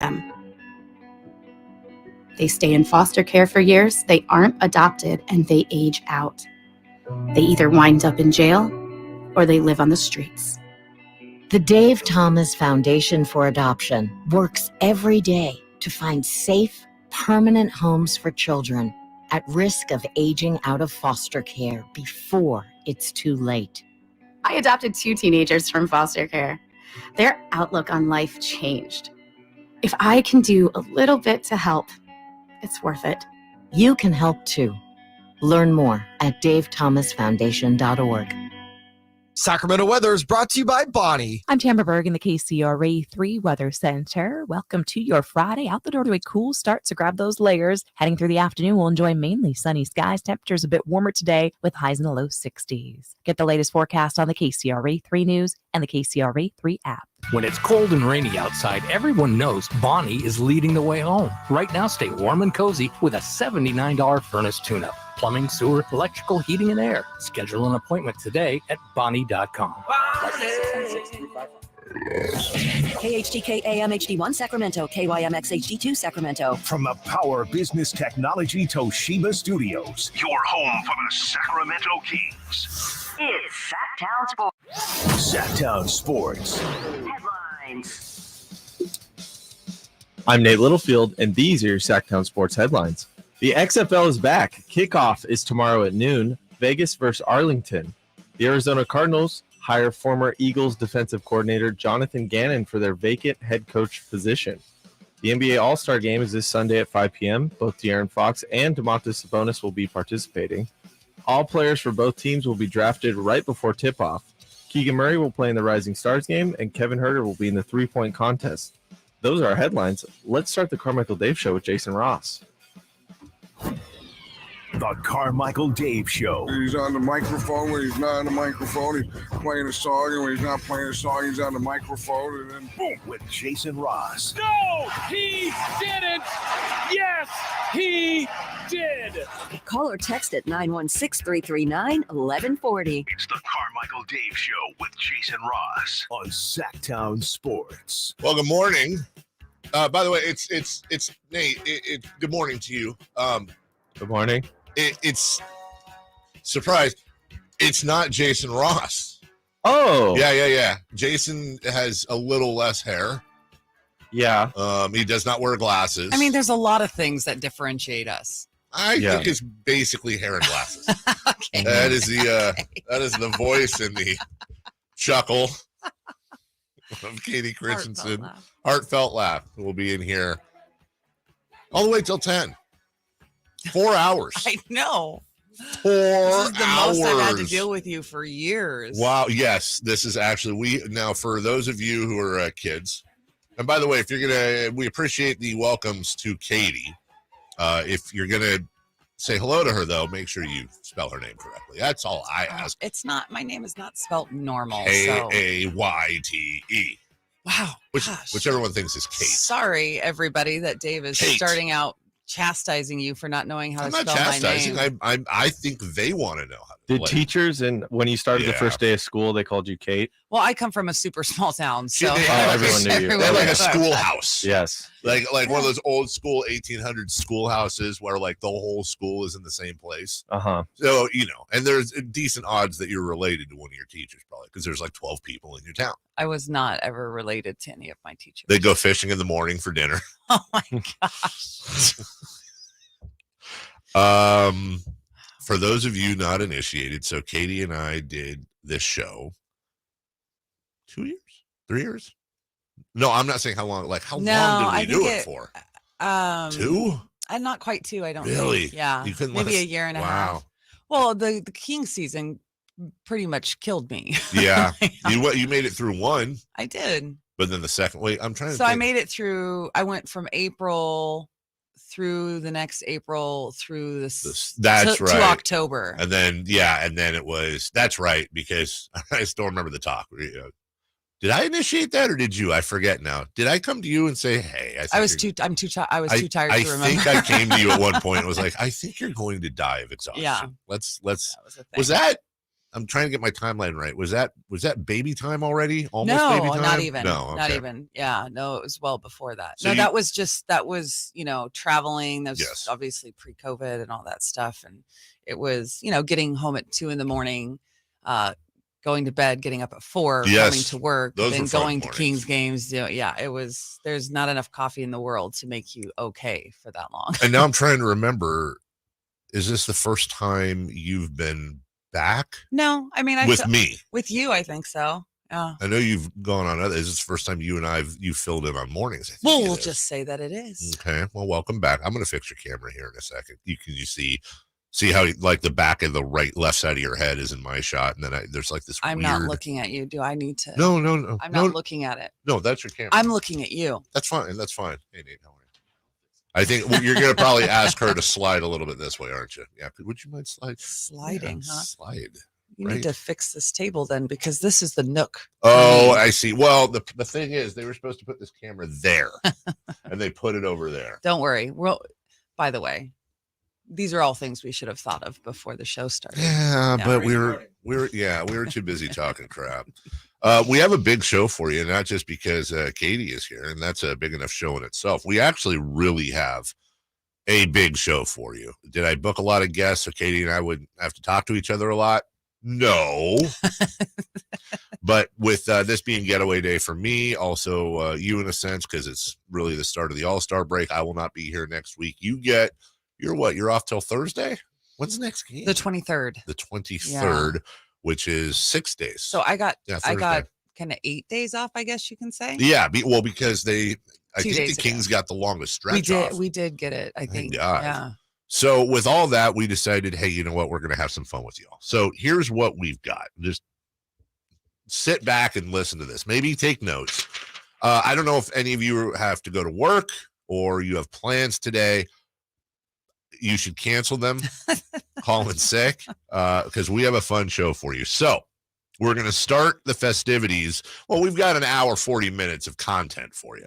them. They stay in foster care for years, they aren't adopted, and they age out. They either wind up in jail or they live on the streets. The Dave Thomas Foundation for Adoption works every day to find safe, permanent homes for children at risk of aging out of foster care before it's too late. I adopted 2 teenagers from foster care. Their outlook on life changed. If I can do a little bit to help, it's worth it. You can help too. Learn more at davethomasfoundation.org. Sacramento weather is brought to you by Bonnie. I'm Tamara Berg in the KCRA 3 Weather Center. Welcome to your Friday. Out the door to a cool start, so grab those layers. Heading through the afternoon, we'll enjoy mainly sunny skies. Temperatures a bit warmer today with highs in the low 60s. Get the latest forecast on the KCRA 3 News and the KCRA 3 app. When it's cold and rainy outside, everyone knows Bonnie is leading the way home. Right now, stay warm and cozy with a $79 furnace tune-up. Plumbing, sewer, electrical, heating, and air. Schedule an appointment today at Bonnie.com. KHTK AM HD1 Sacramento, KYMX HD2 Sacramento. From the Power Business Technology Toshiba Studios, your home for the Sacramento Kings. It's Sactown Sports. Sactown Sports. Headlines. I'm Nate Littlefield, and these are your Sactown Sports headlines. The XFL is back. Kickoff is tomorrow at noon. Vegas versus Arlington. The Arizona Cardinals hire former Eagles defensive coordinator Jonathan Gannon for their vacant head coach position. The NBA All-Star Game is this Sunday at 5 p.m. Both De'Aaron Fox and Domantas Sabonis will be participating. All players for both teams will be drafted right before tip-off. Keegan Murray will play in the Rising Stars game, and Kevin Huerter will be in the three-point contest. Those are our headlines. Let's start the Carmichael Dave Show with Jason Ross. The Carmichael Dave Show. He's on the microphone when he's not on the microphone. He's playing a song, and when he's not playing a song, he's on the microphone, and then boom. With Jason Ross. No, he didn't. Yes, he did. Call or text at 916-339-1140. It's the Carmichael Dave Show with Jason Ross on Sactown Sports. Well, good morning. By the way, it's Nate. Good morning to you. Good morning. It's surprise. It's not Jason Ross. Oh. Yeah. Jason has a little less hair. Yeah. He does not wear glasses. I mean, there's a lot of things that differentiate us. I think it's basically hair and glasses. Okay. That is the voice and the chuckle of Katie Christensen. Heartfelt laugh will be in here all the way till 10. 4 hours. I know. 4 This is the hours. most I've had to deal with you for years. Wow. Yes, this is actually now for those of you who are kids. And by the way, if you're we appreciate the welcomes to Katie. If you're gonna say hello to her, though, make sure you spell her name correctly. That's all I ask. It's not. My name is not spelled normal. Kayte. Wow. Which everyone thinks is Kate. Sorry, everybody, that Dave is Kate. starting out chastising you for not knowing how I'm to not spell chastising. my name. I think they want to know how to Did play. teachers, and when you started the first day of school, they called you Kate? Well, I come from a super small town, so Everyone knew you. They're like a schoolhouse. Yes. Like one of those old school 1800 schoolhouses where like the whole school is in the same place. Uh-huh. So, and there's decent odds that you're related to one of your teachers probably because there's like 12 people in your town. I was not ever related to any of my teachers. They go fishing in the morning for dinner. Oh my gosh. For those of you not initiated, so Katie and I did this show 2 years, 3 years. No, I'm not saying how long. Like how long did we do it for? 2? Not quite 2. I don't really. Think. Yeah, you couldn't maybe a year and a half. Well, the King season pretty much killed me. Yeah, you made it through 1. I did, but then the second. Wait, I'm trying to. So think. I made it through. I went from April through the next April through this that's right to October, and then it was that's right because I still remember the talk. Did I initiate that or did you? I forget now. Did I come to you and say, "Hey"? I was too tired to remember. I think I came to you at one point and was like, "I think you're going to die of exhaustion." Yeah. Let's. Was that I'm trying to get my timeline right. Was that baby time already? Almost No, baby time? not even. No, Not okay. even. Yeah, no, it was well before that. So No, that was traveling. That was Yes. obviously pre-COVID and all that stuff. And it was, getting home at 2 a.m, going to bed, getting up at 4, Yes, coming to work, those then were fun going to mornings. Kings games. It was, there's not enough coffee in the world to make you okay for that long. And now I'm trying to remember, is this the first time you've been back? No, I mean, Me. With you, I think so. Yeah. I know you've gone on other. Is this the first time you and you filled in on mornings? I think Well, it we'll is. just say that it is. Okay. Well, welcome back. I'm going to fix your camera here in a second. You see how like the back of the left side of your head is in my shot, and then there's like this. I'm not looking at you. Do I need to? No. I'm not looking at it. No, that's your camera. I'm looking at you. That's fine. Hey, Nate, how are you? I think you're going to probably ask her to slide a little bit this way, aren't you? Yeah. Would you mind sliding? Yeah, huh? Slide. You need to fix this table then, because this is the nook. Oh, I see. Well, the thing is, they were supposed to put this camera there, and they put it over there. Don't worry. Well, by the way, these are all things we should have thought of before the show started. Yeah, but we were too busy talking crap. We have a big show for you, not just because Katie is here, and that's a big enough show in itself. We actually really have a big show for you. Did I book a lot of guests so Katie and I would have to talk to each other a lot? No. But with this being getaway day for me, also you in a sense, because it's really the start of the All-Star break, I will not be here next week. You're off till Thursday? When's the next game? The 23rd. The 23rd, which is 6 days. So I got Thursday. kind of 8 days off, I guess you can say. Yeah, because I think the Kings got the longest stretch off. We did get it, I think. God. Yeah. So with all that, we decided, hey, you know what? We're going to have some fun with y'all. So here's what we've got. Just sit back and listen to this. Maybe take notes. I don't know if any of you have to go to work or you have plans today. You should cancel them, call in sick, because we have a fun show for you. So we're going to start the festivities. Well, we've got an hour, 40 minutes of content for you.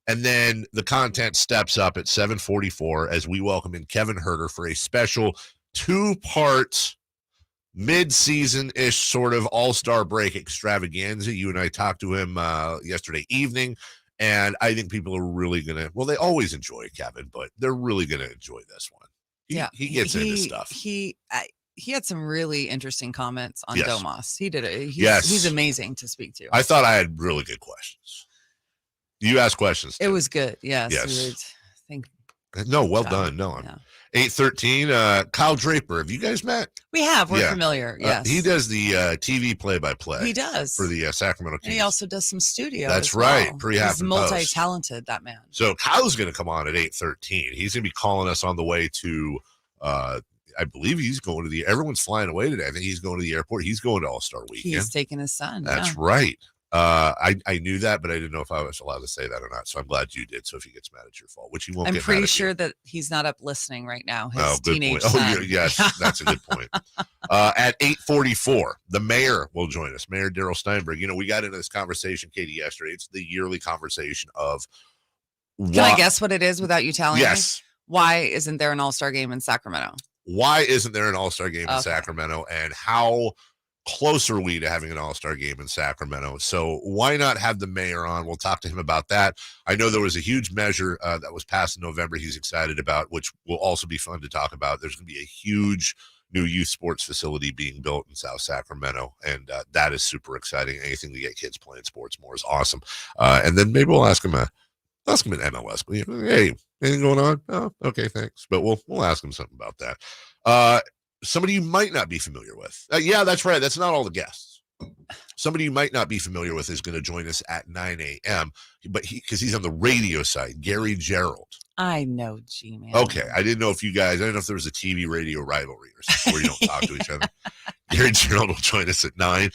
And then the content steps up at 7:44 as we welcome in Kevin Huerter for a special 2-part mid-season-ish sort of all-star break extravaganza. You and I talked to him yesterday evening, and I think people are really going to, well, they always enjoy Kevin, but they're really going to enjoy this one. He gets into stuff. He had some really interesting comments on Yes. Domas. He did it. Yes. He's amazing to speak to. I thought I had really good questions. You asked questions. It was good. Yes. Yes. Thank No, well God. done. No, 8:13. Kyle Draper. Have you guys met? We have. We're Yeah. familiar. Yes. He does the TV play-by-play. He does. For the Sacramento And Kings. he also does some studio. That's as right. well. Pre-half He's and post. multi-talented, that man. So Kyle's going to come on at 8:13. He's going to be calling us on the way to, I believe he's going to everyone's flying away today. I think he's going to the airport. He's going to All-Star Weekend. He's taking his son. That's yeah. right. I knew that, but I didn't know if I was allowed to say that or not. So I'm glad you did. So if he gets mad, it's your fault, which he won't. I'm get pretty mad at sure you. that he's not up listening right now. His Oh, good teenage point. son. Oh, yes, that's a good point. At 8:44, the mayor will join us, Mayor Darrell Steinberg. You know, we got into this conversation, Katie, yesterday. It's the yearly conversation of. Can I guess what it is without you telling me? Yes. Why isn't there an all-star game in Sacramento? Why isn't there an all-star game in Okay. Sacramento? And how close are we to having an all-star game in Sacramento? So why not have the mayor on? We'll talk to him about that. I know there was a huge measure that was passed in November he's excited about, which will also be fun to talk about. There's going to be a huge new youth sports facility being built in South Sacramento, and that is super exciting. Anything to get kids playing sports more is awesome. And then maybe we'll ask him an MLS. Hey, anything going on? Oh, okay, thanks. But we'll ask him something about that. Somebody you might not be familiar with. Yeah, that's right. That's not all the guests. Somebody you might not be familiar with is going to join us at 9 a.m. But because he's on the radio side, Gerald. I know, G-Man. Okay, I didn't know if you guys. I didn't know if there was a TV radio rivalry or something where you don't talk to each other. Gerald will join us at 9.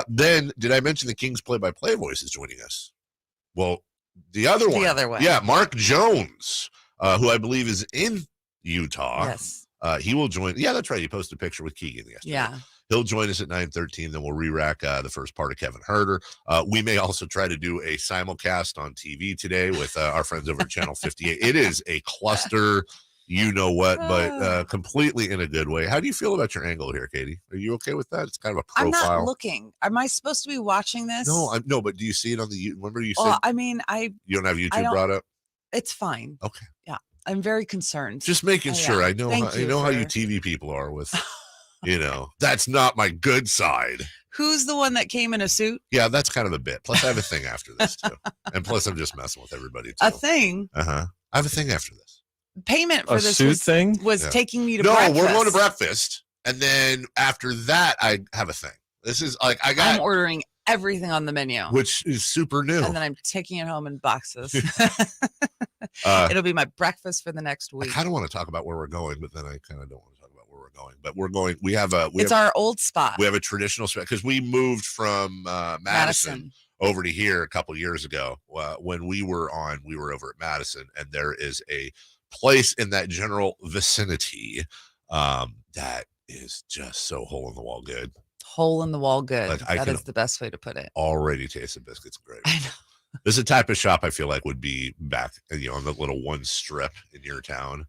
Then did I mention the Kings play-by-play voice is joining us? Well, the other one. Yeah, Mark Jones, who I believe is in Utah. Yes. He will join. Yeah, that's right. He posted a picture with Keegan yesterday. Yeah. He'll join us at 9:13. Then we'll re-rack the first part of Kevin Huerter. We may also try to do a simulcast on TV today with our friends over at Channel 58. It is a cluster. you know what, but completely in a good way. How do you feel about your angle here, Katie? Are you okay with that? It's kind of a profile. I'm not looking. Am I supposed to be watching this? No, but do you see it on the? Remember you said? Well, I mean, you don't have YouTube brought up. It's fine. Okay. Yeah, I'm very concerned. Just making sure. Yeah. I know. How you TV people are with. That's not my good side. Who's the one that came in a suit? Yeah, that's kind of a bit. Plus, I have a thing after this too, and plus, I'm just messing with everybody too. A thing? I have a thing after this. Payment for this suit thing was taking me to breakfast. No, we're going to breakfast, and then after that, I have a thing. This is like I'm ordering everything on the menu, which is super new, and then I'm taking it home in boxes. It'll be my breakfast for the next week. I kind of want to talk about where we're going, but then I kind of don't want to talk about where we're going. But we're going. It's our old spot. We have a traditional spot because we moved from Madison over to here a couple years ago. When we were over at Madison, and there is a place in that general vicinity that is just so hole in the wall good. Hole in the wall good. Like, that is the best way to put it. Already tasted biscuits and gravy. I know. This is a type of shop I feel like would be back, on the little one strip in your town.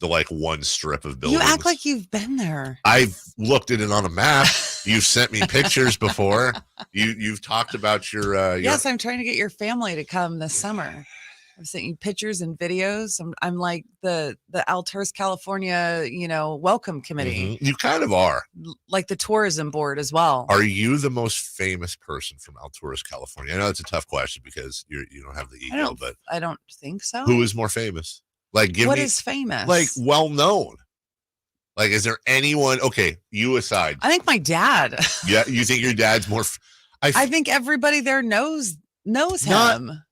The one strip of buildings. You act like you've been there. I've looked at it on a map. You've sent me pictures before. You've talked about your. Yes, I'm trying to get your family to come this summer. I've sent you pictures and videos. I'm like the Altours, California, welcome committee. Mm-hmm. You kind of are. Like the tourism board as well. Are you the most famous person from Altours, California? I know it's a tough question because you don't have the ego, but I don't think so. Who is more famous? What is famous? Well known. Is there anyone? Okay, you aside. I think my dad. Yeah, you think your dad's more? I think everybody there knows not him. Not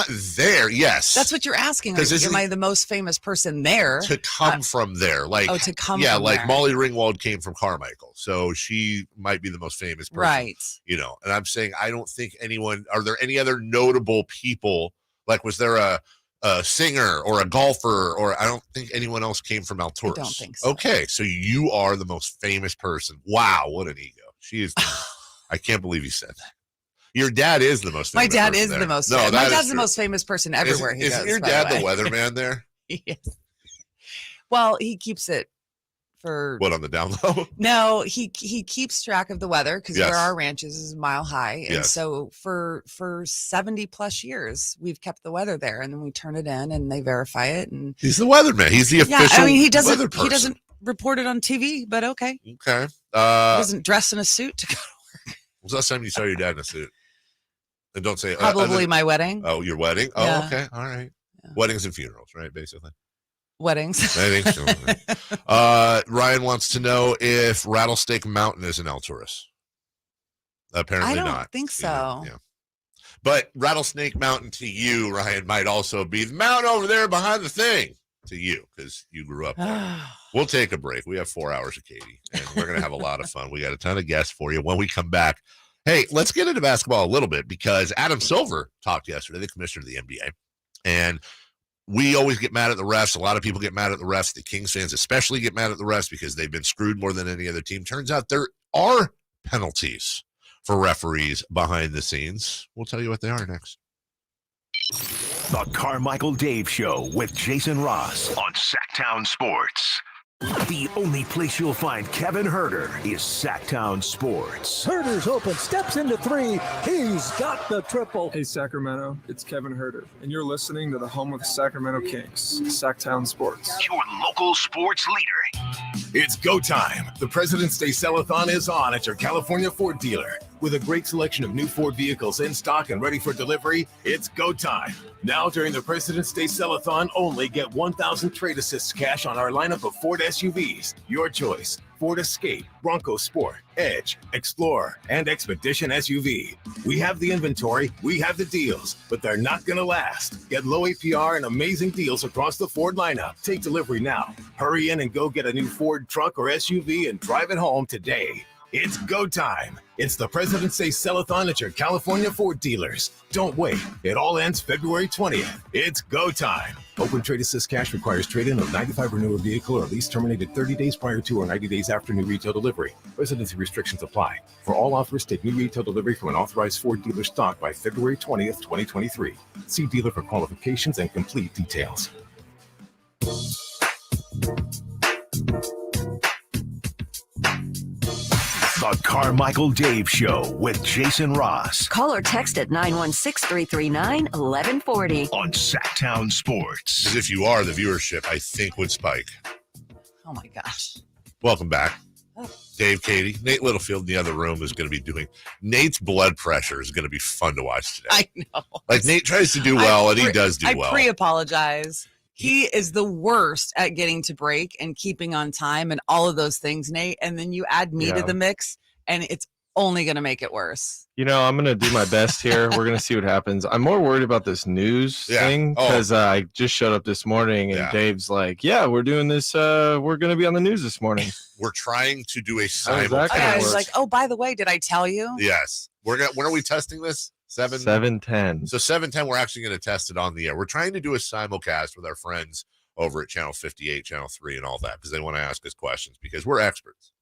there. Yes, that's what you're asking. Am I the most famous person there? To come from there, to come. Yeah, from there. Molly Ringwald came from Carmichael, so she might be the most famous person, right? And I'm saying I don't think anyone. Are there any other notable people? Was there a singer or a golfer, or I don't think anyone else came from Altours. I don't think so. Okay, so you are the most famous person. Wow, what an ego. She is. I can't believe you said that. Your dad is the most famous. My dad is there. the most. No, my dad's the most famous person everywhere. Isn't your dad the weatherman there? Yes. Well, he keeps it for what, on the down low? No, he keeps track of the weather because where our ranch is a mile high, and so for 70 plus years we've kept the weather there, and then we turn it in and they verify it. And he's the weatherman. He's the official. he weather person. He doesn't report it on TV, but okay. Okay. He doesn't dress in a suit to go to work. When's the last time you saw your dad in a suit? And don't say probably my wedding. Oh, your wedding? Oh, yeah. Okay. All right. Yeah. Weddings and funerals, right? Basically. Weddings. Ryan wants to know if Rattlesnake Mountain is in Altours. Apparently not. I don't think so. Yeah. But Rattlesnake Mountain to you, Ryan, might also be the mountain over there behind the thing to you because you grew up there. We'll take a break. We have 4 hours of Katie, and we're going to have a lot of fun. We got a ton of guests for you. When we come back, hey, let's get into basketball a little bit because Adam Silver talked yesterday, the commissioner of the NBA, and we always get mad at the refs. A lot of people get mad at the refs. The Kings fans especially get mad at the refs because they've been screwed more than any other team. Turns out there are penalties for referees behind the scenes. We'll tell you what they are next. The Carmichael Dave Show with Jason Ross on Sactown Sports. The only place you'll find Kevin Huerter is Sactown Sports. Huerter's open, steps into three. He's got the triple. Hey, Sacramento, it's Kevin Huerter, and you're listening to the home of the Sacramento Kings, Sactown Sports. Your local sports leader. It's go time. The President's Day Sell-a-thon is on at your California Ford dealer. With a great selection of new Ford vehicles in stock and ready for delivery, it's go time. Now during the President's Day Sell-a-thon, only get 1,000 trade assists cash on our lineup of Ford SUVs. Your choice. Ford Escape, Bronco Sport, Edge, Explorer, and Expedition SUV. We have the inventory, we have the deals, but they're not going to last. Get low APR and amazing deals across the Ford lineup. Take delivery now. Hurry in and go get a new Ford truck or SUV and drive it home today. It's go time. It's the President's Day Sell-a-thon at your California Ford dealers. Don't wait. It all ends February 20th. It's go time. Open trade assist cash requires trade-in of 95 or newer vehicle or lease terminated 30 days prior to or 90 days after new retail delivery. Residency restrictions apply. For all offers, take new retail delivery from an authorized Ford dealer stock by February 20th, 2023. See dealer for qualifications and complete details. The Carmichael Dave Show with Jason Ross. Call or text at 916-339-1140. On Sactown Sports. Because if you are, the viewership, I think, would spike. Oh, my gosh. Welcome back. Dave, Katie, Nate Littlefield in the other room is going to be doing. Nate's blood pressure is going to be fun to watch today. I know. Like, Nate tries to do well, and he does do well. I pre-apologize. He is the worst at getting to break and keeping on time and all of those things, Nate. And then you add me to the mix, and it's only going to make it worse. You know, I'm going to do my best here. We're going to see what happens. I'm more worried about this news thing because I just showed up this morning and Dave's like, yeah, we're doing this. We're going to be on the news this morning. We're trying to do a simulcast. I was like, oh, by the way, did I tell you? Yes. When are we testing this? 7:10. So 7:10, we're actually going to test it on the air. We're trying to do a simulcast with our friends over at Channel 58, Channel 3, and all that because they want to ask us questions because we're experts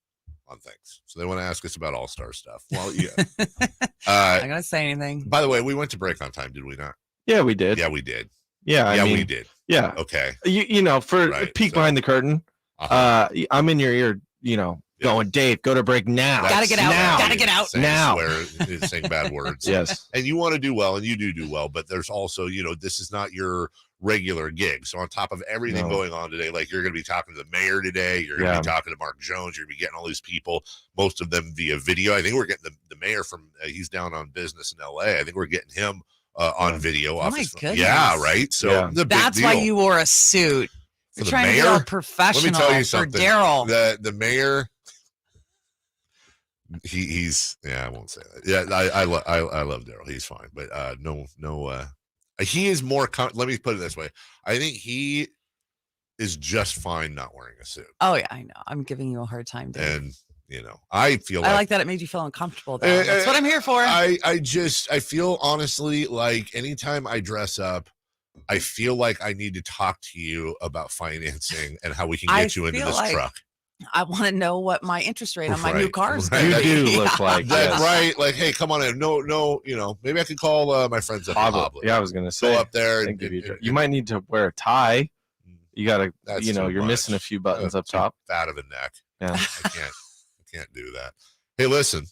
on things. So they want to ask us about all-star stuff. Well, yeah. I'm not going to say anything. By the way, we went to break on time, did we not? Yeah, we did. Yeah, we did. Yeah, I mean, we did. Yeah. Okay. You know, for peek behind the curtain, I'm in your ear, going, Dave, go to break now. Gotta get out. Now. Gotta get out. Now. Saying bad words. Yes. And you want to do well, and you do well, but there's also, this is not your regular gig. So on top of everything going on today, like you're going to be talking to the mayor today, you're going to be talking to Mark Jones, you're going to be getting all these people, most of them via video. I think we're getting the mayor from, he's down on business in LA. I think we're getting him on video. Oh my goodness. Yeah, right. So that's why you wore a suit. You're trying to be all professional. Let me tell you something. For Gerald. The mayor. He's I won't say that. Yeah, I love Darrell. He's fine, but no. He is more. Let me put it this way. I think he is just fine not wearing a suit. Oh yeah, I know. I'm giving you a hard time, Dave. And I feel. I like that it made you feel uncomfortable. Though. That's what I'm here for. I feel honestly like anytime I dress up, I feel like I need to talk to you about financing and how we can get you into this truck. I want to know what my interest rate on my new car is. You do look like that, right? Like, hey, come on in. No, maybe I could call my friends up. Yeah, I was gonna say. Go up there. You might need to wear a tie. You gotta, you're missing a few buttons up top. Fat of a neck. Yeah, I can't do that. Hey, listen.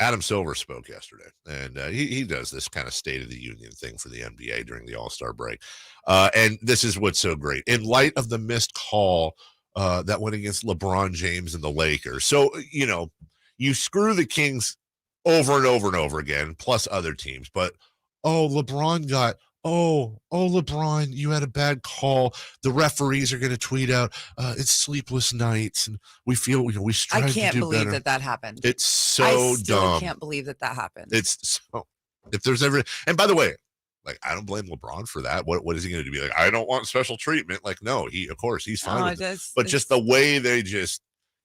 Adam Silver spoke yesterday, and he does this kind of State of the Union thing for the NBA during the All-Star break. And this is what's so great. In light of the missed call that went against LeBron James and the Lakers. So, you screw the Kings over and over and over again, plus other teams. But, LeBron got, LeBron, you had a bad call. The referees are going to tweet out, it's sleepless nights. And we feel, we strive to do better. I can't believe that happened. It's so I still dumb. Can't believe that happened. It's so, if there's ever, and by the way, like, I don't blame LeBron for that. What is he going to do? Be like, I don't want special treatment. Like, no, of course, he's fine with it. But just the way they just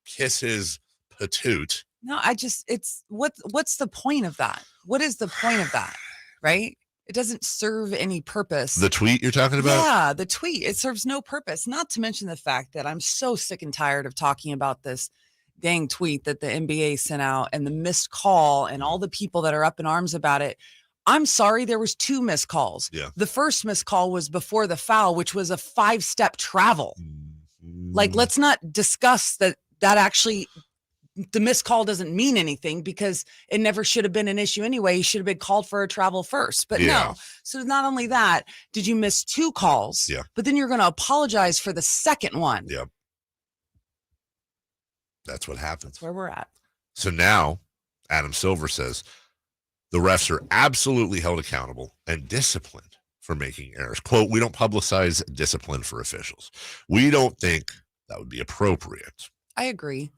kiss his patoot. No, it's what's the point of that? What is the point of that? Right? It doesn't serve any purpose. The tweet you're talking about? Yeah, the tweet. It serves no purpose. Not to mention the fact that I'm so sick and tired of talking about this dang tweet that the NBA sent out and the missed call and all the people that are up in arms about it. I'm sorry, there was 2 missed calls. Yeah. The first missed call was before the foul, which was a 5-step travel. Like, let's not discuss that actually the missed call doesn't mean anything because it never should have been an issue anyway. He should have been called for a travel first. But no. So not only that, did you miss 2 calls? Yeah. But then you're going to apologize for the second one. Yeah. That's what happens. That's where we're at. So now Adam Silver says, the refs are absolutely held accountable and disciplined for making errors. Quote, we don't publicize discipline for officials. We don't think that would be appropriate. I agree.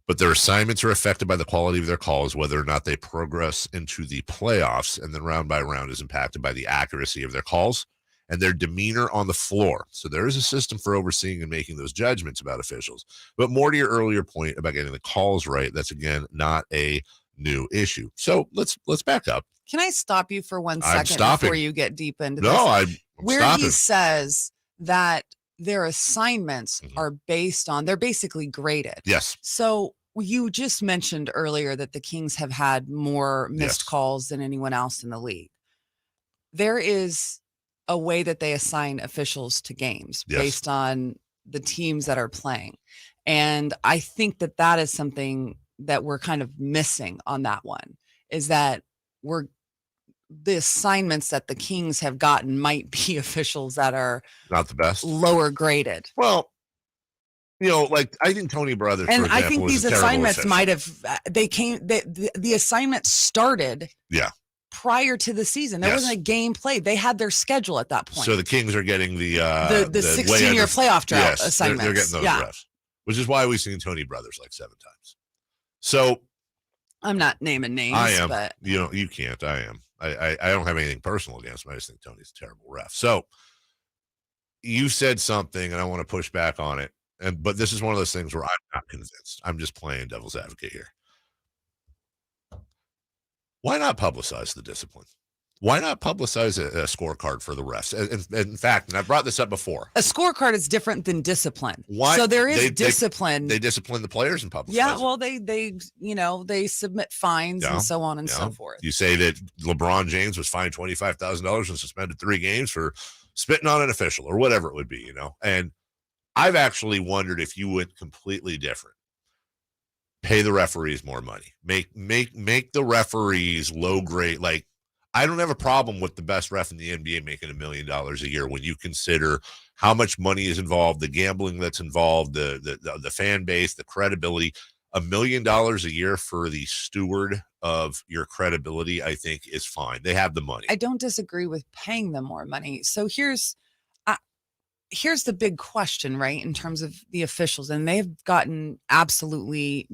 But their assignments are affected by the quality of their calls, whether or not they progress into the playoffs, and then round by round is impacted by the accuracy of their calls and their demeanor on the floor. So there is a system for overseeing and making those judgments about officials. But more to your earlier point about getting the calls right, that's, again, not a new issue. So let's back up. Can I stop you for 1 second before you get deep into this? No, I'm where stopping. He says that their assignments are they're basically graded. Yes. So you just mentioned earlier that the Kings have had more missed calls than anyone else in the league. There is a way that they assign officials to games based on the teams that are playing. And I think that that is something that we're kind of missing on that one, is that the assignments that the Kings have gotten might be officials that are not the best, lower graded. Well, like I think Tony Brothers, and for example, I think these assignments might have, the assignment started prior to the season. There wasn't a game played. They had their schedule at that point. So the Kings are getting the 16-year playoff drought assignments. They're getting those refs, which is why we've seen Tony Brothers like 7 times. So I'm not naming names. I am. But You can't. I am. I don't have anything personal against him. I just think Tony's a terrible ref. So you said something, and I want to push back on it. But this is one of those things where I'm not convinced. I'm just playing devil's advocate here. Why not publicize the discipline? Why not publicize a scorecard for the refs? In fact, and I've brought this up before, a scorecard is different than discipline. Why? So there is discipline. They discipline the players and publicize. Yeah, well, they submit fines and so on and so forth. You say that LeBron James was fined $25,000 and suspended 3 games for spitting on an official or whatever it would be, And I've actually wondered if you went completely different. Pay the referees more money. Make the referees low grade. Like, I don't have a problem with the best ref in the NBA making $1 million a year when you consider how much money is involved, the gambling that's involved, the fan base, the credibility. $1 million a year for the steward of your credibility, I think, is fine. They have the money. I don't disagree with paying them more money. So here's the big question, right? In terms of the officials, and they've gotten absolutely,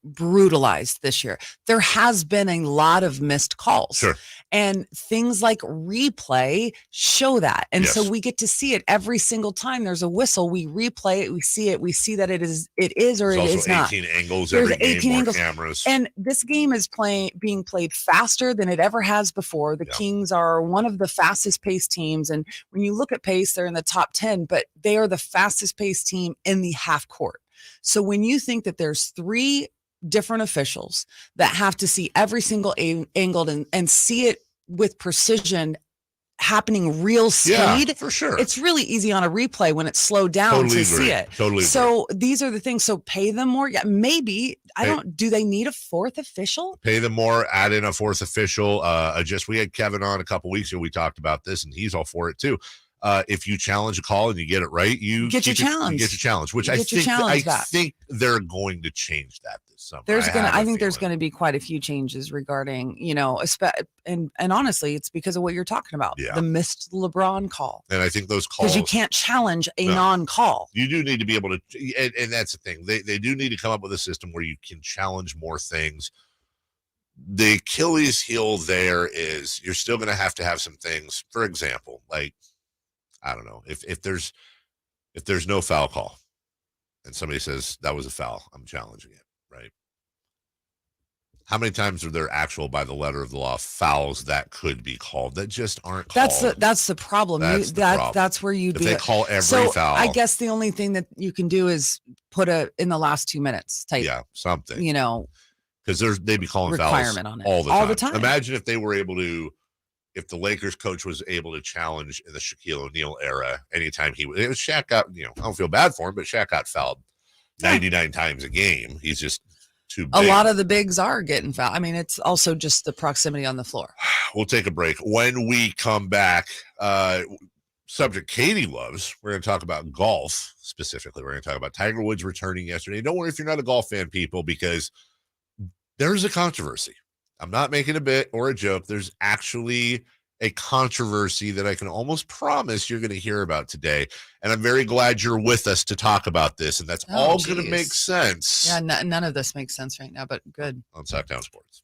brutalized this year. There has been a lot of missed calls. Sure. And things like replay show that. And so we get to see it every single time there's a whistle. We replay it. We see that it is or There's it is not. 18 angles There's every game, 18 more angles. cameras. And this game is being played faster than it ever has before. The Kings are one of the fastest paced teams. And when you look at pace, they're in the top 10, but they are the fastest paced team in the half court. So when you think that there's 3 different officials that have to see every single angle and see it with precision happening real speed, for sure. It's really easy on a replay when it's slowed down to see it. Totally. So these are the things. So pay them more. Yeah, maybe. Do they need a 4th official? Pay them more, add in a 4th official. We had Kevin on a couple weeks ago. We talked about this, and he's all for it too. If you challenge a call and you get it right, you get your challenge. You get your challenge, which I think they're going to change that this summer. I think there's going to be quite a few changes regarding, and honestly, it's because of what you're talking about. Yeah. The missed LeBron call. And I think those calls, because you can't challenge a non-call. You do need to be able to, and that's the thing. They do need to come up with a system where you can challenge more things. The Achilles heel there is you're still going to have some things. For example, like, I don't know, if there's no foul call and somebody says that was a foul, I'm challenging it, right? How many times are there actual, by the letter of the law, fouls that could be called that just aren't called? That's the problem. That's where you do they it. call every foul. I guess the only thing that you can do is put in the last 2 minutes type. Yeah, something. Because they'd be calling requirement fouls on it all the time. time. Imagine if they were able to. If the Lakers coach was able to challenge in the Shaquille O'Neal era, anytime it was Shaq got, I don't feel bad for him, but Shaq got fouled 99 times a game. He's just too big. A lot of the bigs are getting fouled. I mean, it's also just the proximity on the floor. We'll take a break. When we come back, subject Katie loves, we're going to talk about golf specifically. We're going to talk about Tiger Woods returning yesterday. Don't worry if you're not a golf fan, people, because there's a controversy. I'm not making a bit or a joke. There's actually a controversy that I can almost promise you're going to hear about today. And I'm very glad you're with us to talk about this. And that's all going to make sense. Yeah, none of this makes sense right now, but good. On Sactown Sports.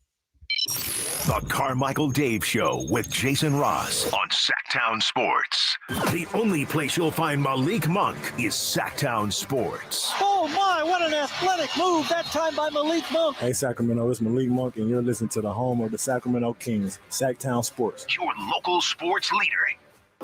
The Carmichael Dave Show with Jason Ross on Sactown Sports. The only place you'll find Malik Monk is Sactown Sports. Oh my, what an athletic move that time by Malik Monk. Hey Sacramento, it's Malik Monk and you're listening to the home of the Sacramento Kings, Sactown Sports. Your local sports leader.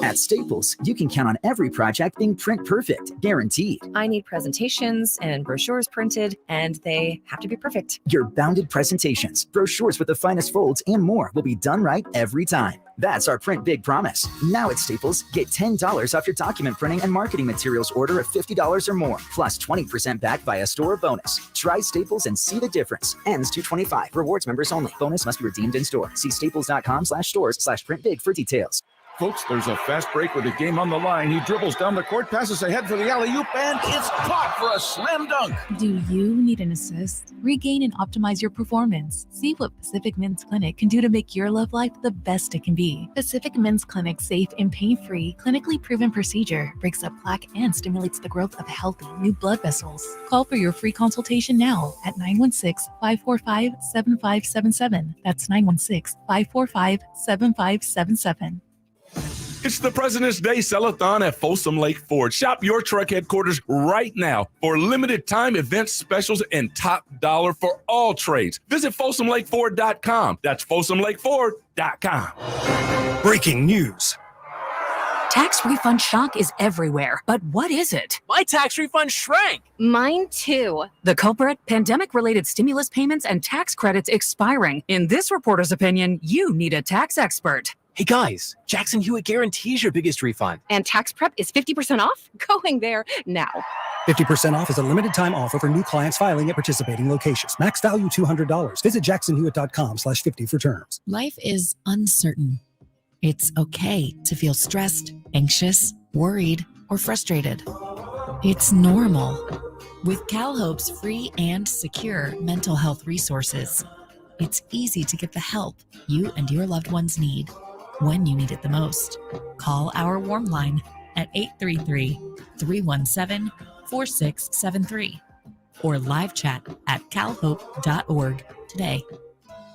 At Staples, you can count on every project being print perfect, guaranteed. I need presentations and brochures printed, and they have to be perfect. Your bounded presentations, brochures with the finest folds, and more will be done right every time. That's our Print Big promise. Now at Staples, get $10 off your document printing and marketing materials order of $50 or more, plus 20% back via store bonus. Try Staples and see the difference. Ends 2/25. Rewards members only. Bonus must be redeemed in store. See staples.com/stores/printbig for details. Folks, there's a fast break with the game on the line. He dribbles down the court, passes ahead for the alley-oop, and it's caught for a slam dunk. Do you need an assist? Regain and optimize your performance. See what Pacific Men's Clinic can do to make your love life the best it can be. Pacific Men's Clinic's safe and pain-free, clinically proven procedure breaks up plaque and stimulates the growth of healthy new blood vessels. Call for your free consultation now at 916-545-7577. That's 916-545-7577. It's the President's Day Sell-a-thon at Folsom Lake Ford. Shop your truck headquarters right now for limited time event specials and top dollar for all trades. Visit FolsomLakeFord.com. That's FolsomLakeFord.com. Breaking news. Tax refund shock is everywhere, but what is it? My tax refund shrank. Mine too. The culprit? Pandemic-related stimulus payments and tax credits expiring. In this reporter's opinion, you need a tax expert. Hey guys, Jackson Hewitt guarantees your biggest refund. And tax prep is 50% off? Going there now. 50% off is a limited time offer for new clients filing at participating locations. Max value $200. Visit jacksonhewitt.com/50 for terms. Life is uncertain. It's okay to feel stressed, anxious, worried, or frustrated. It's normal. With CalHope's free and secure mental health resources, it's easy to get the help you and your loved ones need when you need it the most. Call our warm line at 833-317-4673 or live chat at calhope.org today.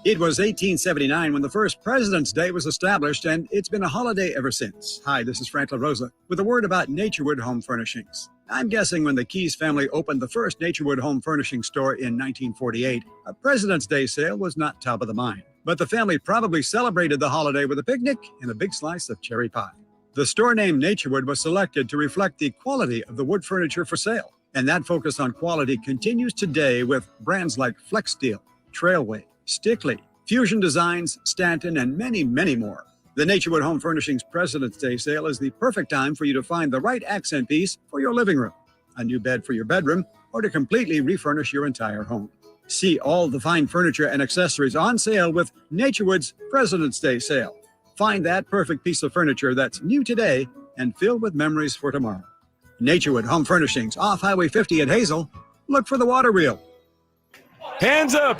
It was 1879 when the first President's Day was established, and it's been a holiday ever since. Hi, this is Frank LaRosa with a word about Naturewood Home Furnishings. I'm guessing when the Keys family opened the first Naturewood Home Furnishing store in 1948, a President's Day sale was not top of the mind. But the family probably celebrated the holiday with a picnic and a big slice of cherry pie. The store name Naturewood was selected to reflect the quality of the wood furniture for sale. And that focus on quality continues today with brands like Flex Steel, Trailway, Stickley, Fusion Designs, Stanton, and many, many more. The Naturewood Home Furnishings President's Day sale is the perfect time for you to find the right accent piece for your living room, a new bed for your bedroom, or to completely refurnish your entire home. See all the fine furniture and accessories on sale with Naturewood's President's Day sale. Find that perfect piece of furniture that's new today and filled with memories for tomorrow. Naturewood Home Furnishings, off Highway 50 at Hazel. Look for the water wheel. Hands up,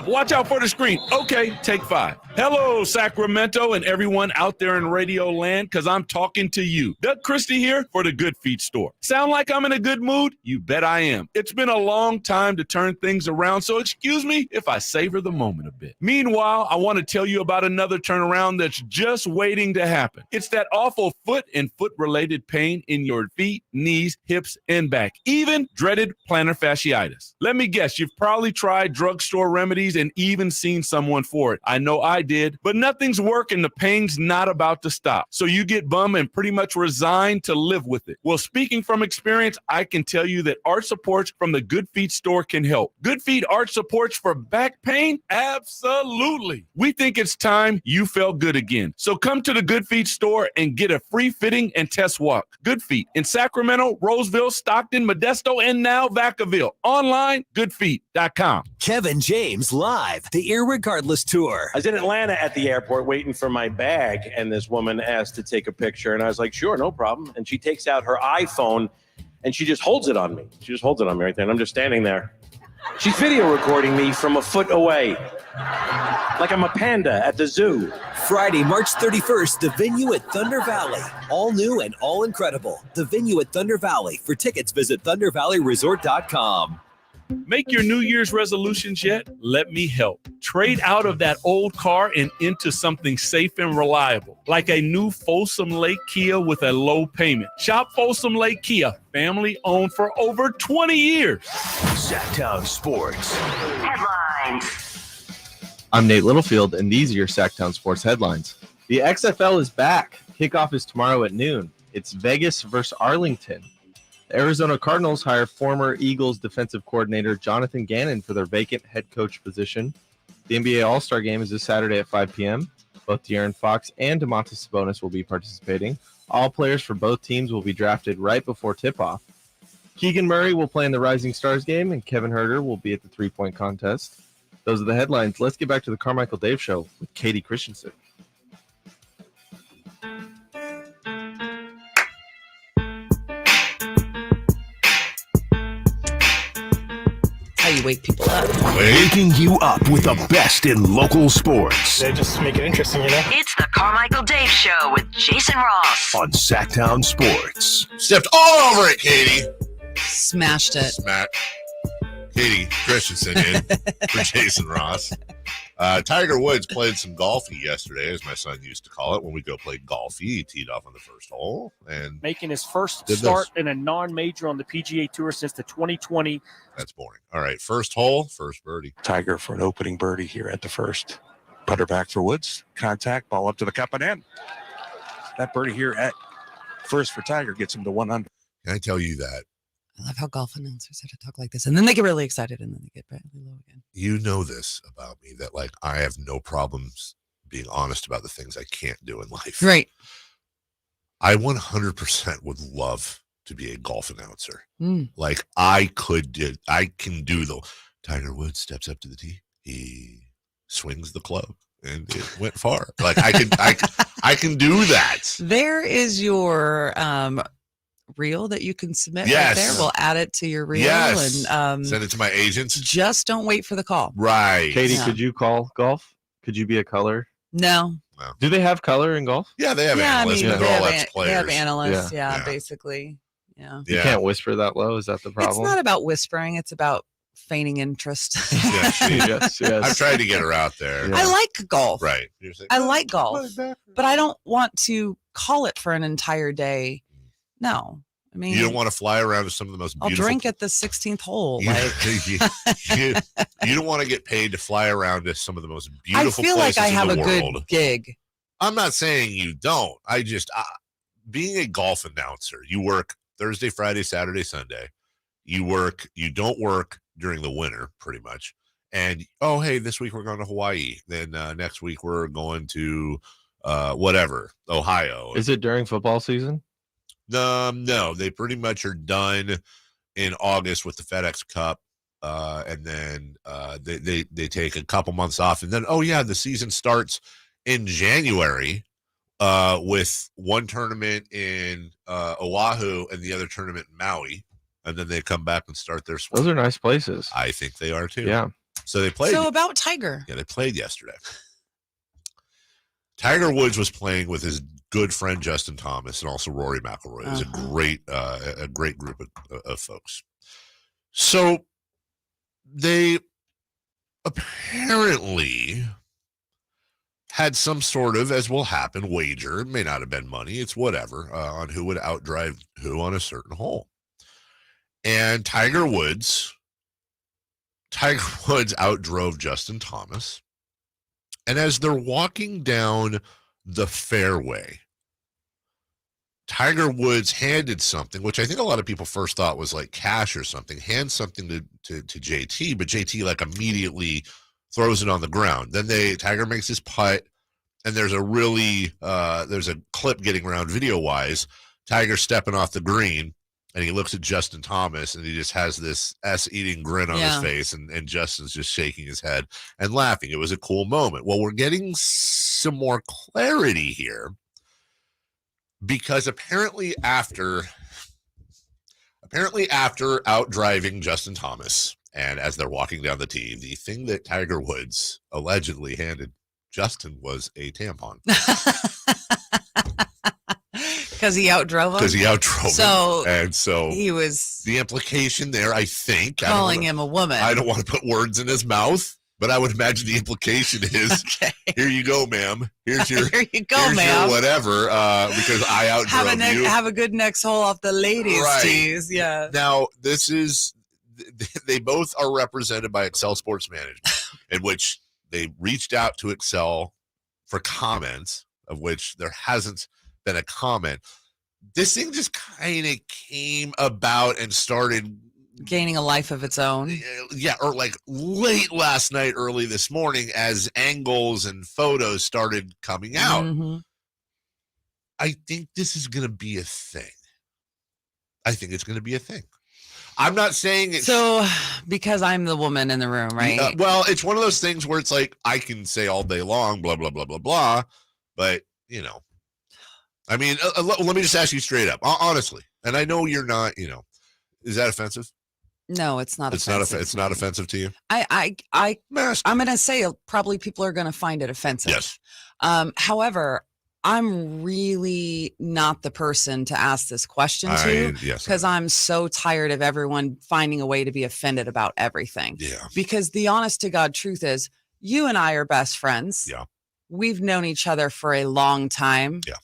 watch out for the screen. Okay, take 5. Hello, Sacramento and everyone out there in radio land, because I'm talking to you. Doug Christie here for the Good Feet store. Sound like I'm in a good mood? You bet I am. It's been a long time to turn things around, so excuse me if I savor the moment a bit. Meanwhile, I want to tell you about another turnaround that's just waiting to happen. It's that awful foot and foot-related pain in your feet, knees, hips, and back, even dreaded plantar fasciitis. Let me guess, you've probably tried drugstore remedies and even seen someone for it. I know I did, but nothing's working. The pain's not about to stop. So you get bummed and pretty much resigned to live with it. Well, speaking from experience, I can tell you that arch supports from the Good Feet store can help. Good Feet arch supports for back pain? Absolutely. We think it's time you felt good again. So come to the Good Feet store and get a free fitting and test walk. Good Feet in Sacramento, Roseville, Stockton, Modesto, and now Vacaville. Online, goodfeet.com. Kevin James live, the Irregardless tour. I was in Atlanta at the airport waiting for my bag, and this woman asked to take a picture, and I was like, sure, no problem. And she takes out her iPhone, and she just holds it on me. She just holds it on me right there, and I'm just standing there. She's video recording me from a foot away, like I'm a panda at the zoo. Friday, March 31st, the venue at Thunder Valley. All new and all incredible. The venue at Thunder Valley. For tickets, visit thundervalleyresort.com. Make your New Year's resolutions yet? Let me help. Trade out of that old car and into something safe and reliable, like a new Folsom Lake Kia with a low payment. Shop Folsom Lake Kia, family owned for over 20 years. Sactown Sports Headlines. I'm Nate Littlefield, and these are your Sactown Sports headlines. The XFL is back. Kickoff is tomorrow at noon. It's Vegas versus Arlington. The Arizona Cardinals hire former Eagles defensive coordinator Jonathan Gannon for their vacant head coach position. The NBA All-Star Game is this Saturday at 5 p.m. Both De'Aaron Fox and Domantas Sabonis will be participating. All players for both teams will be drafted right before tip-off. Keegan Murray will play in the Rising Stars game, and Kevin Huerter will be at the three-point contest. Those are the headlines. Let's get back to the Carmichael Dave Show with Katie Christensen. How you wake people up. Waking you up with the best in local sports. They just make it interesting, you know? It's the Carmichael Dave Show with Jason Ross. On Sactown Sports. Stepped all over it, Katie. Smashed it. Katie Christensen in for Jason Ross. Tiger Woods played some golfy yesterday, as my son used to call it, when we go play golfy. He teed off on the first hole and making his first start in a non-major on the PGA Tour since the 2020. That's boring. All right, first hole, first birdie. Tiger for an opening birdie here at the first. Putter back for Woods. Contact, ball up to the cup and in. That birdie here at first for Tiger gets him to 100. Can I tell you that? I love how golf announcers have to talk like this, and then they get really excited, and then they get badly low again. You know this about me, that like I have no problems being honest about the things I can't do in life. Right. I 100% would love to be a golf announcer. Mm. Like I can do the Tiger Woods steps up to the tee, he swings the club, and it went far. Like I can do that. There is your reel that you can submit Yes. right there. We'll add it to your reel Yes. and Send it to my agents. just don't wait for the call. Right. Katie, Yeah. could you call golf? Could you be a color? No. Do they have color in golf? Yeah, they have analysts, but they're all ex-players. they have analysts, Yeah. basically. Yeah. You can't whisper that low. Is that the problem? It's not about whispering, it's about feigning interest. Yeah, yes. I've tried to get her out there. I like golf. Right. You're saying, I like golf, but I don't want to call it for an entire day. No. I mean, you don't want to fly around to some of the most I'll beautiful. drink at the 16th hole. You, Like, you don't want to get paid to fly around to some of the most beautiful I feel places like I in have the a world. good gig. I'm not saying you don't. I just being a golf announcer, you work Thursday, Friday, Saturday, Sunday. You don't work during the winter, pretty much. And oh, hey, this week we're going to Hawaii. Then next week we're going to whatever, Ohio. Is it during football season? No, they pretty much are done in August with the FedEx Cup, and then they take a couple months off, and then the season starts in January with one tournament in Oahu and the other tournament in Maui, and then they come back and start their swing. Those are nice places. I think they are too. Yeah. So they played. So about Tiger. Yeah, they played yesterday. Tiger Woods was playing with his good friend Justin Thomas and also Rory McIlroy. It was a great group of folks. So they apparently had some sort of, as will happen, wager. It may not have been money. It's whatever on who would outdrive who on a certain hole. And Tiger Woods outdrove Justin Thomas. And as they're walking down the fairway, Tiger Woods handed something, which I think a lot of people first thought was like cash or something, hands something to JT, but JT like immediately throws it on the ground. Then Tiger makes his putt, and there's a clip getting around video-wise, Tiger stepping off the green, and he looks at Justin Thomas, and he just has this ass-eating grin on his face, and Justin's just shaking his head and laughing. It was a cool moment. Well, we're getting some more clarity here, because apparently after outdriving Justin Thomas, and as they're walking down the tee, the thing that Tiger Woods allegedly handed Justin was a tampon. Because he outdrove him? And so he was the implication there, I think. Calling him a woman. I don't want to put words in his mouth, but I would imagine the implication is, here you go, ma'am. Here's your, here you go, ma'am. Your whatever, because I outdrove you. Have a good next hole off the ladies' tees. Yeah. Now, they both are represented by Excel Sports Management, in which they reached out to Excel for comments, of which there hasn't been a comment. This thing just kind of came about and started gaining a life of its own. Yeah, or like late last night, early this morning, as angles and photos started coming out. Mm-hmm. I think this is going to be a thing. I think it's going to be a thing. I'm not saying it's... So, because I'm the woman in the room, right? Well, it's one of those things where it's like, I can say all day long, blah, blah, blah, blah, blah. But, you know, I mean, let me just ask you straight up, honestly. And I know you're not, you know, is that offensive? No, it's not offensive. It's not offensive to you? I'm going to say probably people are going to find it offensive. Yes. However, I'm really not the person to ask this question to, because I'm so tired of everyone finding a way to be offended about everything. Yeah. Because the honest to God truth is, you and I are best friends. Yeah. We've known each other for a long time. Yeah.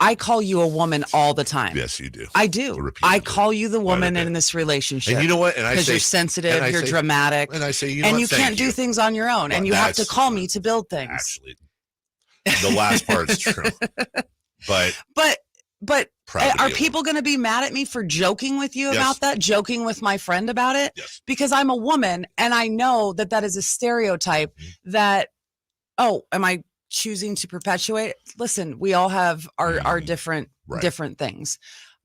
I call you a woman all the time. Yes, you do. I do. I call you the woman in this relationship. And you know what? And because you're sensitive, you're dramatic, and I say, you know and what? you can't do things on your own, and you have to call me to build things. Actually, the last part's true. But are people going to be mad at me for joking with you about that? Joking with my friend about it? Yes. Because I'm a woman, and I know that that is a stereotype that. Oh, am I choosing to perpetuate? Listen, we all have our different things,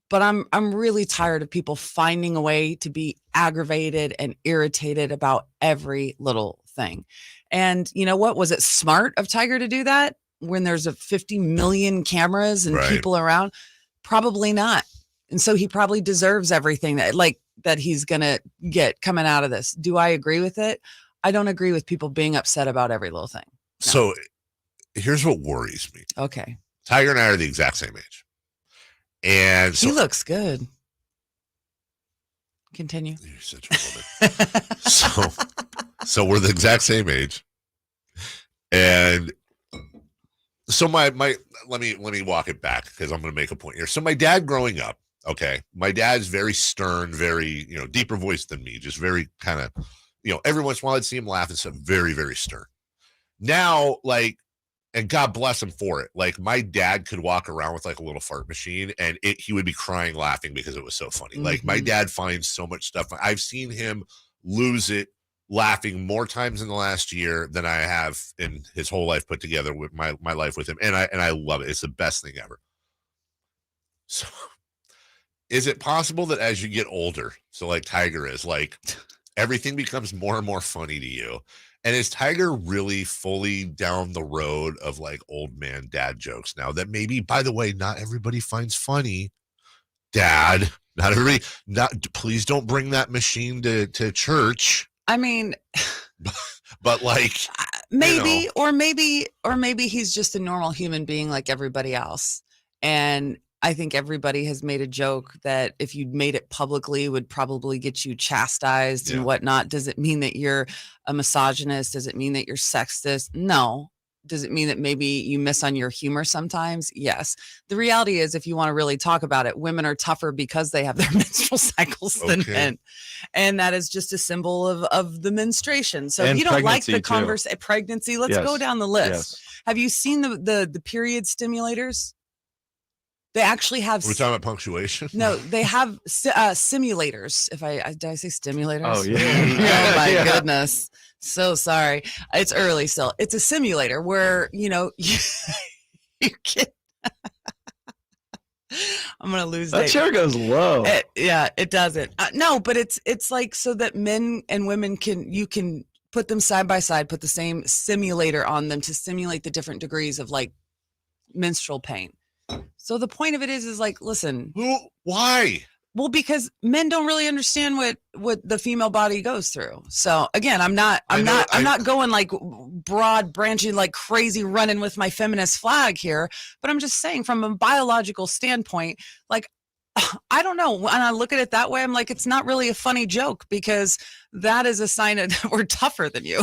but I'm really tired of people finding a way to be aggravated and irritated about every little thing. And you know what? Was it smart of Tiger to do that when there's 50 million cameras and people around? Probably not. And so he probably deserves everything that he's gonna get coming out of this. Do I agree with it? I don't agree with people being upset about every little thing. No. So here's what worries me. Okay. Tiger and I are the exact same age. And so he looks good. Continue. You're such a woman. so we're the exact same age. And so my let me walk it back, because I'm going to make a point here. So my dad growing up, okay, my dad's very stern, very, you know, deeper voice than me, just very kind of, you know, every once in a while I'd see him laugh and stuff, very, very stern. Now, like, and God bless him for it. Like, my dad could walk around with like a little fart machine, and he would be crying laughing because it was so funny. Mm-hmm. Like, my dad finds so much stuff. I've seen him lose it laughing more times in the last year than I have in his whole life put together with my life with him. And I love it. It's the best thing ever. So is it possible that as you get older, so like Tiger is, like, everything becomes more and more funny to you? And is Tiger really fully down the road of like old man dad jokes now that maybe, by the way, not everybody finds funny? Dad, not everybody, please don't bring that machine to church. I mean, but like maybe, you know. or maybe he's just a normal human being like everybody else. And I think everybody has made a joke that if you made it publicly would probably get you chastised and whatnot. Does it mean that you're a misogynist? Does it mean that you're sexist? No. Does it mean that maybe you miss on your humor sometimes? Yes. The reality is, if you want to really talk about it, women are tougher because they have their menstrual cycles than men. And that is just a symbol of the menstruation. So if you don't like the pregnancy, let's go down the list. Yes. Have you seen the period stimulators? They actually have. We're talking about punctuation. No, they have simulators. Did I say stimulators? Oh yeah. Oh my goodness. So sorry. It's early still. It's a simulator where, you know, you get. I'm gonna lose that chair goes low. It doesn't. No, but it's like so that men and women you can put them side by side, put the same simulator on them to simulate the different degrees of like menstrual pain. So the point of it is like, listen. Why? Well, because men don't really understand what the female body goes through. So again, I'm not going like broad branching like crazy running with my feminist flag here, but I'm just saying from a biological standpoint, like, I don't know. When I look at it that way, I'm like, it's not really a funny joke because that is a sign that we're tougher than you.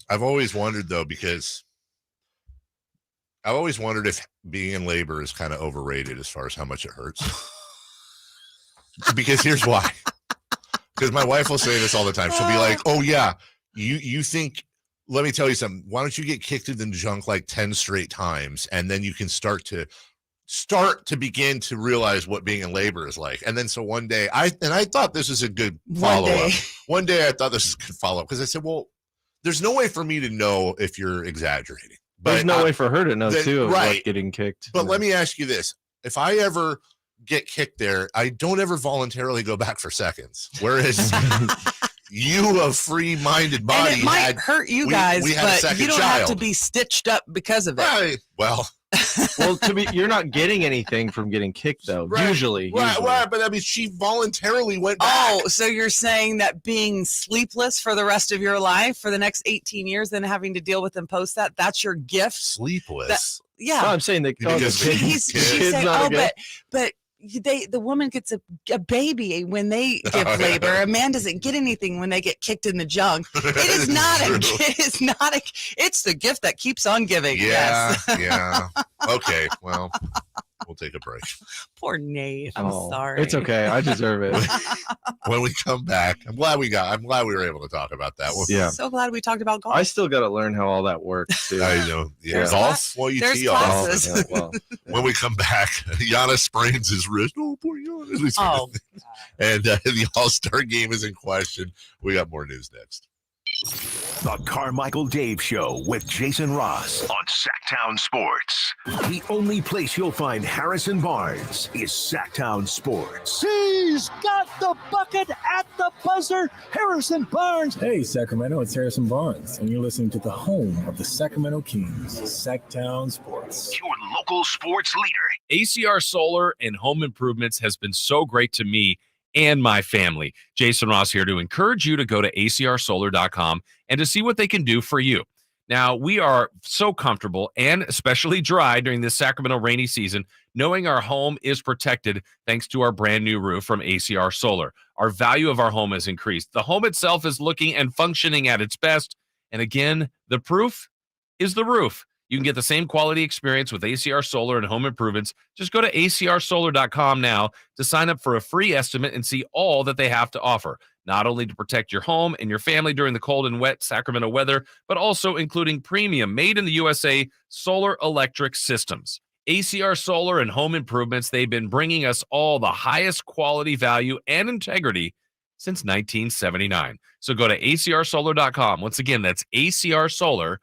I've always wondered though, because I've always wondered if being in labor is kind of overrated as far as how much it hurts. Because here's why. Because my wife will say this all the time. She'll be like, oh yeah, you think, let me tell you something. Why don't you get kicked in the junk like 10 straight times and then you can start to start to begin to realize what being in labor is like. And then so one day I thought this was a good follow-up. One day I thought this was a good follow-up because I said, well, there's no way for me to know if you're exaggerating. But there's no way for her to know too, of right. like getting kicked. But let me ask you this. If I ever get kicked there, I don't ever voluntarily go back for seconds. Whereas you, a free-minded body, and it might hurt you guys, but you don't have to be stitched up because of it. Right. Well, you're not getting anything from getting kicked, though. Right. Usually. Right. But I mean, she voluntarily went back. Oh, so you're saying that being sleepless for the rest of your life for the next 18 years, then having to deal with and post that's your gift? Sleepless. Yeah. No, I'm saying that she's saying, but the woman gets a baby when they give labor. A man doesn't get anything when they get kicked in the junk. It's the gift that keeps on giving. Yeah. Yes. Yeah. Okay. Well, we'll take a break. Poor Nate. I'm sorry. It's okay. I deserve it. When we come back, I'm glad we were able to talk about that one. Yeah. So glad we talked about golf. I still got to learn how all that works too. I know. Yeah. There's Golf. Well, you there's tee off. classes. Yeah, well. When we come back, Giannis sprains his wrist. Oh, poor Giannis. Oh. And the All-Star game is in question. We got more news next. The Carmichael Dave Show with Jason Ross on Sactown Sports. The only place you'll find Harrison Barnes is Sactown Sports. He's got the bucket at the buzzer, Harrison Barnes. Hey, Sacramento, it's Harrison Barnes, and you're listening to the home of the Sacramento Kings, Sactown Sports. Your local sports leader. ACR Solar and Home Improvements has been so great to me and my family. Jason Ross here to encourage you to go to acrsolar.com and to see what they can do for you. Now, we are so comfortable and especially dry during this Sacramento rainy season, knowing our home is protected thanks to our brand new roof from ACR Solar. Our value of our home has increased. The home itself is looking and functioning at its best. And again, the proof is the roof. You can get the same quality experience with ACR Solar and Home Improvements. Just go to acrsolar.com now to sign up for a free estimate and see all that they have to offer. Not only to protect your home and your family during the cold and wet Sacramento weather, but also including premium made in the USA solar electric systems. ACR Solar and Home Improvements, they've been bringing us all the highest quality, value, and integrity since 1979. So go to acrsolar.com. Once again, that's acrsolar.com.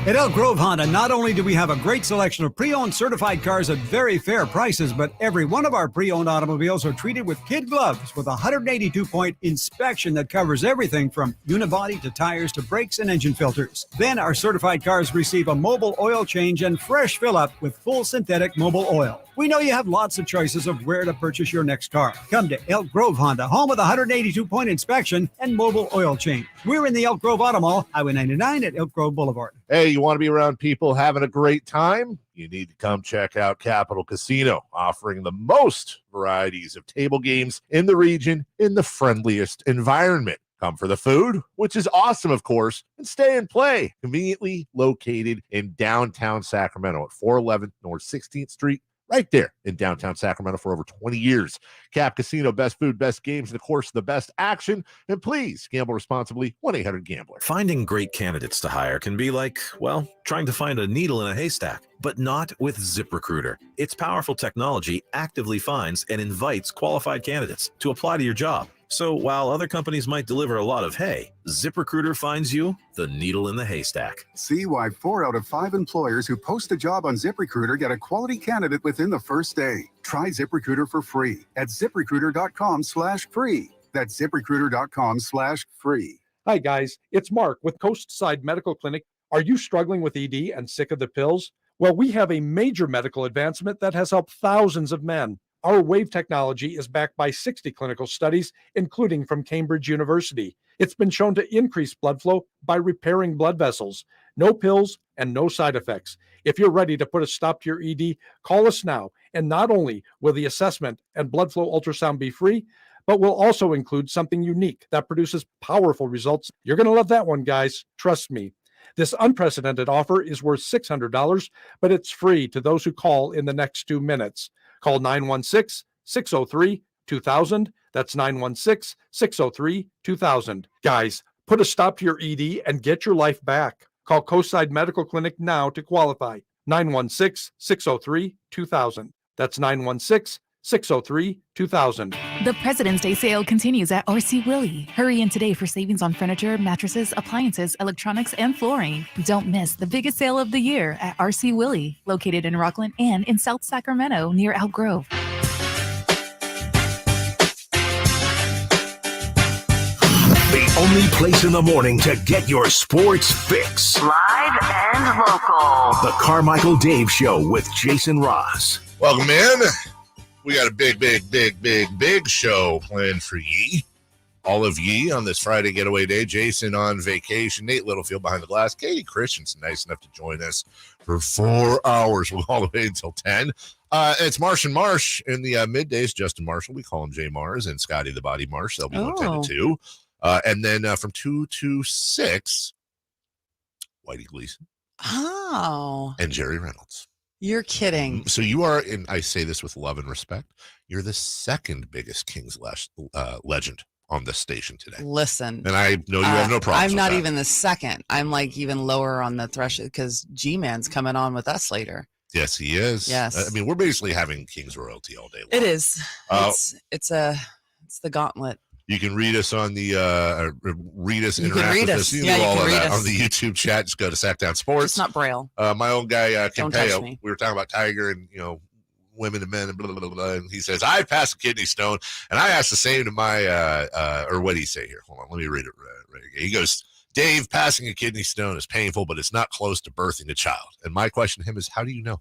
At Elk Grove Honda, not only do we have a great selection of pre-owned certified cars at very fair prices, but every one of our pre-owned automobiles are treated with kid gloves with a 182-point inspection that covers everything from unibody to tires to brakes and engine filters. Then our certified cars receive a mobile oil change and fresh fill-up with full synthetic mobile oil. We know you have lots of choices of where to purchase your next car. Come to Elk Grove Honda, home of the 182-point inspection and mobile oil change. We're in the Elk Grove Auto Mall, Highway 99 at Elk Grove Boulevard. Hey, you want to be around people having a great time? You need to come check out Capital Casino, offering the most varieties of table games in the region in the friendliest environment. Come for the food, which is awesome, of course, and stay and play. Conveniently located in downtown Sacramento at 411 North 16th Street. Right there in downtown Sacramento for over 20 years. Cap Casino, best food, best games, and of course, the best action. And please gamble responsibly. 1-800-GAMBLER. Finding great candidates to hire can be like, well, trying to find a needle in a haystack, but not with ZipRecruiter. Its powerful technology actively finds and invites qualified candidates to apply to your job. So while other companies might deliver a lot of hay, ZipRecruiter finds you the needle in the haystack. See why 4 out of 5 employers who post a job on ZipRecruiter get a quality candidate within the first day. Try ZipRecruiter for free at ZipRecruiter.com/free. That's ZipRecruiter.com/free. Hi guys, it's Mark with Coastside Medical Clinic. Are you struggling with ED and sick of the pills? Well, we have a major medical advancement that has helped thousands of men. Our WAVE technology is backed by 60 clinical studies, including from Cambridge University. It's been shown to increase blood flow by repairing blood vessels. No pills and no side effects. If you're ready to put a stop to your ED, call us now. And not only will the assessment and blood flow ultrasound be free, but we'll also include something unique that produces powerful results. You're going to love that one, guys. Trust me. This unprecedented offer is worth $600, but it's free to those who call in the next 2 minutes. Call 916-603-2000. That's 916-603-2000. Guys, put a stop to your ED and get your life back. Call Coastside Medical Clinic now to qualify. 916-603-2000. That's 916-603-2000. The President's Day sale continues at RC Willey. Hurry in today for savings on furniture, mattresses, appliances, electronics, and flooring. Don't miss the biggest sale of the year at RC Willey, located in Rockland and in South Sacramento near Elk Grove. The only place in the morning to get your sports fix. Live and local. The Carmichael Dave Show with Jason Ross. Welcome in. We got a big show planned for ye. All of ye on this Friday getaway day. Jason on vacation. Nate Littlefield behind the glass. Katie Christensen nice enough to join us for 4 hours. We'll all the way until 10. It's Marsh and Marsh in the middays. Justin Marshall, we call him Jay Mars, and Scotty the Body Marsh. They'll be on 10 to 2. And then from 2 to 6, Whitey Gleason. Oh. And Jerry Reynolds. You're kidding. So you are, and I say this with love and respect, you're the second biggest Kings legend on this station today. Listen. And I know you have no problem. I'm not even the second. I'm like even lower on the threshold because G-Man's coming on with us later. Yes, he is. Yes. I mean, we're basically having Kings royalty all day long. It is. It's the gauntlet. You can read us on the interact with us. You can can do all of read that us. on the YouTube chat. Just go to Sactown Sports. It's not Braille. My own guy, Don't touch Campeo, me. we were talking about Tiger and, women and men and blah, blah, blah, blah. And he says, I passed a kidney stone. And I asked the same to my, or what did he say here? Hold on. Let me read it right again. He goes, Dave, passing a kidney stone is painful, but it's not close to birthing a child. And my question to him is, how do you know?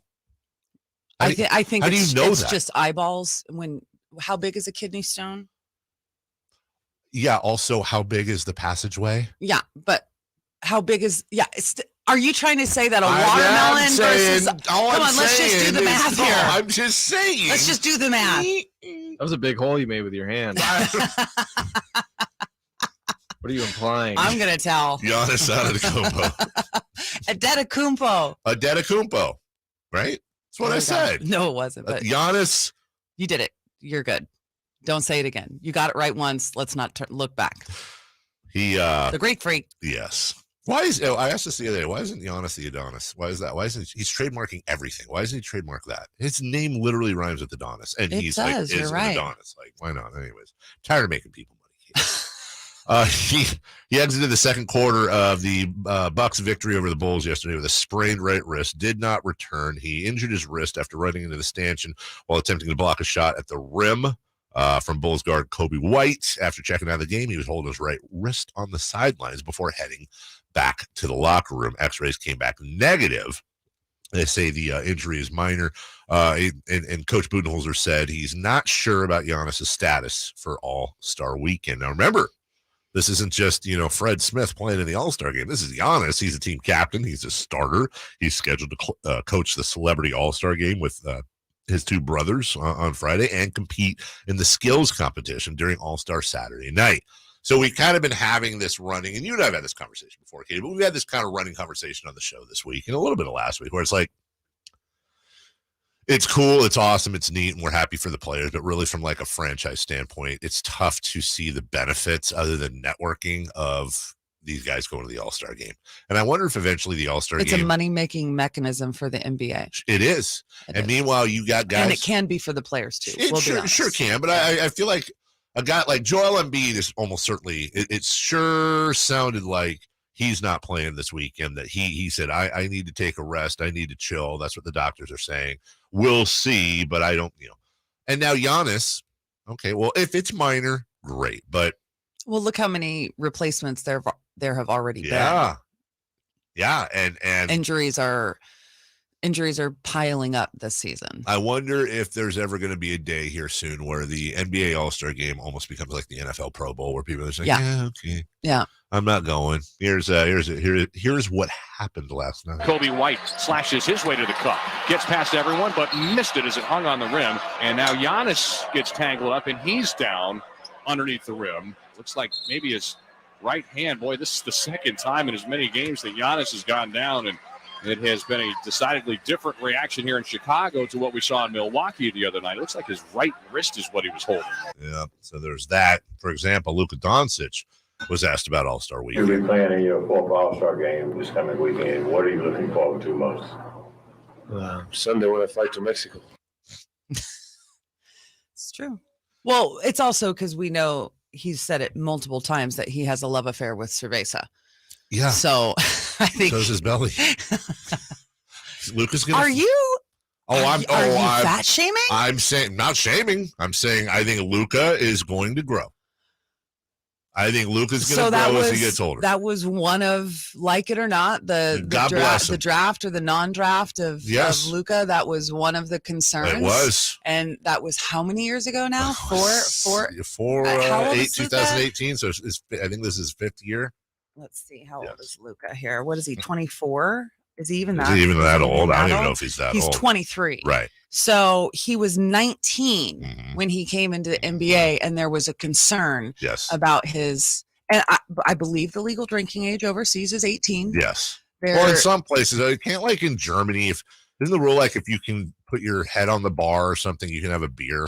I think how do you know it's that? just eyeballs. How big is a kidney stone? Yeah. Also, how big is the passageway? Yeah, but how big is are you trying to say that a watermelon versus come on, let's just do the math here. I'm just saying. Let's just do the math. That was a big hole you made with your hand. What are you implying? I'm gonna tell. Giannis Antetokounmpo. Antetokounmpo, right? That's what I said. No, it wasn't. But Giannis. You did it. You're good. Don't say it again. You got it right once. Let's not look back. The Greek Freak. Yes. I asked this the other day. Why isn't Giannis the Adonis? Why is that? Why isn't he's trademarking everything? Why doesn't he trademark that? His name literally rhymes with Adonis, and he's an Adonis. Like, why not? Anyways, tired of making people money. He exited the second quarter of the Bucks' victory over the Bulls yesterday with a sprained right wrist. Did not return. He injured his wrist after running into the stanchion while attempting to block a shot at the rim. From Bulls guard Kobe White. After checking out of the game, he was holding his right wrist on the sidelines before heading back to the locker room. X-rays came back negative. They say the injury is minor. And Coach Budenholzer said he's not sure about Giannis' status for All-Star Weekend. Now, remember, this isn't just, Fred Smith playing in the All-Star game. This is Giannis. He's a team captain. He's a starter. He's scheduled to coach the Celebrity All-Star game with his two brothers on Friday and compete in the skills competition during All-Star Saturday night. So we've kind of been having this running, and you and I have had this conversation before, Katie, but we've had this kind of running conversation on the show this week and a little bit of last week where it's like, it's cool, it's awesome, it's neat, and we're happy for the players, but really from like a franchise standpoint, it's tough to see the benefits other than networking of these guys going to the All-Star game. And I wonder if eventually the All-Star game... It's a money-making mechanism for the NBA. It is. Meanwhile, you got guys... And it can be for the players, too. It sure can, but I feel like a guy like Joel Embiid is almost certainly... It sure sounded like he's not playing this weekend, that he said, I need to take a rest, I need to chill. That's what the doctors are saying. We'll see, but I don't... And now Giannis, okay, well, if it's minor, great, but... Well, look how many replacements there have already been. Yeah, and injuries are piling up this season. I wonder if there's ever going to be a day here soon where the NBA All-Star game almost becomes like the NFL Pro Bowl, where people are saying, okay, I'm not going. Here's what happened last night. Kobe White slashes his way to the cup, gets past everyone, but missed it as it hung on the rim. And now Giannis gets tangled up, and he's down underneath the rim. Looks like maybe his right hand. Boy, this is the second time in as many games that Giannis has gone down, and it has been a decidedly different reaction here in Chicago to what we saw in Milwaukee the other night. It looks like his right wrist is what he was holding. Yeah, so there's that. For example, Luka Doncic was asked about All-Star Weekend. You'll be playing in your fourth All-Star game this coming weekend. What are you looking forward to most? Sunday when I fly to Mexico. It's true. Well, it's also because we know he's said it multiple times that he has a love affair with cerveza. Yeah. So I think shows his belly. Luca's gonna. Are you? I'm fat shaming? I'm saying not shaming. I'm saying I think Luca is going to grow. I think Luca's going to grow as he gets older. That was one of, like it or not, the draft or the non-draft of Luca. That was one of the concerns. It was, and that was how many years ago now? Four. 2018. So I think this is 5th year. Let's see, how old is Luca here? What is he? 24? Is he even that? Is he even that old? I don't even know if he's that old. He's 23. Right. So he was 19 when he came into the NBA, and there was a concern about his, and I believe the legal drinking age overseas is 18. Yes. Or in some places, you can't, like in Germany, isn't the rule like if you can put your head on the bar or something, you can have a beer?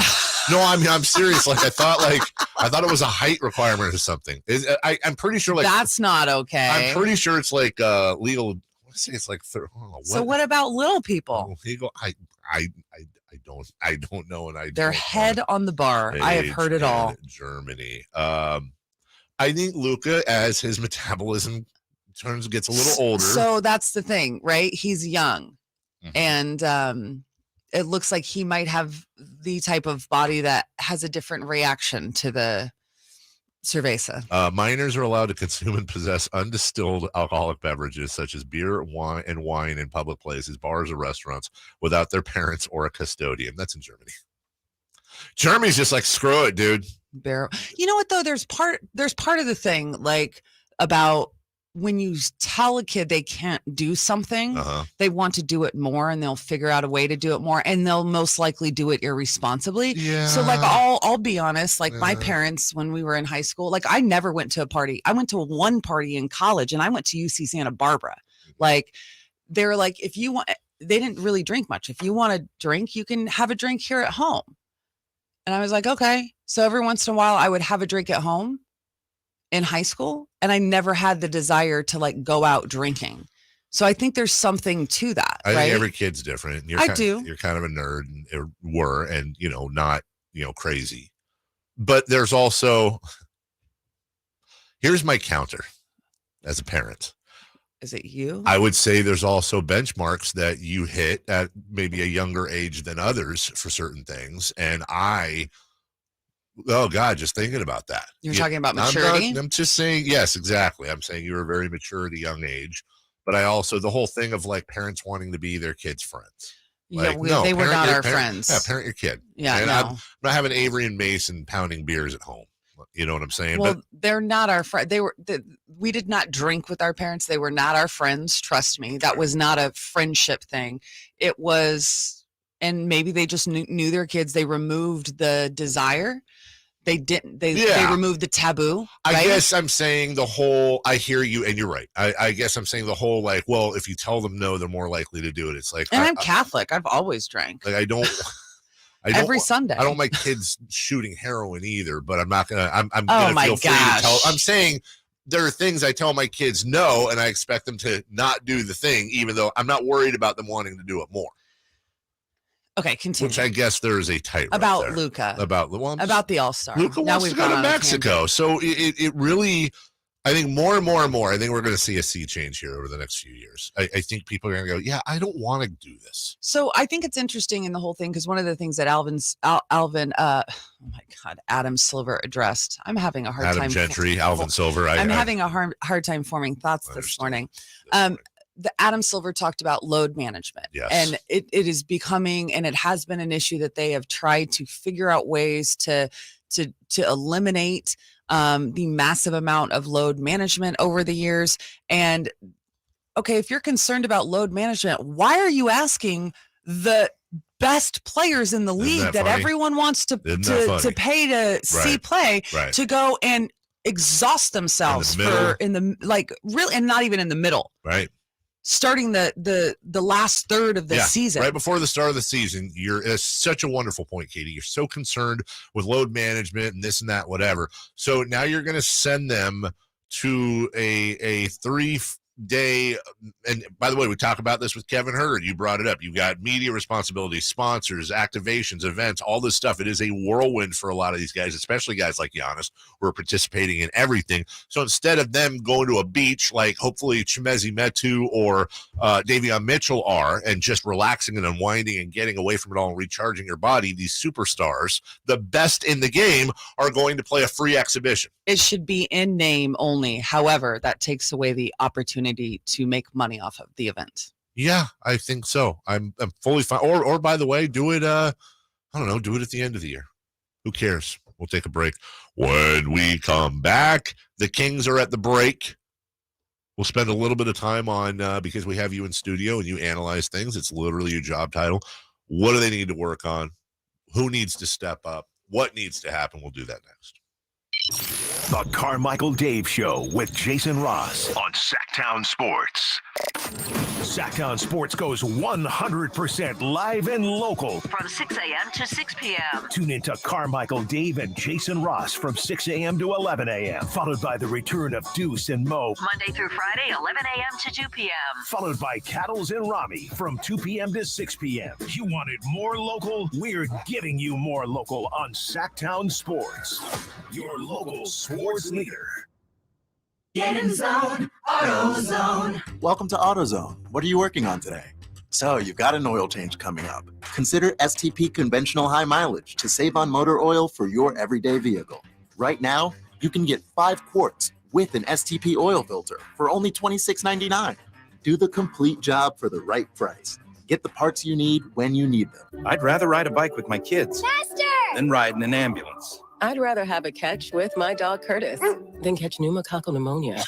No, I mean, I'm serious. I thought it was a height requirement or something. I'm pretty sure that's not okay. I'm pretty sure it's like legal. Say it's like so what about little people? I don't know, and their head on the bar. I have heard it all. Germany. I think Luca, as his metabolism gets a little older. So that's the thing, right? He's young, and it looks like he might have the type of body that has a different reaction to the cerveza. Minors are allowed to consume and possess undistilled alcoholic beverages such as beer, wine in public places, bars, or restaurants without their parents or a custodian. That's in Germany. Germany's just like, screw it, dude. You know what though? There's part of the thing like about when you tell a kid they can't do something, they want to do it more, and they'll figure out a way to do it more, and they'll most likely do it irresponsibly. Yeah. So like I'll be honest, like my parents, when we were in high school, like I never went to a party. I went to one party in college, and I went to UC Santa Barbara. Like they were like, if you want, they didn't really drink much. If you want to drink, you can have a drink here at home. And I was like, okay. So every once in a while I would have a drink at home in high school, and I never had the desire to like go out drinking. So I think there's something to that. I right? think every kid's different. You're kind of a nerd, and not, crazy. But there's also, here's my counter as a parent. Is it you? I would say there's also benchmarks that you hit at maybe a younger age than others for certain things. And oh God, just thinking about that. You're talking about maturity? I'm just saying, yes, exactly. I'm saying you were very mature at a young age, but I also, the whole thing of like parents wanting to be their kids' friends. Like, they were not our friends. Yeah, parent your kid. Yeah, and no. I'm not having Avery and Mason pounding beers at home. You know what I'm saying? Well, they're not our friend. We did not drink with our parents. They were not our friends. Trust me. That was not a friendship thing. It was, and maybe they just knew their kids. They removed the desire. They didn't. They removed the taboo. Right? I guess I'm saying the whole. I hear you, and you're right. I guess I'm saying the whole like, well, if you tell them no, they're more likely to do it. It's like, and I'm Catholic. I've always drank. Like I don't every Sunday. I don't want my kids shooting heroin either, but I'm not gonna. I'm gonna feel free to tell. I'm saying there are things I tell my kids no, and I expect them to not do the thing, even though I'm not worried about them wanting to do it more. Okay, continue. Which I guess there is a tightrope about there. Luca. About the All-Star. Luca wants to go to Mexico, so it really. I think more and more and more. I think we're going to see a sea change here over the next few years. I think people are going to go, yeah, I don't want to do this. So I think it's interesting in the whole thing because one of the things that Adam Silver addressed. I'm having a hard time. Adam Gentry, Alvin Silver. I'm having a hard time forming thoughts this morning. The Adam Silver talked about load management, and it is becoming, and it has been an issue that they have tried to figure out ways to eliminate the massive amount of load management over the years. And okay, if you're concerned about load management, why are you asking the best players in the league that everyone wants to pay to see play to go and exhaust themselves really, and not even in the middle, right? Starting the last third of the season. Right before the start of the season, it's such a wonderful point, Katie. You're so concerned with load management and this and that, whatever. So now you're going to send them to a 3 day, and by the way, we talk about this with Kevin Huerter. You brought it up. You've got media responsibilities, sponsors, activations, events, all this stuff. It is a whirlwind for a lot of these guys, especially guys like Giannis, who are participating in everything. So instead of them going to a beach like hopefully Chimezie Metu or Davion Mitchell are, and just relaxing and unwinding and getting away from it all and recharging your body, these superstars, the best in the game, are going to play a free exhibition. It should be in name only. However, that takes away the opportunity to make money off of the event. Yeah, I think so. I'm fully fine. Or by the way, do it. I don't know. Do it at the end of the year. Who cares? We'll take a break. When we come back, the Kings are at the break. We'll spend a little bit of time on because we have you in studio and you analyze things. It's literally your job title. What do they need to work on? Who needs to step up? What needs to happen? We'll do that next. The Carmichael Dave Show with Jason Ross on Sactown Sports. Sactown Sports goes 100% live and local. From 6 a.m. to 6 p.m. Tune into Carmichael Dave and Jason Ross from 6 a.m. to 11 a.m. Followed by the return of Deuce and Mo. Monday through Friday, 11 a.m. to 2 p.m. Followed by Cattles and Rami from 2 p.m. to 6 p.m. You wanted more local? We're giving you more local on Sactown Sports. Your local sports leader. Get in the zone, AutoZone. Welcome to AutoZone. What are you working on today? So you've got an oil change coming up. Consider STP Conventional High Mileage to save on motor oil for your everyday vehicle. Right now, you can get 5 quarts with an STP oil filter for only $26.99. Do the complete job for the right price. Get the parts you need when you need them. I'd rather ride a bike with my kids than ride in an ambulance. I'd rather have a catch with my dog Curtis than catch pneumococcal pneumonia.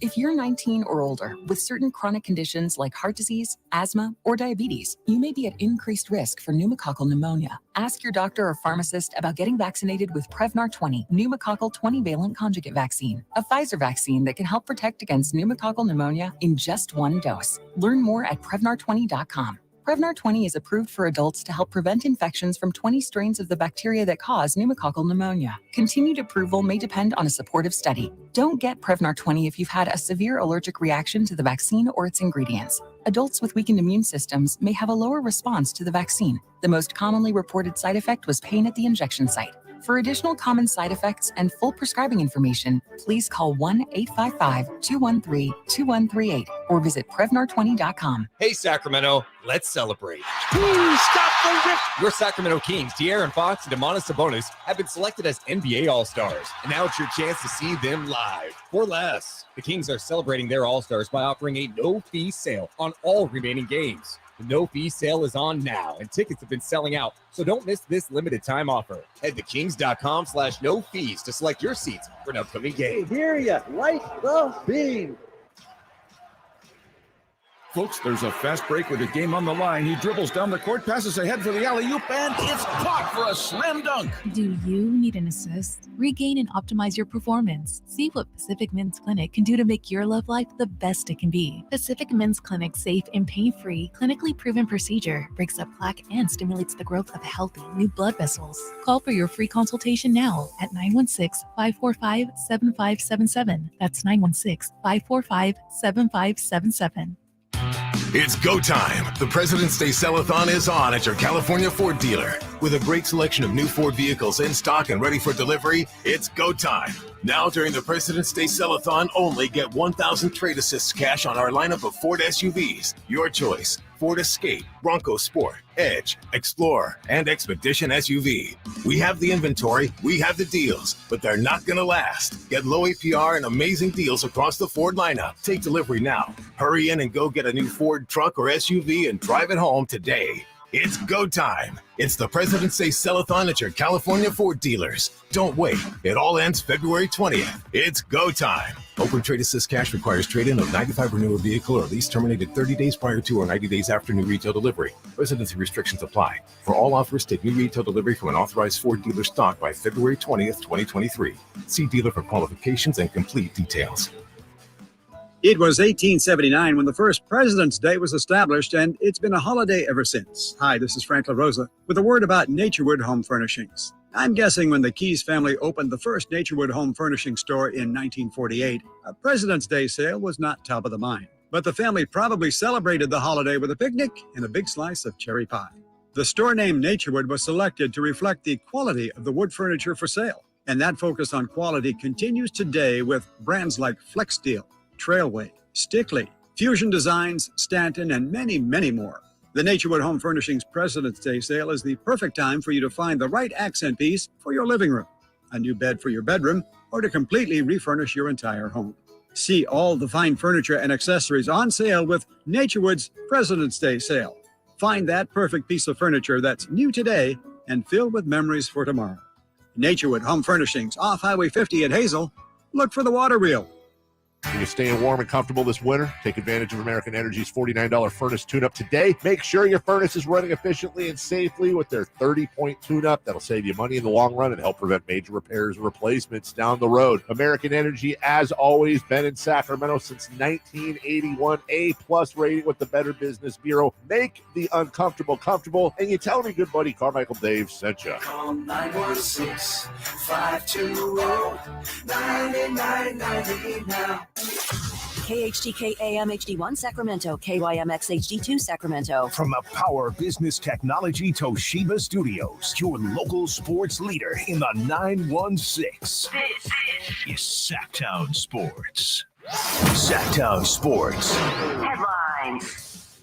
If you're 19 or older with certain chronic conditions like heart disease, asthma, or diabetes, you may be at increased risk for pneumococcal pneumonia. Ask your doctor or pharmacist about getting vaccinated with Prevnar 20, pneumococcal 20-valent conjugate vaccine, a Pfizer vaccine that can help protect against pneumococcal pneumonia in just 1 dose. Learn more at Prevnar20.com. Prevnar 20 is approved for adults to help prevent infections from 20 strains of the bacteria that cause pneumococcal pneumonia. Continued approval may depend on a supportive study. Don't get Prevnar 20 if you've had a severe allergic reaction to the vaccine or its ingredients. Adults with weakened immune systems may have a lower response to the vaccine. The most commonly reported side effect was pain at the injection site. For additional common side effects and full prescribing information, please call 1-855-213-2138 or visit Prevnar20.com. Hey, Sacramento, let's celebrate. Stop the rip! Your Sacramento Kings, De'Aaron Fox and Domantas Sabonis, have been selected as NBA All-Stars, and now it's your chance to see them live for less. The Kings are celebrating their All-Stars by offering a no-fee sale on all remaining games. The no-fee sale is on now, and tickets have been selling out, so don't miss this limited-time offer. Head to kings.com/no-fees to select your seats for an upcoming game. Hear ya, light the beam. Folks, there's a fast break with a game on the line. He dribbles down the court, passes ahead for the alley-oop, and it's caught for a slam dunk. Do you need an assist? Regain and optimize your performance. See what Pacific Men's Clinic can do to make your love life the best it can be. Pacific Men's Clinic's safe and pain-free, clinically proven procedure breaks up plaque and stimulates the growth of healthy new blood vessels. Call for your free consultation now at 916-545-7577. That's 916-545-7577. It's go time. The President's Day Sell-a-thon is on at your California Ford dealer. With a great selection of new Ford vehicles in stock and ready for delivery, it's go time. Now during the President's Day Sell-a-thon, only get 1,000 trade assists cash on our lineup of Ford SUVs. Your choice. Ford Escape, Bronco Sport, Edge, Explorer, and Expedition SUV. We have the inventory, we have the deals, but they're not going to last. Get low APR and amazing deals across the Ford lineup. Take delivery now. Hurry in and go get a new Ford truck or SUV and drive it home today. It's go time. It's the President's Day Sell-a-thon at your California Ford dealers. Don't wait. It all ends February 20th. It's go time. Open trade assist cash requires trade-in of 95 or newer vehicle or lease terminated 30 days prior to or 90 days after new retail delivery. Residency restrictions apply. For all offers, take new retail delivery from an authorized Ford dealer stock by February 20th, 2023. See dealer for qualifications and complete details. It was 1879 when the first President's Day was established, and it's been a holiday ever since. Hi, this is Frank LaRosa with a word about Naturewood Home Furnishings. I'm guessing when the Keys family opened the first Naturewood home furnishing store in 1948, a President's Day sale was not top of the mind. But the family probably celebrated the holiday with a picnic and a big slice of cherry pie. The store name Naturewood was selected to reflect the quality of the wood furniture for sale. And that focus on quality continues today with brands like FlexSteel, Trailway, Stickley, Fusion Designs, Stanton, and many, many more. The Naturewood Home Furnishings President's Day sale is the perfect time for you to find the right accent piece for your living room, a new bed for your bedroom, or to completely refurnish your entire home. See all the fine furniture and accessories on sale with Naturewood's President's Day sale. Find that perfect piece of furniture that's new today and filled with memories for tomorrow. Naturewood Home Furnishings off Highway 50 at Hazel. Look for the water wheel. Are you staying warm and comfortable this winter? Take advantage of American Energy's $49 furnace tune-up today. Make sure your furnace is running efficiently and safely with their 30-point tune-up. That'll save you money in the long run and help prevent major repairs and replacements down the road. American Energy, as always, been in Sacramento since 1981. A-plus rating with the Better Business Bureau. Make the uncomfortable comfortable. And you tell me good buddy Carmichael Dave sent you. Call 916-520-9990 now. KHTK AM HD1 Sacramento, KYMX HD2 Sacramento. From the Power Business Technology Toshiba Studios, your local sports leader in the 916. This is Sactown Sports. Sactown Sports. Headlines.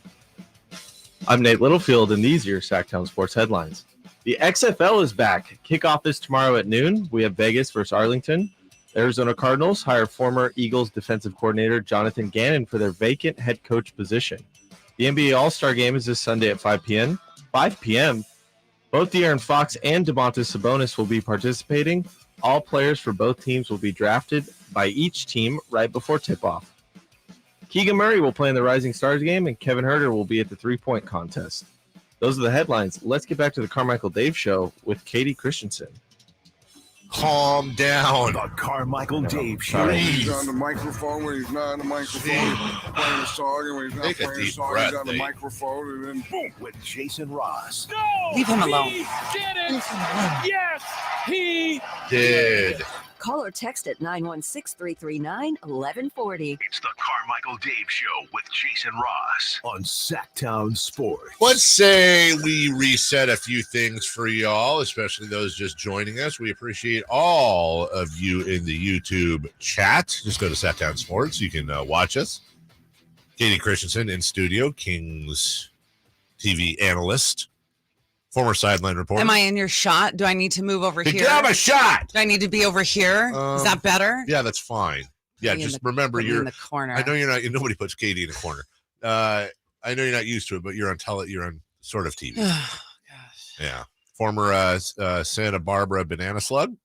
I'm Nate Littlefield, and these are your Sactown Sports headlines. The XFL is back. Kickoff is tomorrow at noon. We have Vegas versus Arlington. Arizona Cardinals hire former Eagles defensive coordinator Jonathan Gannon for their vacant head coach position. The NBA All-Star Game is this Sunday at 5 p.m. 5 p.m. Both De'Aaron Fox and Domantas Sabonis will be participating. All players for both teams will be drafted by each team right before tip-off. Keegan Murray will play in the Rising Stars game, and Kevin Huerter will be at the three-point contest. Those are the headlines. Let's get back to the Carmichael Dave Show with Katie Christensen. Calm down. The Carmichael Dave Show. When he's on the microphone, when he's not on the microphone, playing a song, and when he's not Take a playing a deep song, breath, he's on the Nate. microphone, and then boom. With Jason Ross. Leave him alone. He did it. Yes, he Did. Call or text at 916-339-1140. It's the Carmichael Dave Show with Jason Ross on Sactown Sports. Let's say we reset a few things for y'all, especially those just joining us. We appreciate all of you in the YouTube chat. Just go to Sactown Sports. You can watch us. Katie Christensen in studio, Kings TV analyst, former sideline reporter. Am I in your shot? Do I need to move over here? Grab a shot. Do I need to be over here? Is that better? Yeah, that's fine. Yeah, Be in just the- remember put me you're in the corner. I know you're not. Nobody puts Katie in a corner. I know you're not used to it, but you're on You're on sort of TV. Yeah, former Santa Barbara banana slug.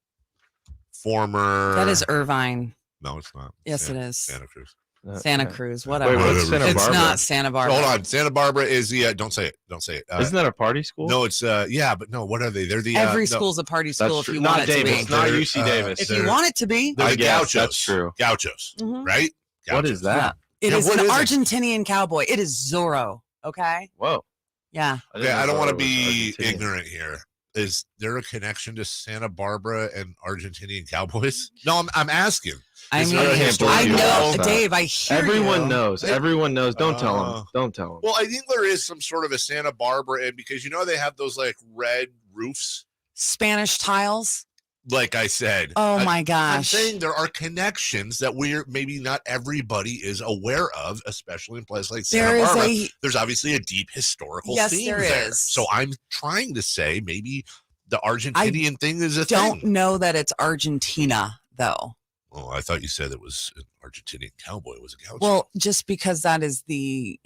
Former. That is Irvine. No, it's not. Yes, it is. Santa Cruz. Santa Cruz, whatever. Wait, what's Santa It's Barbara? not Santa Barbara. Hold on, Santa Barbara is the. Don't say it. Don't say it. Isn't that a party school? No, it's yeah, but no. What are they? They're the Every no. school's a party That's school if true. you Not want it Davis, to be. not UC Davis. If you want it to be. They're I the guess Gauchos. that's true. Gauchos, Mhm. right? What Gauchos. is that? It Yeah, is what an is it? Argentinian cowboy. It is Zorro. Okay. Whoa. Yeah. Okay, I don't want to be Argentinian. ignorant here. Is there a connection to Santa Barbara and Argentinian cowboys? No, I'm asking. I Is mean, there a I historical- know, Dave. I hear Everyone you. knows. Everyone knows. Don't tell him. Don't tell him. Well, I think there is some sort of a Santa Barbara, and because they have those like red roofs. Spanish tiles. Like I said. Oh my I'm gosh. saying there are connections that maybe not everybody is aware of, especially in places like Santa There is Barbara. There's obviously a deep historical Yes, theme there there. is. So I'm trying to say maybe the Argentinian thing is a Don't thing. know that it's Argentina though. Oh, I thought you said it was an Argentinian cowboy. It was a gaucho. Well, just because that is the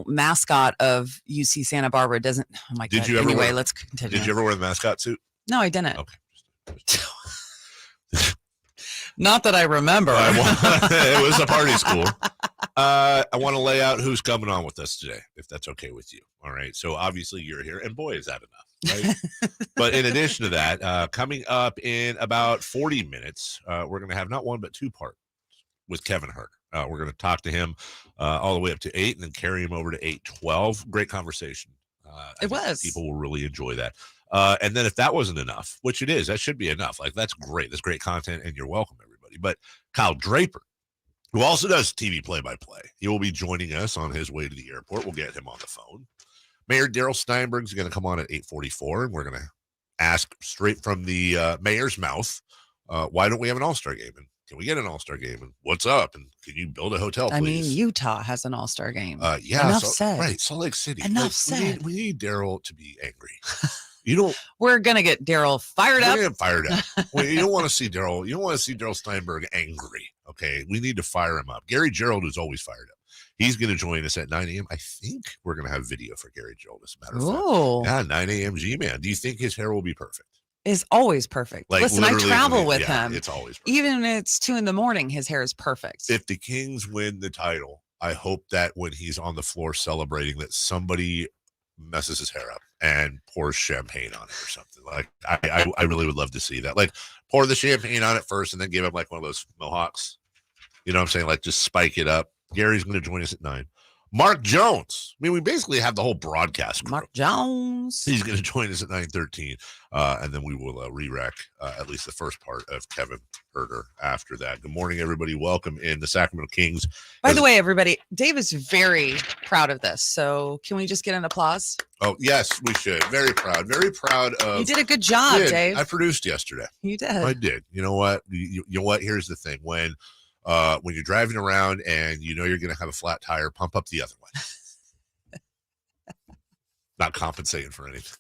mascot of UC Santa Barbara doesn't. Oh my Did god. you ever Anyway, wear- let's continue. Did you ever wear the mascot suit? No, I didn't. Okay. Not that I remember. It was a party school. I want to lay out who's coming on with us today, if that's okay with you. All right. So obviously you're here, and boy, is that enough, right? But in addition to that, coming up in about 40 minutes, we're going to have not one but two parts with Kevin Huerter. We're going to talk to him all the way up to 8 and then carry him over to 8:12. Great conversation. I It think was. People will really enjoy that. And then if that wasn't enough, which it is, that should be enough. Like, that's great. That's great content, and you're welcome, everybody. But Kyle Draper, who also does TV play-by-play, he will be joining us on his way to the airport. We'll get him on the phone. Mayor Darrell Steinberg is going to come on at 8:44, and we're going to ask straight from the mayor's mouth, why don't we have an all-star game? And can we get an all-star game? And what's up? And can you build a hotel, please? I mean, Utah has an all-star game. Yeah. Enough said. Right, Salt Lake City. Enough said. We need Darrell to be angry. You don't. We're gonna get Darrell fired up. Get fired up. Well, you don't want to see Darrell. You don't want to see Darrell Steinberg angry. Okay, we need to fire him up. Gary Gerald is always fired up. He's going to join us at 9 a.m. I think we're going to have video for Gary Gerald, as a matter of fact. Yeah, 9 a.m. G-Man. Do you think his hair will be perfect? Is always perfect. Like, listen, I literally, travel with him. It's always perfect. Even when it's 2 a.m, his hair is perfect. If the Kings win the title, I hope that when he's on the floor celebrating, that somebody messes his hair up and pours champagne on it or something. Like, I really would love to see that. Like, pour the champagne on it first and then give him like one of those mohawks. You know what I'm saying? Like, just spike it up. Gary's going to join us at 9. Mark Jones. I mean, we basically have the whole broadcast crew. Mark Jones. He's going to join us at 9:13, and then we will re-rack at least the first part of Kevin Huerter after that. Good morning, everybody. Welcome in the Sacramento Kings. By the way, everybody, Dave is very proud of this. So can we just get an applause? Oh, yes, we should. Very proud. Very proud of. You did a good job, Dave. I produced yesterday. You did. I did. You know what? You know what? Here's the thing. When you're driving around and you know you're going to have a flat tire, pump up the other one. Not compensating for anything.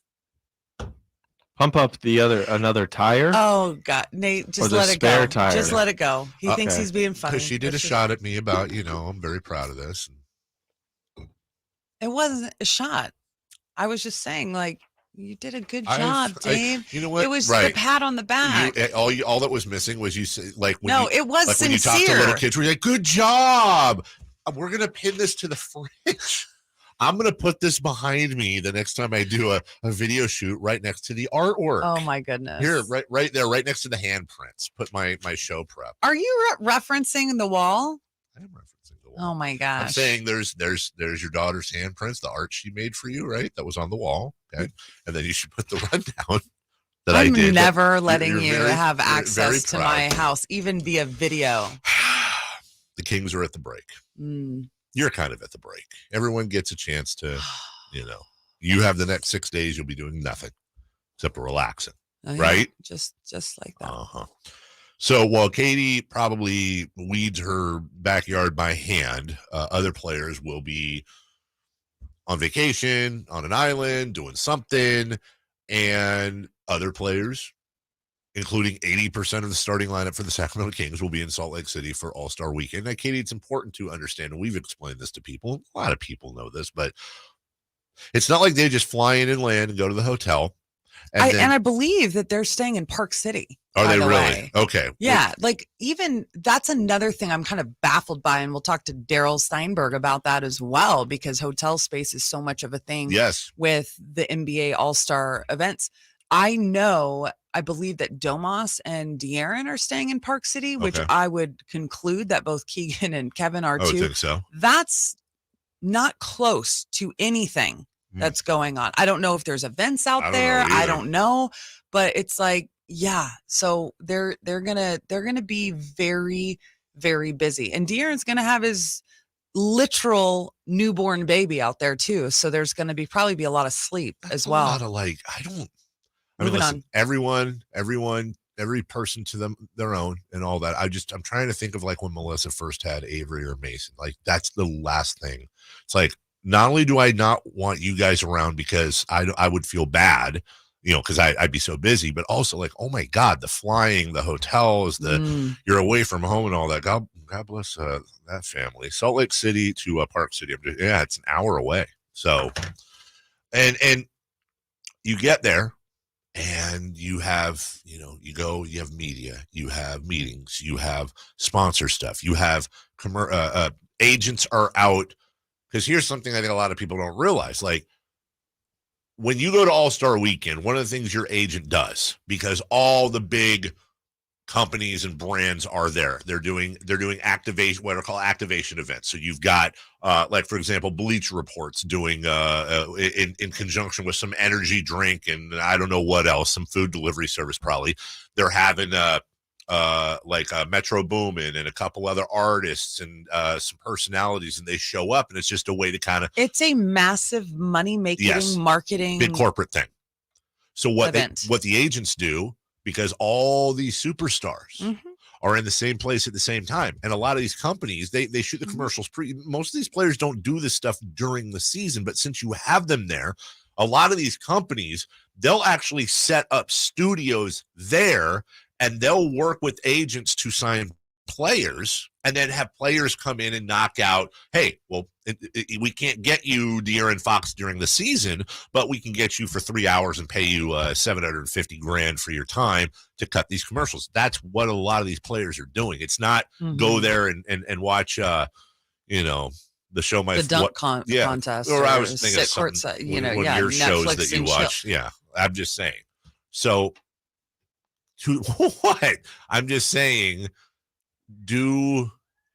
Pump up another tire. Oh God, Nate, just let it go. Tire. Just let it go. He thinks he's being funny. Because she did a shot at me about, I'm very proud of this. It wasn't a shot. I was just saying, like, you did a good job, Dave. You know what? It was the pat on the back. All that was missing was you say, like, it was like sincere. When you talk to little kids, we're like, good job. We're going to pin this to the fridge. I'm going to put this behind me the next time I do a video shoot right next to the artwork. Oh, my goodness. Here, right there, right next to the handprints. Put my show prep. Are you referencing the wall? I am referencing the wall. Oh, my gosh. I'm saying there's your daughter's handprints, the art she made for you, right? That was on the wall. Okay. And then you should put the rundown that I did. I'm never letting you're you very, have access to my proud. house, even via video. The Kings are at the break. Mm. You're kind of at the break. Everyone gets a chance to, you have the next 6 days, you'll be doing nothing except relaxing, right? Just like that. Uh-huh. So while Katie probably weeds her backyard by hand, other players will be on vacation, on an island, doing something, and other players, including 80% of the starting lineup for the Sacramento Kings, will be in Salt Lake City for All-Star Weekend. Now, Katie, it's important to understand, and we've explained this to people. A lot of people know this, but it's not like they just fly in and land and go to the hotel. And I believe that they're staying in Park City. Are they really? Way. Okay. Yeah. Like, even that's another thing I'm kind of baffled by. And we'll talk to Darrell Steinberg about that as well, because hotel space is so much of a thing with the NBA All-Star events. I believe that Domas and De'Aaron are staying in Park City, which I would conclude that both Keegan and Kevin are too. I think so. That's not close to anything that's going on. I don't know if there's events out there. I don't know, but it's like, yeah. So they're gonna be very, very busy, and De'Aaron's gonna have his literal newborn baby out there too. So there's gonna probably be a lot of sleep as well. A lot of listen, everyone, every person to them their own and all that. I'm trying to think of like when Melissa first had Avery or Mason. Like, that's the last thing. It's like, not only do I not want you guys around because I would feel bad, because I'd be so busy, but also like, oh my God, the flying, the hotels, you're away from home and all that. God bless that family. Salt Lake City to Park City. It's an hour away. So, and you get there and you have, you go, you have media, you have meetings, you have sponsor stuff, you have agents are out. Because here's something I think a lot of people don't realize. Like, when you go to All-Star Weekend, one of the things your agent does, because all the big companies and brands are there. They're doing activation, what are called activation events. So you've got like, for example, Bleacher Report's doing in conjunction with some energy drink and I don't know what else, some food delivery service probably. They're having like Metro Boomin and a couple other artists and some personalities, and they show up, and it's just a way to kind of. It's a massive money-making, marketing, big corporate thing. So what event. what the agents do, because all these superstars are in the same place at the same time, and a lot of these companies they shoot the commercials most of these players don't do this stuff during the season, but since you have them there, a lot of these companies, they'll actually set up studios there, and they'll work with agents to sign players and then have players come in and knock out, hey, well, we can't get you De'Aaron Fox during the season, but we can get you for 3 hours and pay you $750,000 for your time to cut these commercials. That's what a lot of these players are doing. It's not go there and watch, the show the dunk contest, or I was thinking sit courtside, one of your shows Netflix that you and watch. chill. Yeah, I'm just saying. So, to what? I'm just saying.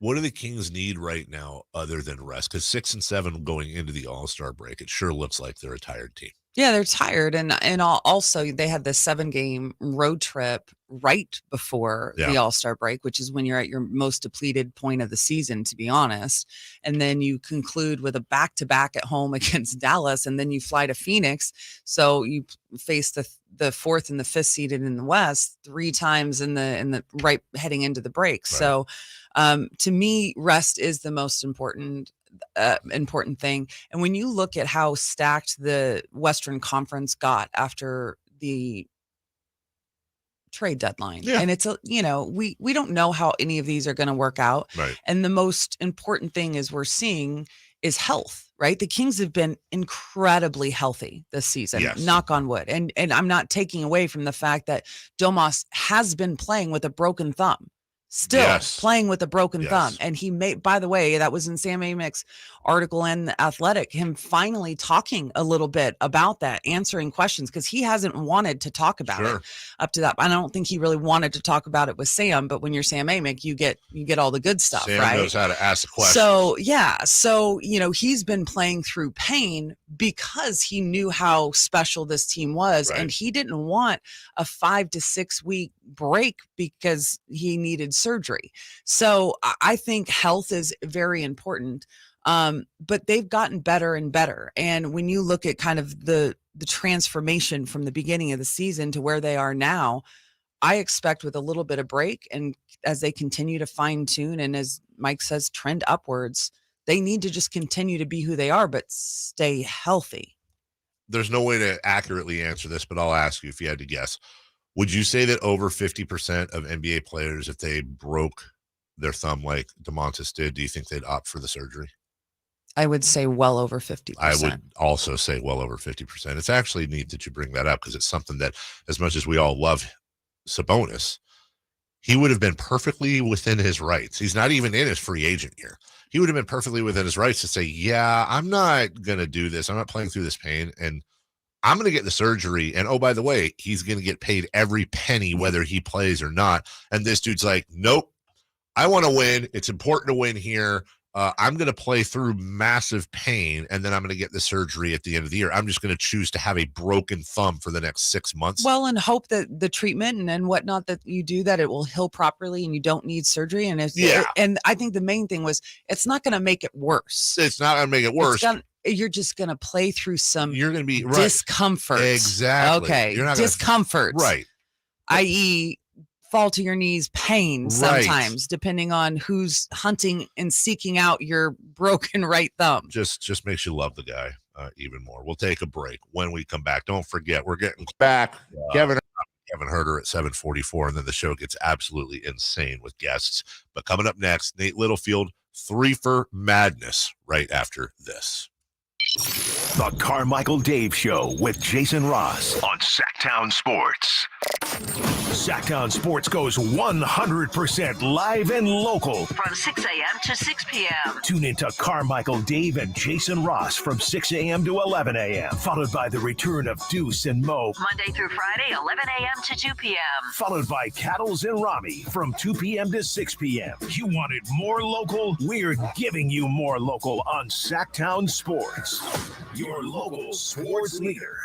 What do the Kings need right now other than rest? Because 6 and 7 going into the All-Star break, it sure looks like they're a tired team. Yeah, they're tired, and also they had the 7-game road trip right before the All-Star break, which is when you're at your most depleted point of the season, to be honest. And then you conclude with a back-to-back at home against Dallas, and then you fly to Phoenix. So you face the 4th and the 5th seeded in the West 3 times in the right heading into the break. Right. So to me, rest is the most important thing. And when you look at how stacked the Western Conference got after the trade deadline, and it's we don't know how any of these are going to work out. Right. And the most important thing is we're seeing is health, right? The Kings have been incredibly healthy this season, knock on wood. And I'm not taking away from the fact that Domas has been playing with a broken thumb. Still playing with a broken thumb. And he made, by the way, that was in Sam Amick's article in The Athletic, him finally talking a little bit about that, answering questions, because he hasn't wanted to talk about it up to that. I don't think he really wanted to talk about it with Sam, but when you're Sam Amick, you get all the good stuff, Sam right? knows how to ask a question. So, he's been playing through pain because he knew how special this team was. Right. And he didn't want a 5 to 6 week break because he needed surgery. So I think health is very important. But they've gotten better and better. And when you look at kind of the transformation from the beginning of the season to where they are now, I expect with a little bit of break, and as they continue to fine tune, and as Mike says, trend upwards, they need to just continue to be who they are, but stay healthy. There's no way to accurately answer this, but I'll ask you if you had to guess. Would you say that over 50% of NBA players, if they broke their thumb like DeMontis did, do you think they'd opt for the surgery? I would say well over 50%. I would also say well over 50%. It's actually neat that you bring that up, because it's something that, as much as we all love Sabonis, he would have been perfectly within his rights. He's not even in his free agent year. He would have been perfectly within his rights to say, yeah, I'm not going to do this. I'm not playing through this pain, and I'm going to get the surgery. And oh, by the way, he's going to get paid every penny, whether he plays or not. And this dude's like, nope, I want to win. It's important to win here. I'm going to play through massive pain, and then I'm going to get the surgery at the end of the year. I'm just going to choose to have a broken thumb for the next 6 months. Well, and hope that the treatment and whatnot that you do, that it will heal properly and you don't need surgery. And and I think the main thing was, it's not going to make it worse. It's not going to make it worse. You're just going to play through some You're going to be discomfort. Exactly. Okay. You're not discomfort. Right. I.e., fall to your knees pain sometimes, depending on who's hunting and seeking out your broken right thumb. Just makes you love the guy even more. We'll take a break. When we come back, don't forget, we're getting back. Kevin Huerter at 7:44, and then the show gets absolutely insane with guests. But coming up next, Nate Littlefield, 3 for Madness, right after this. The Carmichael Dave Show with Jason Ross on Sactown Sports. Sactown Sports goes 100% live and local. From 6 a.m. to 6 p.m. Tune into Carmichael Dave and Jason Ross from 6 a.m. to 11 a.m. Followed by the return of Deuce and Mo. Monday through Friday, 11 a.m. to 2 p.m. Followed by Cattles and Rami from 2 p.m. to 6 p.m. You wanted more local? We're giving you more local on Sactown Sports. Your local sports leader.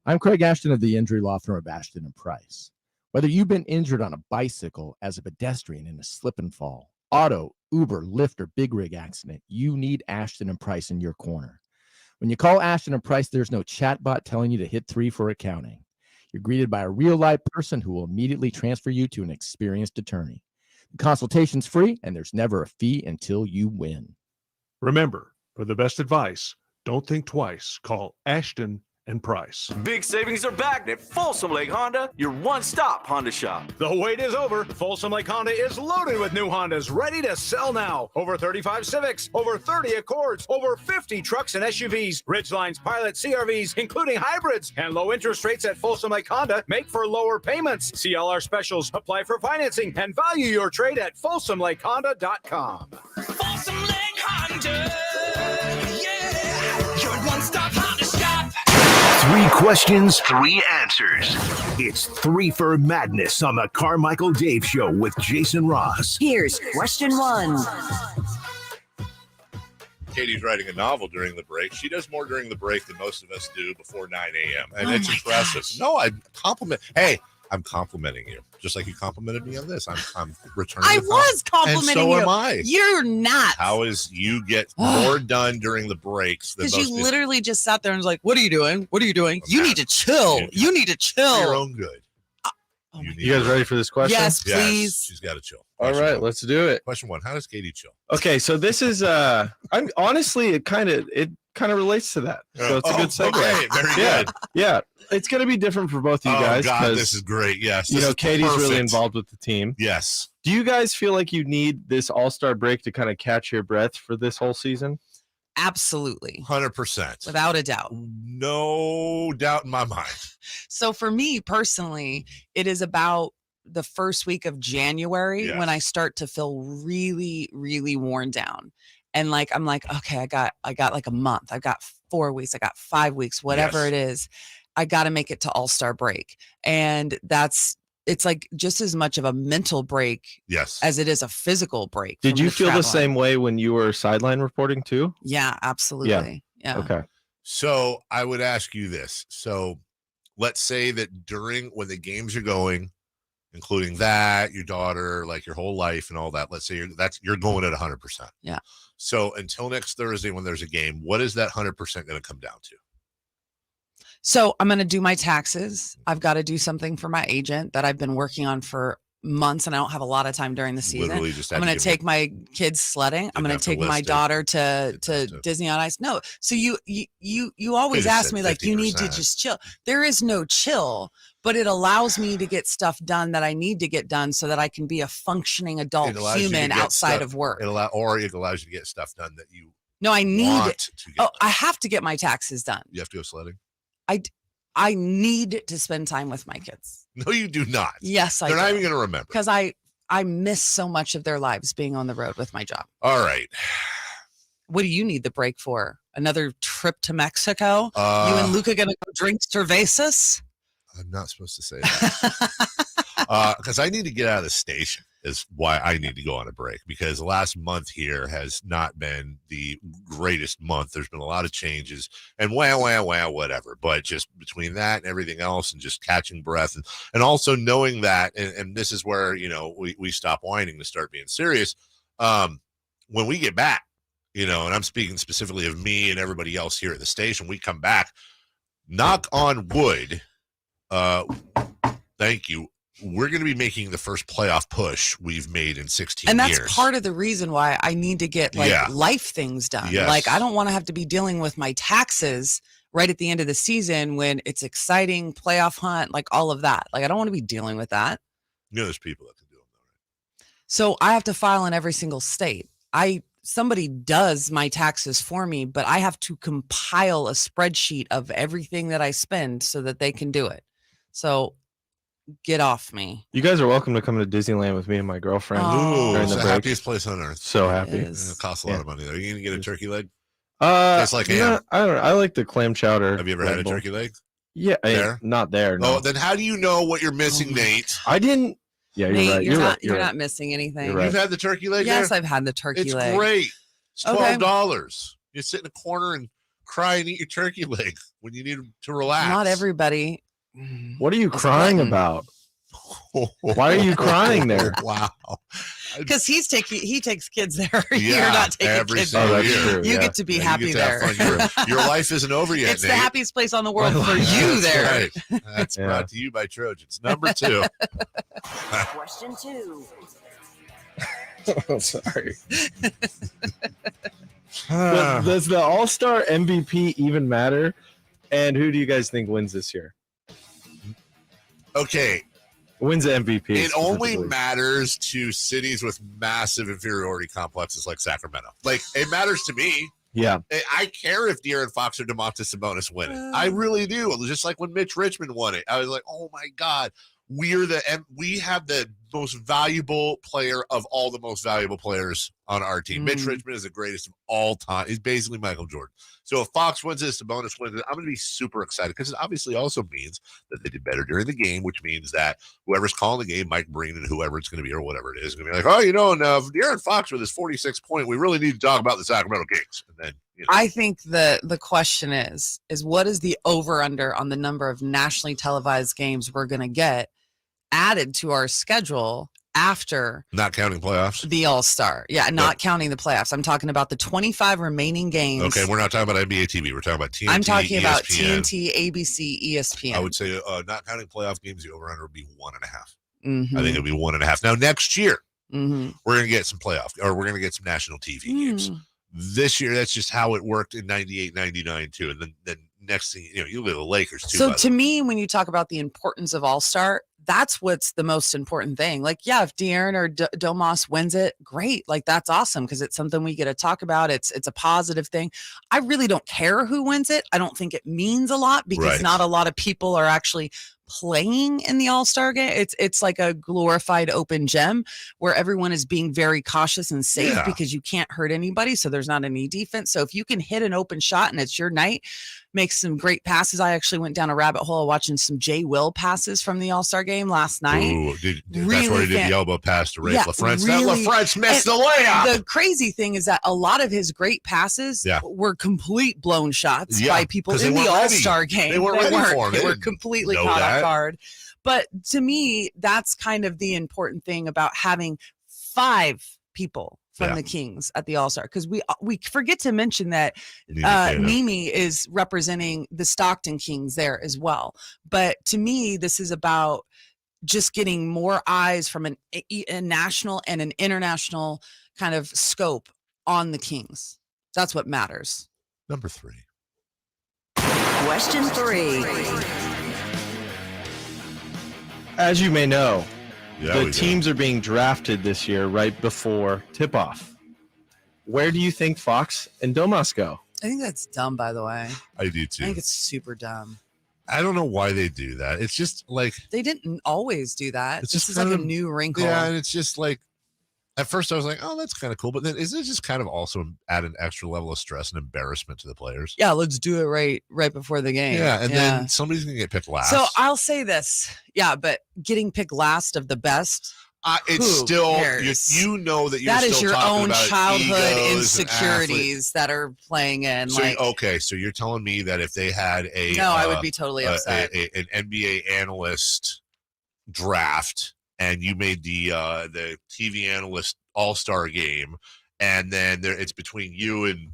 I'm Craig Ashton of the injury law firm of Ashton and Price. Whether you've been injured on a bicycle, as a pedestrian in a slip and fall, auto, Uber, Lyft, or big rig accident, you need Ashton and Price in your corner. When you call Ashton and Price, there's no chatbot telling you to hit 3 for accounting. You're greeted by a real-life person who will immediately transfer you to an experienced attorney. The consultation's free, and there's never a fee until you win. Remember, for the best advice, don't think twice. Call Ashton and Price. Big savings are back at Folsom Lake Honda, your one-stop Honda shop. The wait is over. Folsom Lake Honda is loaded with new Hondas ready to sell now. Over 35 Civics, over 30 Accords, over 50 trucks and SUVs, Ridgelines, Pilot, CRVs, including hybrids, and low interest rates at Folsom Lake Honda make for lower payments. See all our specials, apply for financing, and value your trade at FolsomLakeHonda.com. Folsom Lake Honda, yeah, your one-stop Honda shop. 3 questions, 3 answers. It's 3 for Madness on the Carmichael Dave Show with Jason Ross. Here's question 1. Katie's writing a novel during the break. She does more during the break than most of us do before 9 a.m. And it's impressive. Gosh. No, I compliment. Hey, I'm complimenting you, just like you complimented me on this. I'm returning. I was complimenting and so you. am I. You're not. How is you get more done during the breaks than Because most you people? literally just sat there and was like, "What are you doing? What are you doing? You need to chill. You need to chill." For your own good. You guys ready for this question? Yes, please. She's got to chill. All right, let's do it. Question 1: how does Katie chill? Okay, so this is I'm honestly it kind of relates to that. So it's a good segue. Okay, very good. Yeah. It's going to be different for both of you guys. God, this is great. Yes. You this know, is Katie's really perfect. involved with the team. Yes. Do you guys feel like you need this all-star break to kind of catch your breath for this whole season? Absolutely. 100%. Without a doubt. No doubt in my mind. So for me personally, it is about the first week of January when I start to feel really, really worn down. And like, I'm like, okay, I got like a month. I've got 4 weeks. I got 5 weeks, whatever it is. I got to make it to all-star break. And it's like just as much of a mental break as it is a physical break. Did you feel the traveling. same way when you were sideline reporting too? Yeah, absolutely. Yeah. Okay. So I would ask you this. So let's say that when the games are going, including that, your daughter, like your whole life and all that, let's say you're going at 100%. Yeah. So until next Thursday when there's a game, what is that 100% going to come down to? So I'm going to do my taxes. I've got to do something for my agent that I've been working on for months, and I don't have a a lot of time during the season. Literally just I'm going to take my kids sledding. I'm going to take my daughter to Disney on Ice. No. So you always ask me like, you need to just chill. There is no chill, but it allows me to get stuff done that I need to get done so that I can be a functioning adult human outside of work. It allows you to get stuff done that you I need want it. to get I have to get my taxes done. You have to go sledding? I need to spend time with my kids. No, you do not. Yes, I They're do. not even going to remember. Because I miss so much of their lives being on the road with my job. All right. What do you need the break for? Another trip to Mexico? You and Luca going to go drink cervezas? I'm not supposed to say that. Because I need to get out of the station is why I need to go on a break, because the last month here has not been the greatest month. There's been a lot of changes and whatever. But just between that and everything else and just catching breath and also knowing that, and this is where, we stop whining to start being serious. When we get back, and I'm speaking specifically of me and everybody else here at the station, we come back, knock on wood. Thank you. We're going to be making the first playoff push we've made in 16 and years. that's part of the reason why I need to get life things done. Yes. Like I don't want to have to be dealing with my taxes right at the end of the season when it's exciting playoff hunt, like all of that. Like I don't want to be dealing with that. There's people that can do them though, right? So I have to file in every single state. Somebody does my taxes for me, but I have to compile a spreadsheet of everything that I spend so that they can do it. So get off me. You guys are welcome to come to Disneyland with me and my girlfriend. Oh. during It's the the break. happiest place on earth. So happy. It costs a lot of money though. Are you gonna get a turkey leg? That's like I don't know. I like the clam chowder. Have you ever had a turkey leg? Yeah, There? not there. No. Oh, then how do you know what you're missing, Nate? I didn't. Yeah, you're Nate, right. you're not right. not missing anything. You're right. You've had the turkey leg? Yes, there? I've had the turkey It's leg. great. It's Okay. $12. You sit in a corner and cry and eat your turkey leg when you need to relax. Not everybody. What are you crying about? Why are you crying there? Wow. Because he takes kids there. You're Yeah, not taking every kids single there. year. true, You yeah. get to be Yeah, you happy get to have there. fun. Your life isn't over yet, It's Nate. the happiest place on the world for you That's there. right. That's Yeah. brought to you by Trojans. Number 2. Question 2. Oh, sorry. Does the All-Star MVP even matter? And who do you guys think wins this year? Okay. Wins the MVP? It only specifically? matters to cities with massive inferiority complexes like Sacramento. Like, it matters to me. Yeah. I care if De'Aaron Fox or DeMontis Sabonis win it. I really do. Just like when Mitch Richmond won it, I was like, "Oh my God, we have the most valuable player of all the most valuable players on our team. Mitch Richmond is the greatest of all time. He's basically Michael Jordan. So if Fox wins this, Sabonis wins it, I'm going to be super excited because it obviously also means that they did better during the game, which means that whoever's calling the game, Mike Breen and whoever it's going to be or whatever it is, going to be like, oh, now if De'Aaron Fox with his 46 point, we really need to talk about the Sacramento Kings. And then, I think the question is what is the over-under on the number of nationally televised games we're going to get added to our schedule after not counting playoffs. The All-Star. Yeah, not counting the playoffs. I'm talking about the 25 remaining games. Okay, we're not talking about NBA TV. We're talking about TNT. I'm talking about ESPN. TNT, ABC, ESPN. I would say not counting playoff games, the over-under would be 1.5. Mhm. I think it'll be 1.5. Now, next year, Mhm. we're going to get some playoff, or we're going to get some national TV games. This year, that's just how it worked in 98, 99, too. And then next thing, you look at the Lakers, too. So to me, when you talk about the importance of All-Star, that's what's the most important thing. Like, yeah, if De'Aaron or Domas wins it, great. Like, that's awesome because it's something we get to talk about. It's a positive thing. I really don't care who wins it. I don't think it means a lot because not a lot of people are actually playing in the All-Star game. It's like a glorified open gym where everyone is being very cautious and safe because you can't hurt anybody. So there's not any defense. So if you can hit an open shot and it's your night, make some great passes. I actually went down a rabbit hole watching some Jay Will passes from the All-Star game last night. Ooh, that's where he did the elbow pass to Rafe LaFrance. Really, LaFrance missed the layup. The crazy thing is that a lot of his great passes were complete blown shots by people in the All-Star game. They weren't ready for him. They were completely caught off guard. But to me, that's kind of the important thing about having 5 people from the Kings at the All-Star, because we forget to mention that Mimi is representing the Stockton Kings there as well. But to me, this is about just getting more eyes from a national and an international kind of scope on the Kings. That's what matters. Number 3. Question 3. As you may know, Yeah, the teams are being drafted this year right before tip-off. Where do you think Fox and Domas go? I think that's dumb, by the way. I do too. I think it's super dumb. I don't know why they do that. It's just like they didn't always do that. It's This just is like kind a of- new wrinkle. Yeah, and it's just like at first I was like, oh, that's kind of cool, but then isn't it just kind of also add an extra level of stress and embarrassment to the players? Yeah, let's do it right before the game. Yeah, and then somebody's gonna get picked last. So I'll say this. Yeah, but getting picked last of the best. It's who still cares? you know that you're that still is your talking own about childhood egos and insecurities that are playing in. So, like, okay, so you're telling me that if they had I would be totally upset. An NBA analyst draft, and you made the TV analyst all-star game, and then it's between you and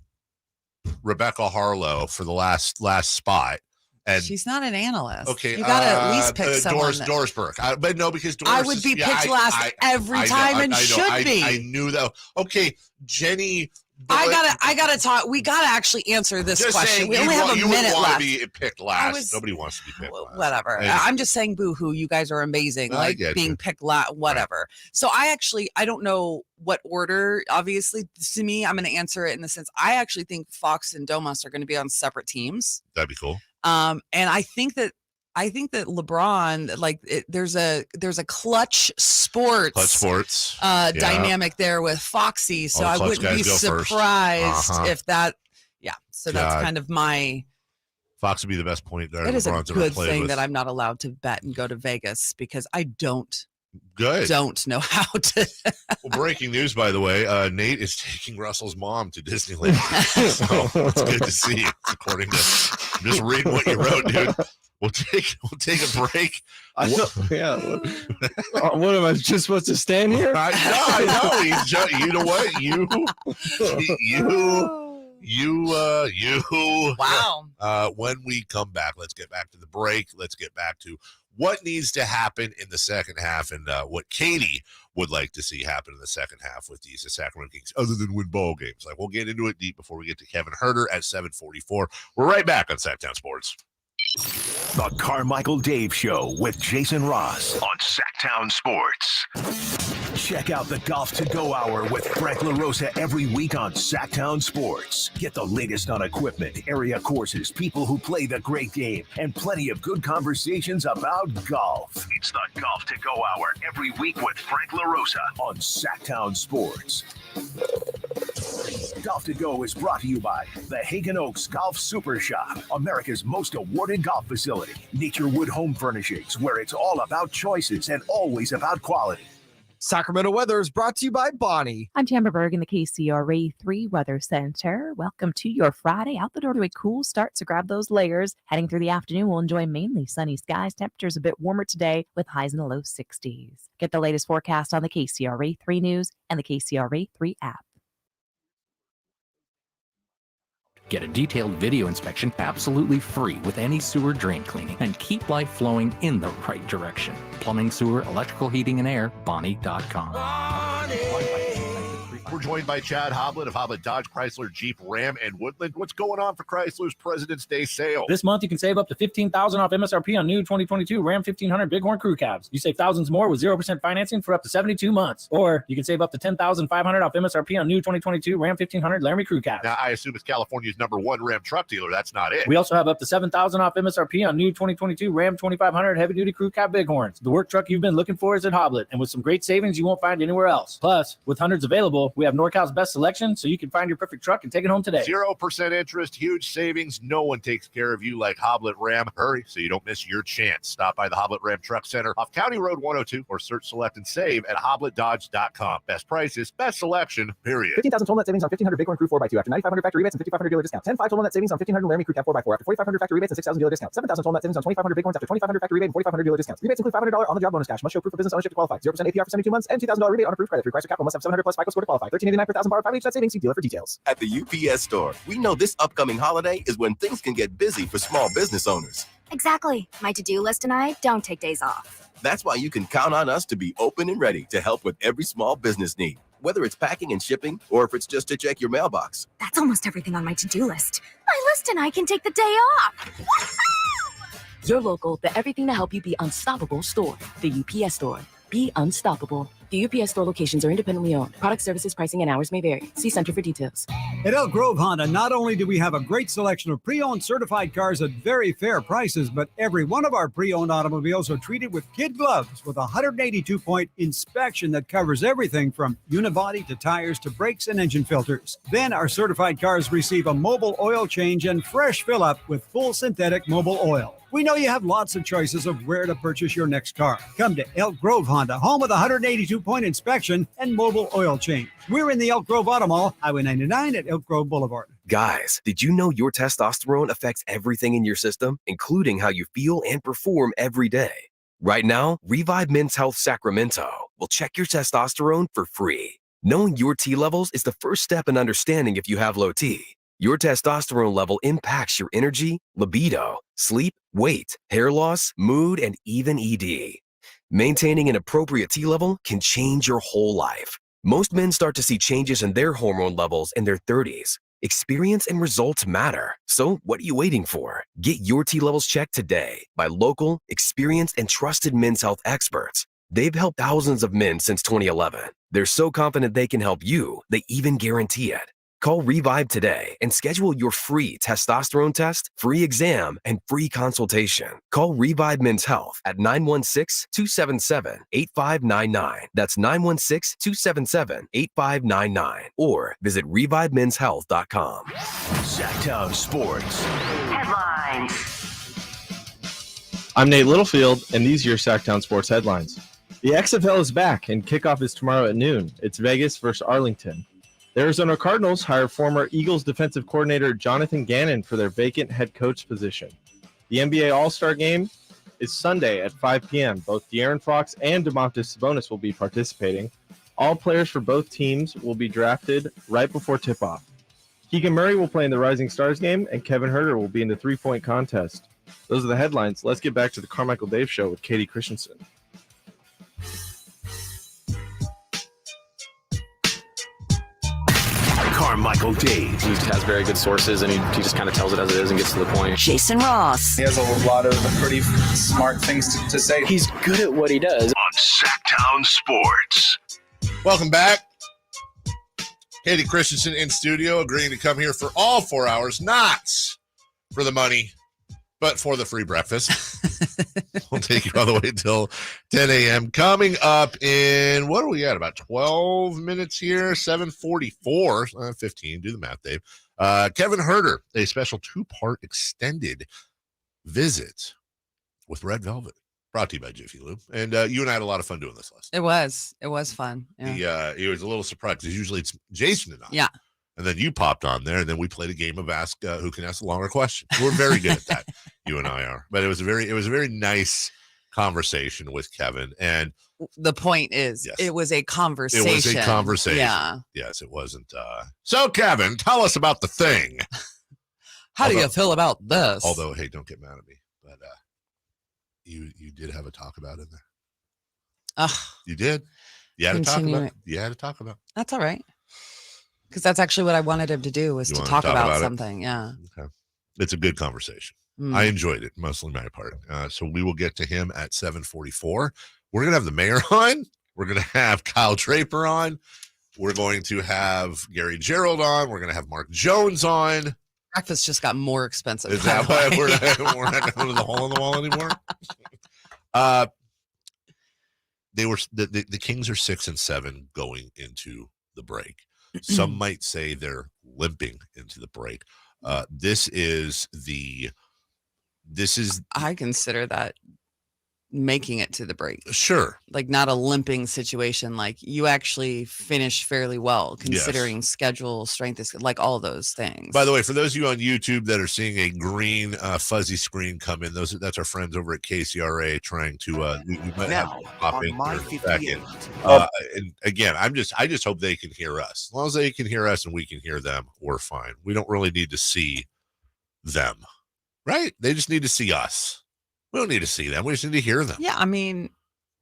Rebecca Harlow for the last spot. And she's not an analyst. Okay, you gotta at least pick someone. Doris Burke. But no, because Doris I would be picked last every time and should be. I knew that. Okay, Jenny. I gotta talk. We gotta actually answer this Just question. saying, We only have a minute want left. to be picked last. Nobody wants to be picked last. Whatever. I'm just saying, boo-hoo. You guys are amazing. I Like get being you. picked last. Whatever. So I don't know what order. Obviously, to me, I'm going to answer it in the sense I actually think Fox and Domas are going to be on separate teams. That'd be cool. And I think that I think that LeBron, there's a clutch sports, dynamic there with Foxy. So I wouldn't be surprised if that. Yeah. So that's kind of my. Fox would be the best point guard. It is LeBron's a ever good played thing with. that I'm not allowed to bet and go to Vegas because I don't know how to. Well, breaking news, by the way, Nate is taking Russell's mom to Disneyland. So it's good to see you. According to, I'm just reading what you wrote, dude. We'll take a break. What am I just supposed to stand here? I know. He's just, you know what? You. Wow. When we come back, let's get back to the break. Let's get back to what needs to happen in the second half and what Katie would like to see happen in the second half with these Sacramento Kings, other than win ball games. We'll get into it deep before we get to Kevin Huerter at 7:44. We're right back on Sactown Sports. The Carmichael Dave Show with Jason Ross on Sactown Sports. Check out the Golf to Go Hour with Frank LaRosa every week on Sactown Sports. Get the latest on equipment, area courses, people who play the great game, and plenty of good conversations about golf. It's the Golf to Go Hour every week with Frank LaRosa on Sactown Sports. Golf to Go is brought to you by the Hagen Oaks Golf Super Shop, America's most awarded golf facility. Nature Wood Home Furnishings, where it's all about choices and always about quality. Sacramento weather is brought to you by Bonnie. I'm Tamara Berg in the KCRA 3 Weather Center. Welcome to your Friday. Out the door to a cool start, so grab those layers. Heading through the afternoon, we'll enjoy mainly sunny skies. Temperatures a bit warmer today with highs in the low 60s. Get the latest forecast on the KCRA 3 News and the KCRA 3 app. Get a detailed video inspection absolutely free with any sewer drain cleaning and keep life flowing in the right direction. Plumbing, sewer, electrical, heating, and air, Bonnie.com. We're joined by Chad Hoblet of Hoblet Dodge, Chrysler, Jeep, Ram, and Woodland. What's going on for Chrysler's President's Day sale? This month, you can save up to $15,000 off MSRP on new 2022 Ram 1500 Bighorn Crew Cabs. You save thousands more with 0% financing for up to 72 months. Or you can save up to $10,500 off MSRP on new 2022 Ram 1500 Laramie Crew Cabs. Now, I assume it's California's #1 Ram truck dealer. That's not it. We also have up to $7,000 off MSRP on new 2022 Ram 2500 Heavy-Duty Crew Cab Bighorns. The work truck you've been looking for is at Hoblet, and with some great savings you won't find anywhere else. Plus, with hundreds available, we have NorCal's best selection, so you can find your perfect truck and take it home today. 0% interest, huge savings. No one takes care of you like Hoblet Ram. Hurry so you don't miss your chance. Stop by the Hoblet Ram Truck Center off County Road 102 or search, select, and save at HobletDodge.com. Best prices, best selection, period. 15,000 total net savings on 1,500 Bighorn Crew 4x2 after 9,500 factory rebates and 5,500 dealer discount. 10,500 total net savings on 1,500 Laramie Crew Cab 4x4 after 4,500 factory rebates and 6,000 dealer discount. 7,000 total net savings on 2,500 Bighorns after 2,500 factory rebate and 4,500 dealer discounts. Rebates include $500 on the job bonus cash. Must show proof of business ownership to qualify. 0% APR for 72 months and $2,000 rebate on approved credit. Through Chrysler Capital must have 700 plus FICO score to qualify. $13.89 per thousand borrowed. 5 each net savings. See dealer for details. At the UPS store, we know this upcoming holiday is when things can get busy for small business owners. Exactly. My to-do list and I don't take days off. That's why you can count on us to be open and ready to help with every small business need, whether it's packing and shipping or if it's just to check your mailbox. That's almost everything on my to-do list. My list and I can take the day off. Your local, the everything to help you be unstoppable store. The UPS store. Be unstoppable. The UPS store locations are independently owned. Product services, pricing, and hours may vary. See Center for details. At Elk Grove Honda, not only do we have a great selection of pre-owned certified cars at very fair prices, but every one of our pre-owned automobiles are treated with kid gloves with a 182-point inspection that covers everything from unibody to tires to brakes and engine filters. Then our certified cars receive a mobile oil change and fresh fill-up with full synthetic mobile oil. We know you have lots of choices of where to purchase your next car. Come to Elk Grove Honda, home of the 182-point inspection and mobile oil change. We're in the Elk Grove Auto Mall, Highway 99 at Elk Grove Boulevard. Guys, did you know your testosterone affects everything in your system, including how you feel and perform every day? Right now, Revive Men's Health Sacramento will check your testosterone for free. Knowing your T levels is the first step in understanding if you have low T. Your testosterone level impacts your energy, libido, sleep, weight, hair loss, mood, and even ED. Maintaining an appropriate T level can change your whole life. Most men start to see changes in their hormone levels in their 30s. Experience and results matter. So what are you waiting for? Get your T levels checked today by local, experienced, and trusted men's health experts. They've helped thousands of men since 2011. They're so confident they can help you, they even guarantee it. Call Revive today and schedule your free testosterone test, free exam, and free consultation. Call Revive Men's Health at 916-277-8599. That's 916-277-8599. Or visit revivemenshealth.com. Sactown Sports. Headlines. I'm Nate Littlefield, and these are your Sactown Sports headlines. The XFL is back, and kickoff is tomorrow at noon. It's Vegas versus Arlington. The Arizona Cardinals hire former Eagles defensive coordinator Jonathan Gannon for their vacant head coach position. The NBA All-Star Game is Sunday at 5 p.m. Both De'Aaron Fox and Domantas Sabonis will be participating. All players for both teams will be drafted right before tip-off. Keegan Murray will play in the Rising Stars game, and Kevin Huerter will be in the three-point contest. Those are the headlines. Let's get back to the Carmichael Dave Show with Katie Christensen. Carmichael Dave. He has very good sources, and he just kind of tells it as it is and gets to the point. Jason Ross. He has a lot of pretty smart things to say. He's good at what he does. On Sactown Sports. Welcome back. Katie Christensen in studio, agreeing to come here for all 4 hours, not for the money, but for the free breakfast. We'll take you all the way until 10 a.m. Coming up in, what are we at, about 12 minutes here? 7:44, 15, do the math, Dave. Kevin Huerter, a special two-part extended visit with Red Velvet, brought to you by Jiffy Lube. And you and I had a lot of fun doing this last night. It was fun. Yeah. He was a little surprised because usually it's Jason and I. Yeah. And then you popped on there, and then we played a game of Ask Who Can Ask a Longer Question. We're very good at that. You and I are. But it was a very nice conversation with Kevin. And the point is, yes, it was a conversation. It was a conversation. Yeah. Yes, it wasn't. So, Kevin, tell us about the thing. How do you feel about this? Although, hey, don't get mad at me. But you did have a talk about it in there. You did. You had to talk about it. You had to talk about it. That's all right. Because that's actually what I wanted him to do, was to talk about something. Yeah. Okay. It's a good conversation. I enjoyed it, mostly my part. So we will get to him at 7:44. We're going to have the mayor on. We're going to have Kyle Draper on. We're going to have Gary Gerald on. We're going to have Mark Jones on. Breakfast just got more expensive. Is that why we're not going to the hole in the wall anymore? The Kings are 6-7 going into the break. Some might say they're limping into the break. I consider that making it to the break. Sure. Like not a limping situation. Like you actually finished fairly well considering schedule, strength, is like all those things. By the way, for those of you on YouTube that are seeing a green fuzzy screen come in, that's our friends over at KCRA trying to we might have to pop in here in a second. And again, I just hope they can hear us. As long as they can hear us and we can hear them, we're fine. We don't really need to see them, right? They just need to see us. We don't need to see them. We just need to hear them. Yeah, I mean,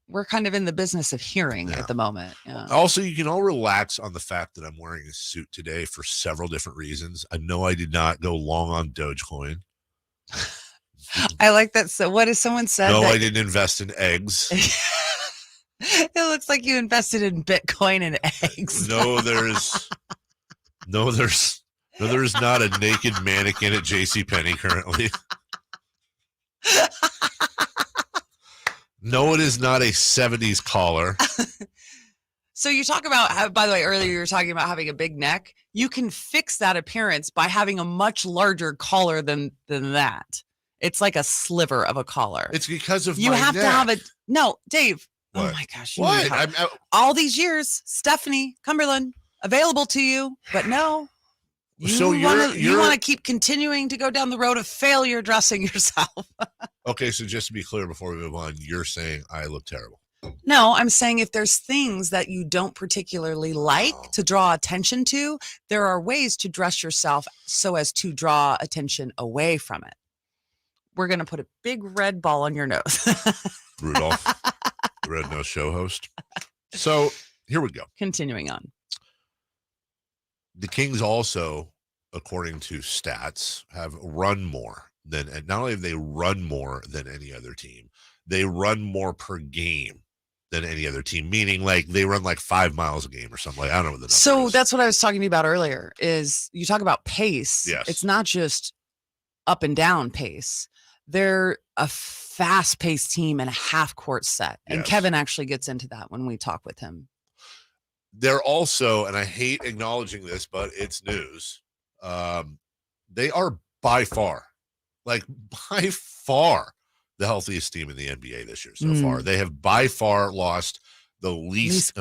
we're kind of in the business of hearing at the moment. Yeah. Also, you can all relax on the fact that I'm wearing a suit today for several different reasons. I know I did not go long on Dogecoin. I like that. So what has someone said? No, I didn't invest in eggs. It looks like you invested in Bitcoin and eggs. No, there's not a naked mannequin at JCPenney currently. No, it is not a 70s collar. So you talk about how, by the way, earlier you were talking about having a big neck. You can fix that appearance by having a much larger collar than that. It's like a sliver of a collar. It's because of you my have neck. to have it. No, Dave. What? Oh my gosh. What? All these years, Stephanie Cumberland, available to you, but no. You want to keep continuing to go down the road of failure dressing yourself. Okay, so just to be clear before we move on, you're saying I look terrible. No, I'm saying if there's things that you don't particularly like to draw attention to, there are ways to dress yourself so as to draw attention away from it. We're going to put a big red ball on your nose. Rudolph, the Red Nose Show host. So here we go. Continuing on. The Kings also, according to stats, have run more than, and not only have they run more than any other team, they run more per game than any other team, meaning like they run like 5 miles a game or something. Like I don't know what the number So is. that's what I was talking to you about earlier is you talk about pace. Yes. It's not just up and down pace. They're a fast-paced team and a half-court set. And Yes. Kevin actually gets into that when we talk with him. They're also, and I hate acknowledging this, but it's news. They are by far the healthiest team in the NBA this year so far. They have by far lost the least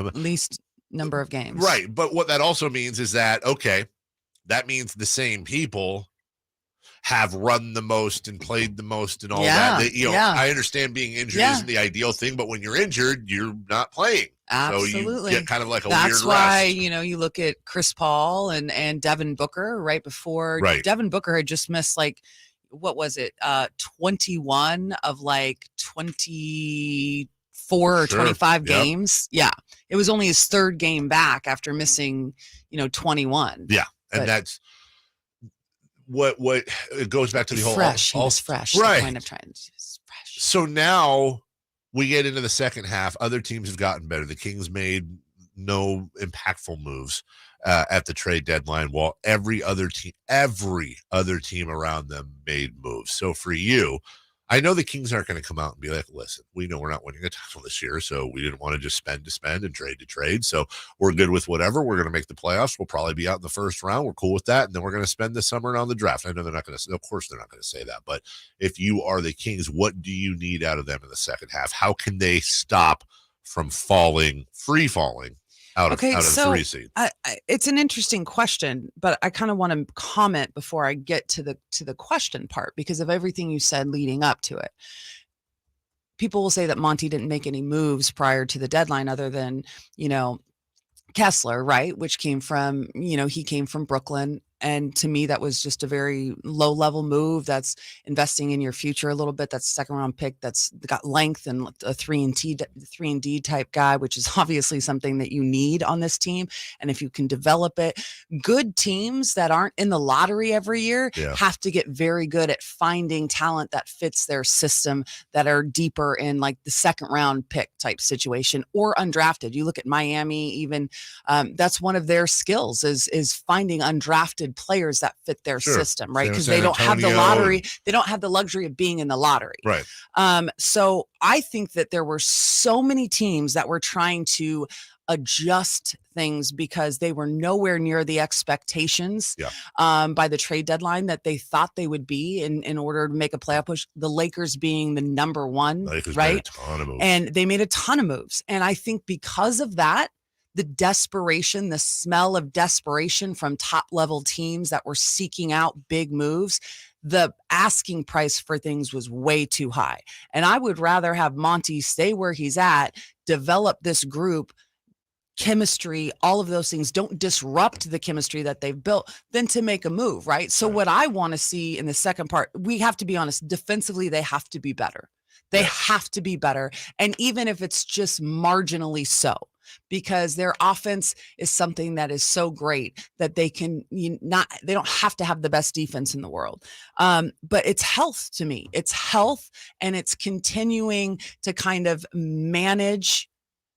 number of games. Right. But what that also means is that, okay, that means the same people have run the most and played the most and all that. I understand being injured isn't the ideal thing, but when you're injured, you're not playing. Absolutely. So you get kind of like a That's weird why, rest. you look at Chris Paul and Devin Booker right before. Right. Devin Booker had just missed what was it? 21 of 24 or 25 games. Yeah. It was only his third game back after missing, 21. Yeah. And that's what it goes back to the whole fresh. He was fresh. Right. The point of trying to fresh. So now we get into the second half. Other teams have gotten better. The Kings made no impactful moves at the trade deadline, while every other team around them made moves. So for you, I know the Kings aren't going to come out and be like, listen, we know we're not winning a title this year, so we didn't want to just spend to spend and trade to trade. So we're good with whatever. We're going to make the playoffs. We'll probably be out in the first round. We're cool with that. And then we're going to spend this summer on the draft. I know they're not going to, of course, they're not going to say that. But if you are the Kings, what do you need out of them in the second half? How can they stop from free falling out of the 3 seed? It's an interesting question, but I kind of want to comment before I get to the question part because of everything you said leading up to it. People will say that Monty didn't make any moves prior to the deadline other than, Kessler, right? Which came from, he came from Brooklyn. And to me, that was just a very low level move. That's investing in your future a little bit. That's a second round pick. That's got length and a 3-and-D type guy, which is obviously something that you need on this team. And if you can develop it, good teams that aren't in the lottery every year have to get very good at finding talent that fits their system that are deeper in like the second round pick type situation or undrafted. You look at Miami, even that's one of their skills is finding undrafted players that fit their system, right? Because they don't have the lottery. They don't have the luxury of being in the lottery. Right. So I think that there were so many teams that were trying to adjust things because they were nowhere near the expectations by the trade deadline that they thought they would be in order to make a playoff push. The Lakers being the number one, right? Made a ton of moves. And they made a ton of moves. And I think because of that, the desperation, the smell of desperation from top level teams that were seeking out big moves, the asking price for things was way too high. And I would rather have Monty stay where he's at, develop this group, chemistry, all of those things don't disrupt the chemistry that they've built than to make a move, right? So what I want to see in the second part, we have to be honest, defensively, they have to be better. They have to be better. And even if it's just marginally so, because their offense is something that is so great that they can they don't have to have the best defense in the world. But it's health to me. It's health, and it's continuing to kind of manage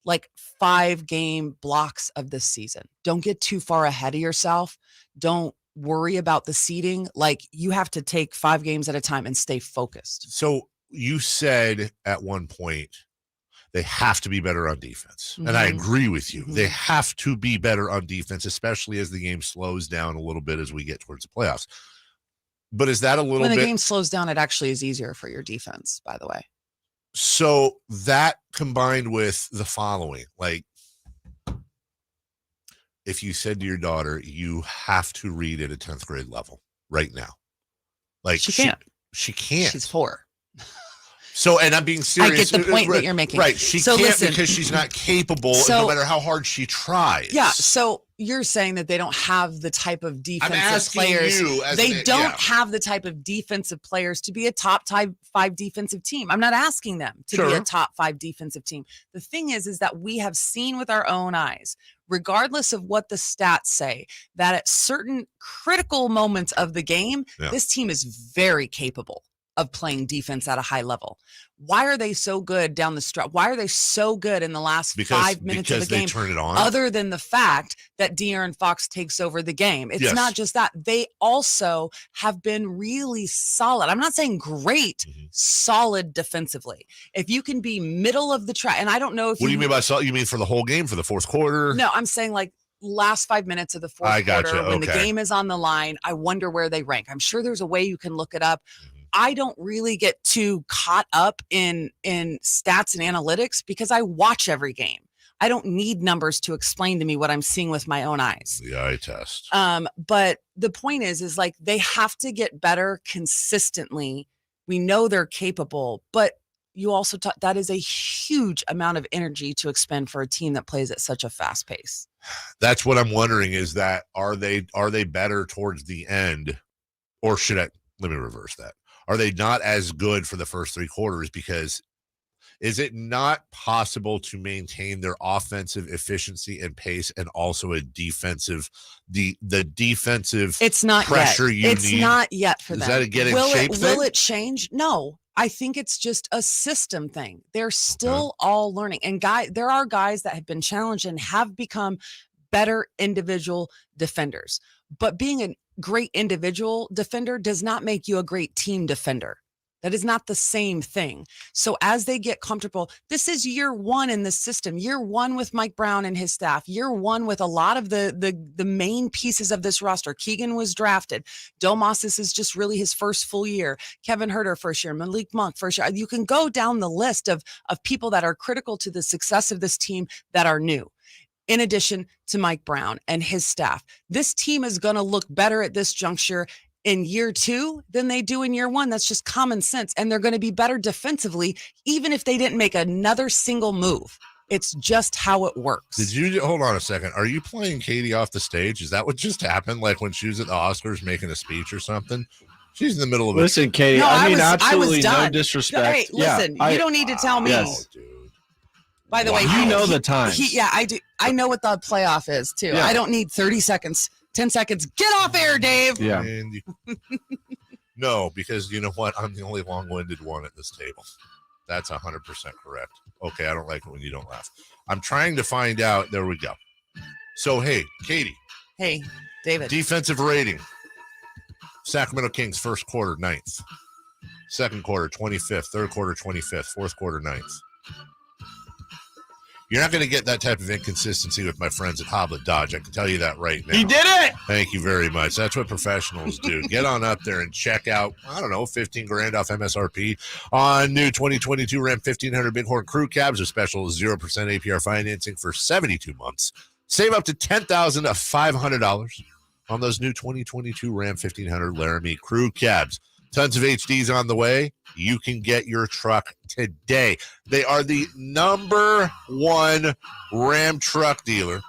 like 5-game blocks of this season. Don't get too far ahead of yourself. Don't worry about the seeding. Like, you have to take 5 games at a time and stay focused. So you said at one point they have to be better on defense. And I agree with you. They have to be better on defense, especially as the game slows down a little bit as we get towards the playoffs. But is that a little bit... When the game slows down, it actually is easier for your defense, by the way. So that combined with the following, like, if you said to your daughter, you have to read at a 10th grade level right now. Like, she can't. She can't. She's 4. So, and I'm being serious. I get the point that you're making. Right. She can't because she's not capable, no matter how hard she tries. Yeah. So you're saying that they don't have the type of defensive players. They don't have the type of defensive players to be a top 5 defensive team. I'm not asking them to be a top 5 defensive team. The thing is that we have seen with our own eyes, regardless of what the stats say, that at certain critical moments of the game, this team is very capable. of playing defense at a high level. Why are they so good down the stretch? Why are they so good in the last 5 minutes of the game? Because they turn it on. Other than the fact that De'Aaron Fox takes over the game. It's not just that. They also have been really solid. I'm not saying great, solid defensively. If you can be middle of the track, and I don't know if What do you mean by solid? You mean for the whole game, for the fourth quarter? No, I'm saying like last 5 minutes of the fourth quarter when the game is on the line. I wonder where they rank. I'm sure there's a way you can look it up. I don't really get too caught up in stats and analytics because I watch every game. I don't need numbers to explain to me what I'm seeing with my own eyes. The eye test. But the point is like they have to get better consistently. We know they're capable, but you also that is a huge amount of energy to expend for a team that plays at such a fast pace. That's what I'm wondering is that are they better towards the end, or let me reverse that. Are they not as good for the first three quarters? Because is it not possible to maintain their offensive efficiency and pace and also a defensive, the defensive it's not pressure yet. you it's need? not yet for is them. That a get in will shape it, thing? Will it change? No. I think it's just a system thing. They're still all learning. And there are guys that have been challenged and have become better individual defenders. But being a great individual defender does not make you a great team defender. That is not the same thing. So as they get comfortable, this is year one in the system, year one with Mike Brown and his staff, year one with a lot of the main pieces of this roster. Keegan was drafted. Domas, this is just really his first full year. Kevin Huerter first year, Malik Monk first year. You can go down the list of people that are critical to the success of this team that are new. In addition to Mike Brown and his staff, this team is going to look better at this juncture in year two than they do in year one. That's just common sense. And they're going to be better defensively, even if they didn't make another single move. It's just how it works. Did you hold on a second? Are you playing Katie off the stage? Is that what just happened? Like when she was at the Oscars making a speech or something? She's in the middle of it. Listen, Katie, no, I mean, was absolutely done. no disrespect. Hey, listen, you don't need to tell me. Yes. By the way, you know the time. Yeah, I do. I know what the playoff is too. Yeah. I don't need 30 seconds, 10 seconds. Get off air, Dave. Yeah. No, because you know what? I'm the only long-winded one at this table. That's 100% correct. Okay, I don't like it when you don't laugh. I'm trying to find out. There we go. So, hey, Katie. Hey, David. Defensive rating. Sacramento Kings, first quarter, 9th. Second quarter, 25th. Third quarter, 25th. Fourth quarter, 9th. You're not going to get that type of inconsistency with my friends at Hoblet Dodge. I can tell you that right now. He did it! Thank you very much. That's what professionals do. Get on up there and check out, I don't know, 15 grand off MSRP on new 2022 Ram 1500 Bighorn Crew Cabs with special 0% APR financing for 72 months. Save up to $10,500 on those new 2022 Ram 1500 Laramie Crew Cabs. Tons of HDs on the way. You can get your truck today. They are the number one Ram truck dealer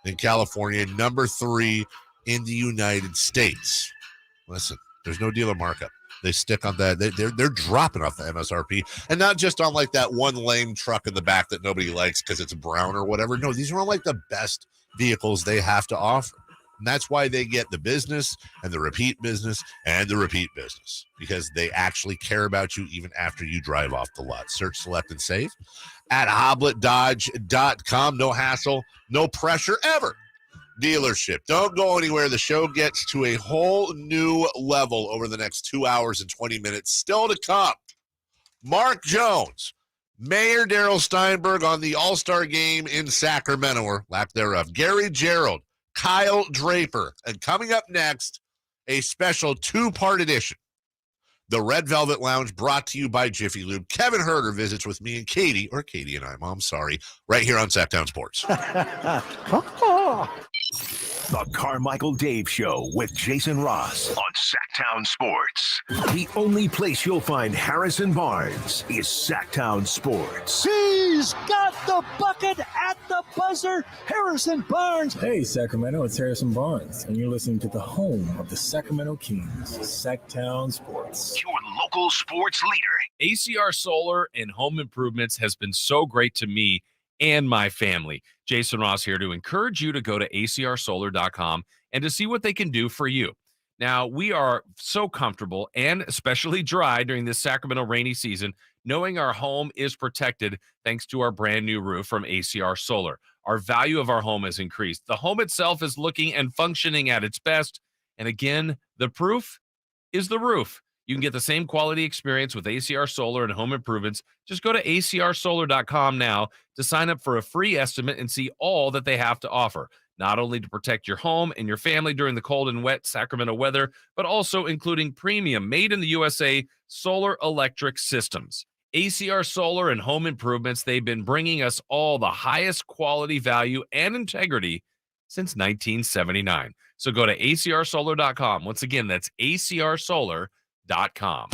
in California, number 3 in the United States. Listen, there's no dealer markup. They stick on that. They're dropping off the MSRP, and not just on like that one lame truck in the back that nobody likes because it's brown or whatever. No, these are all like the best vehicles they have to offer. And that's why they get the business and the repeat business and the repeat business, because they actually care about you even after you drive off the lot. Search, select, and save at hobletdodge.com. No hassle, no pressure ever. Dealership. Don't go anywhere. The show gets to a whole new level over the next 2 hours and 20 minutes. Still to come, Mark Jones, Mayor Darrell Steinberg on the All-Star game in Sacramento, or lack thereof. Gerould, Kyle Draper, and coming up next, a special 2-part edition. The Red Velvet Lounge, brought to you by Jiffy Lube. Kevin Huerter visits with me and Katie, or Katie and I, Mom, sorry, right here on Sactown Sports. The Carmichael Dave Show with Jason Ross on Sactown Sports. The only place you'll find Harrison Barnes is Sactown Sports. He's got the bucket at the buzzer. Harrison Barnes. Hey, Sacramento, it's Harrison Barnes, and you're listening to the home of the Sacramento Kings, Sactown Sports. Your local sports leader. ACR Solar and Home Improvements has been so great to me and my family. Jason Ross here to encourage you to go to acrsolar.com and to see what they can do for you. Now, we are so comfortable and especially dry during this Sacramento rainy season, knowing our home is protected thanks to our brand new roof from ACR Solar. Our value of our home has increased. The home itself is looking and functioning at its best. And again, the proof is the roof. You can get the same quality experience with ACR Solar and home improvements. Just go to acrsolar.com now to sign up for a free estimate and see all that they have to offer. Not only to protect your home and your family during the cold and wet Sacramento weather, but also including premium made in the USA solar electric systems. ACR Solar and home improvements, they've been bringing us all the highest quality, value, and integrity since 1979. So go to acrsolar.com. Once again, that's acrsolar.com.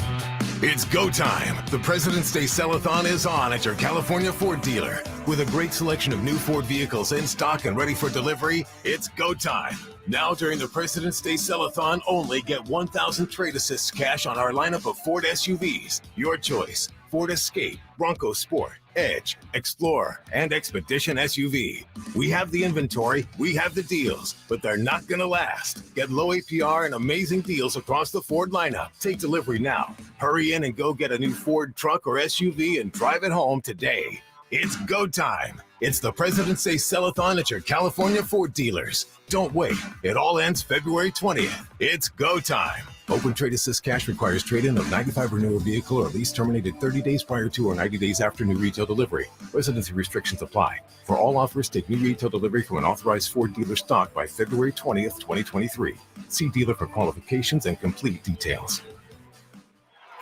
It's go time. The President's Day Sell-a-thon is on at your California Ford dealer. With a great selection of new Ford vehicles in stock and ready for delivery, it's go time. Now during the President's Day Sell-a-thon only, get 1,000 trade assists cash on our lineup of Ford SUVs. Your choice: Ford Escape, Bronco Sport, Edge, Explorer, and Expedition SUV. We have the inventory, we have the deals, but they're not going to last. Get low APR and amazing deals across the Ford lineup. Take delivery now. Hurry in and go get a new Ford truck or SUV and drive it home today. It's go time. It's the President's Day Sell-a-thon at your California Ford dealers. Don't wait. It all ends February 20th. It's go time. Open trade assist cash requires trade-in of 95 or newer vehicle or lease terminated 30 days prior to or 90 days after new retail delivery. Residency restrictions apply. For all offers, take new retail delivery from an authorized Ford dealer stock by February 20th, 2023. See dealer for qualifications and complete details.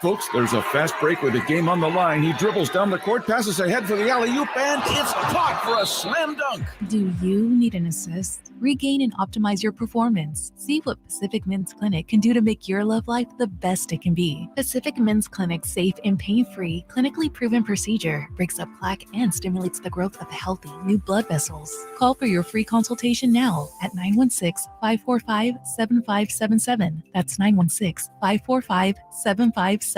Folks, there's a fast break with the game on the line. He dribbles down the court, passes ahead for the alley-oop, and it's caught for a slam dunk. Do you need an assist? Regain and optimize your performance. See what Pacific Men's Clinic can do to make your love life the best it can be. Pacific Men's Clinic's safe and pain-free, clinically proven procedure breaks up plaque and stimulates the growth of healthy new blood vessels. Call for your free consultation now at 916-545-7577. That's 916-545-7577.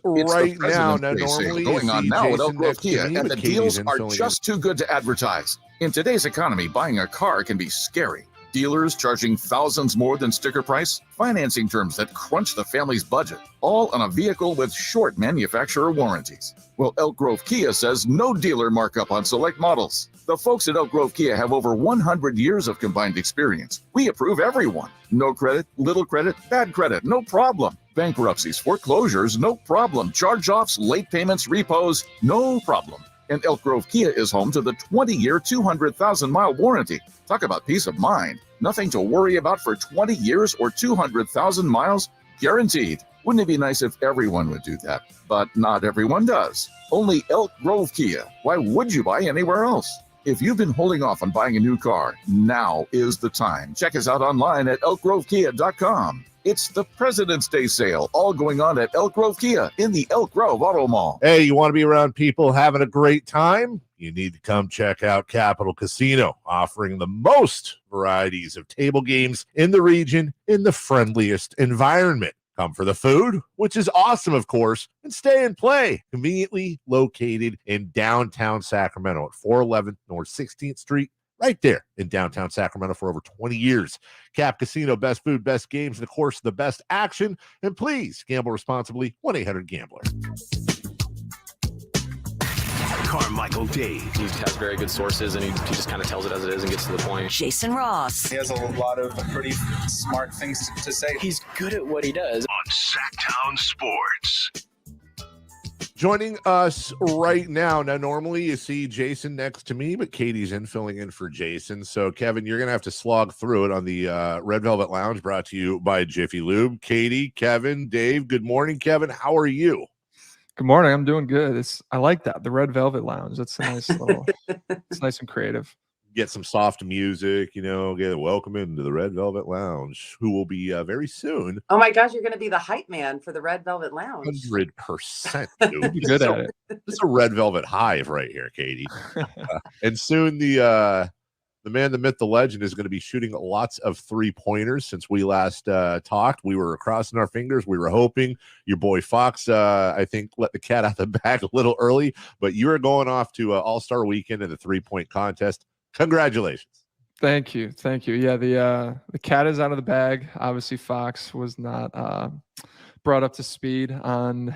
Right now, normally going on now at Elk Grove Kia, and the deals are just too good to advertise. In today's economy, buying a car can be scary. Dealers charging thousands more than sticker price, financing terms that crunch the family's budget, all on a vehicle with short manufacturer warranties. Well, Elk Grove Kia says no dealer markup on select models. The folks at Elk Grove Kia have over 100 years of combined experience. We approve everyone. No credit, little credit, bad credit, no problem. Bankruptcies, foreclosures, no problem. Charge-offs, late payments, repos, no problem. And Elk Grove Kia is home to the 20-year, 200,000-mile warranty. Talk about peace of mind. Nothing to worry about for 20 years or 200,000 miles, guaranteed. Wouldn't it be nice if everyone would do that? But not everyone does. Only Elk Grove Kia. Why would you buy anywhere else? If you've been holding off on buying a new car, now is the time. Check us out online at elkgrovekia.com. It's the President's Day sale, all going on at Elk Grove Kia in the Elk Grove Auto Mall. Hey, you want to be around people having a great time? You need to come check out Capital Casino, offering the most varieties of table games in the region in the friendliest environment. Come for the food, which is awesome, of course, and stay and play. Conveniently located in downtown Sacramento at 411 North 16th Street. Right there in downtown Sacramento for over 20 years. Cap Casino, best food, best games, and of course, the best action. And please gamble responsibly. 1-800-GAMBLER. Carmichael Dave. He has very good sources, and he just kind of tells it as it is and gets to the point. Jason Ross. He has a lot of pretty smart things to say. He's good at what he does. On Sactown Sports. Joining us right now. Now, normally you see Jason next to me, but Katie's filling in for Jason. So, Kevin, you're going to have to slog through it on the Red Velvet Lounge, brought to you by Jiffy Lube. Katie, Kevin, Dave, good morning, Kevin. How are you? Good morning. I'm doing good. I like that. The Red Velvet Lounge. That's a nice little, it's nice and creative. Get some soft music, get welcome into the Red Velvet Lounge, who will be very soon. Oh my gosh, you're going to be the hype man for the Red Velvet Lounge. 100%. Dude. Good at it. It's a Red Velvet hive right here, Katie. And soon the man, the myth, the legend is going to be shooting lots of 3-pointers. Since we last talked, we were crossing our fingers. We were hoping. Your boy Fox, I think, let the cat out of the bag a little early, but you are going off to All-Star Weekend in the 3-point contest. Congratulations. Thank you. Yeah, the cat is out of the bag. Obviously, Fox was not brought up to speed on.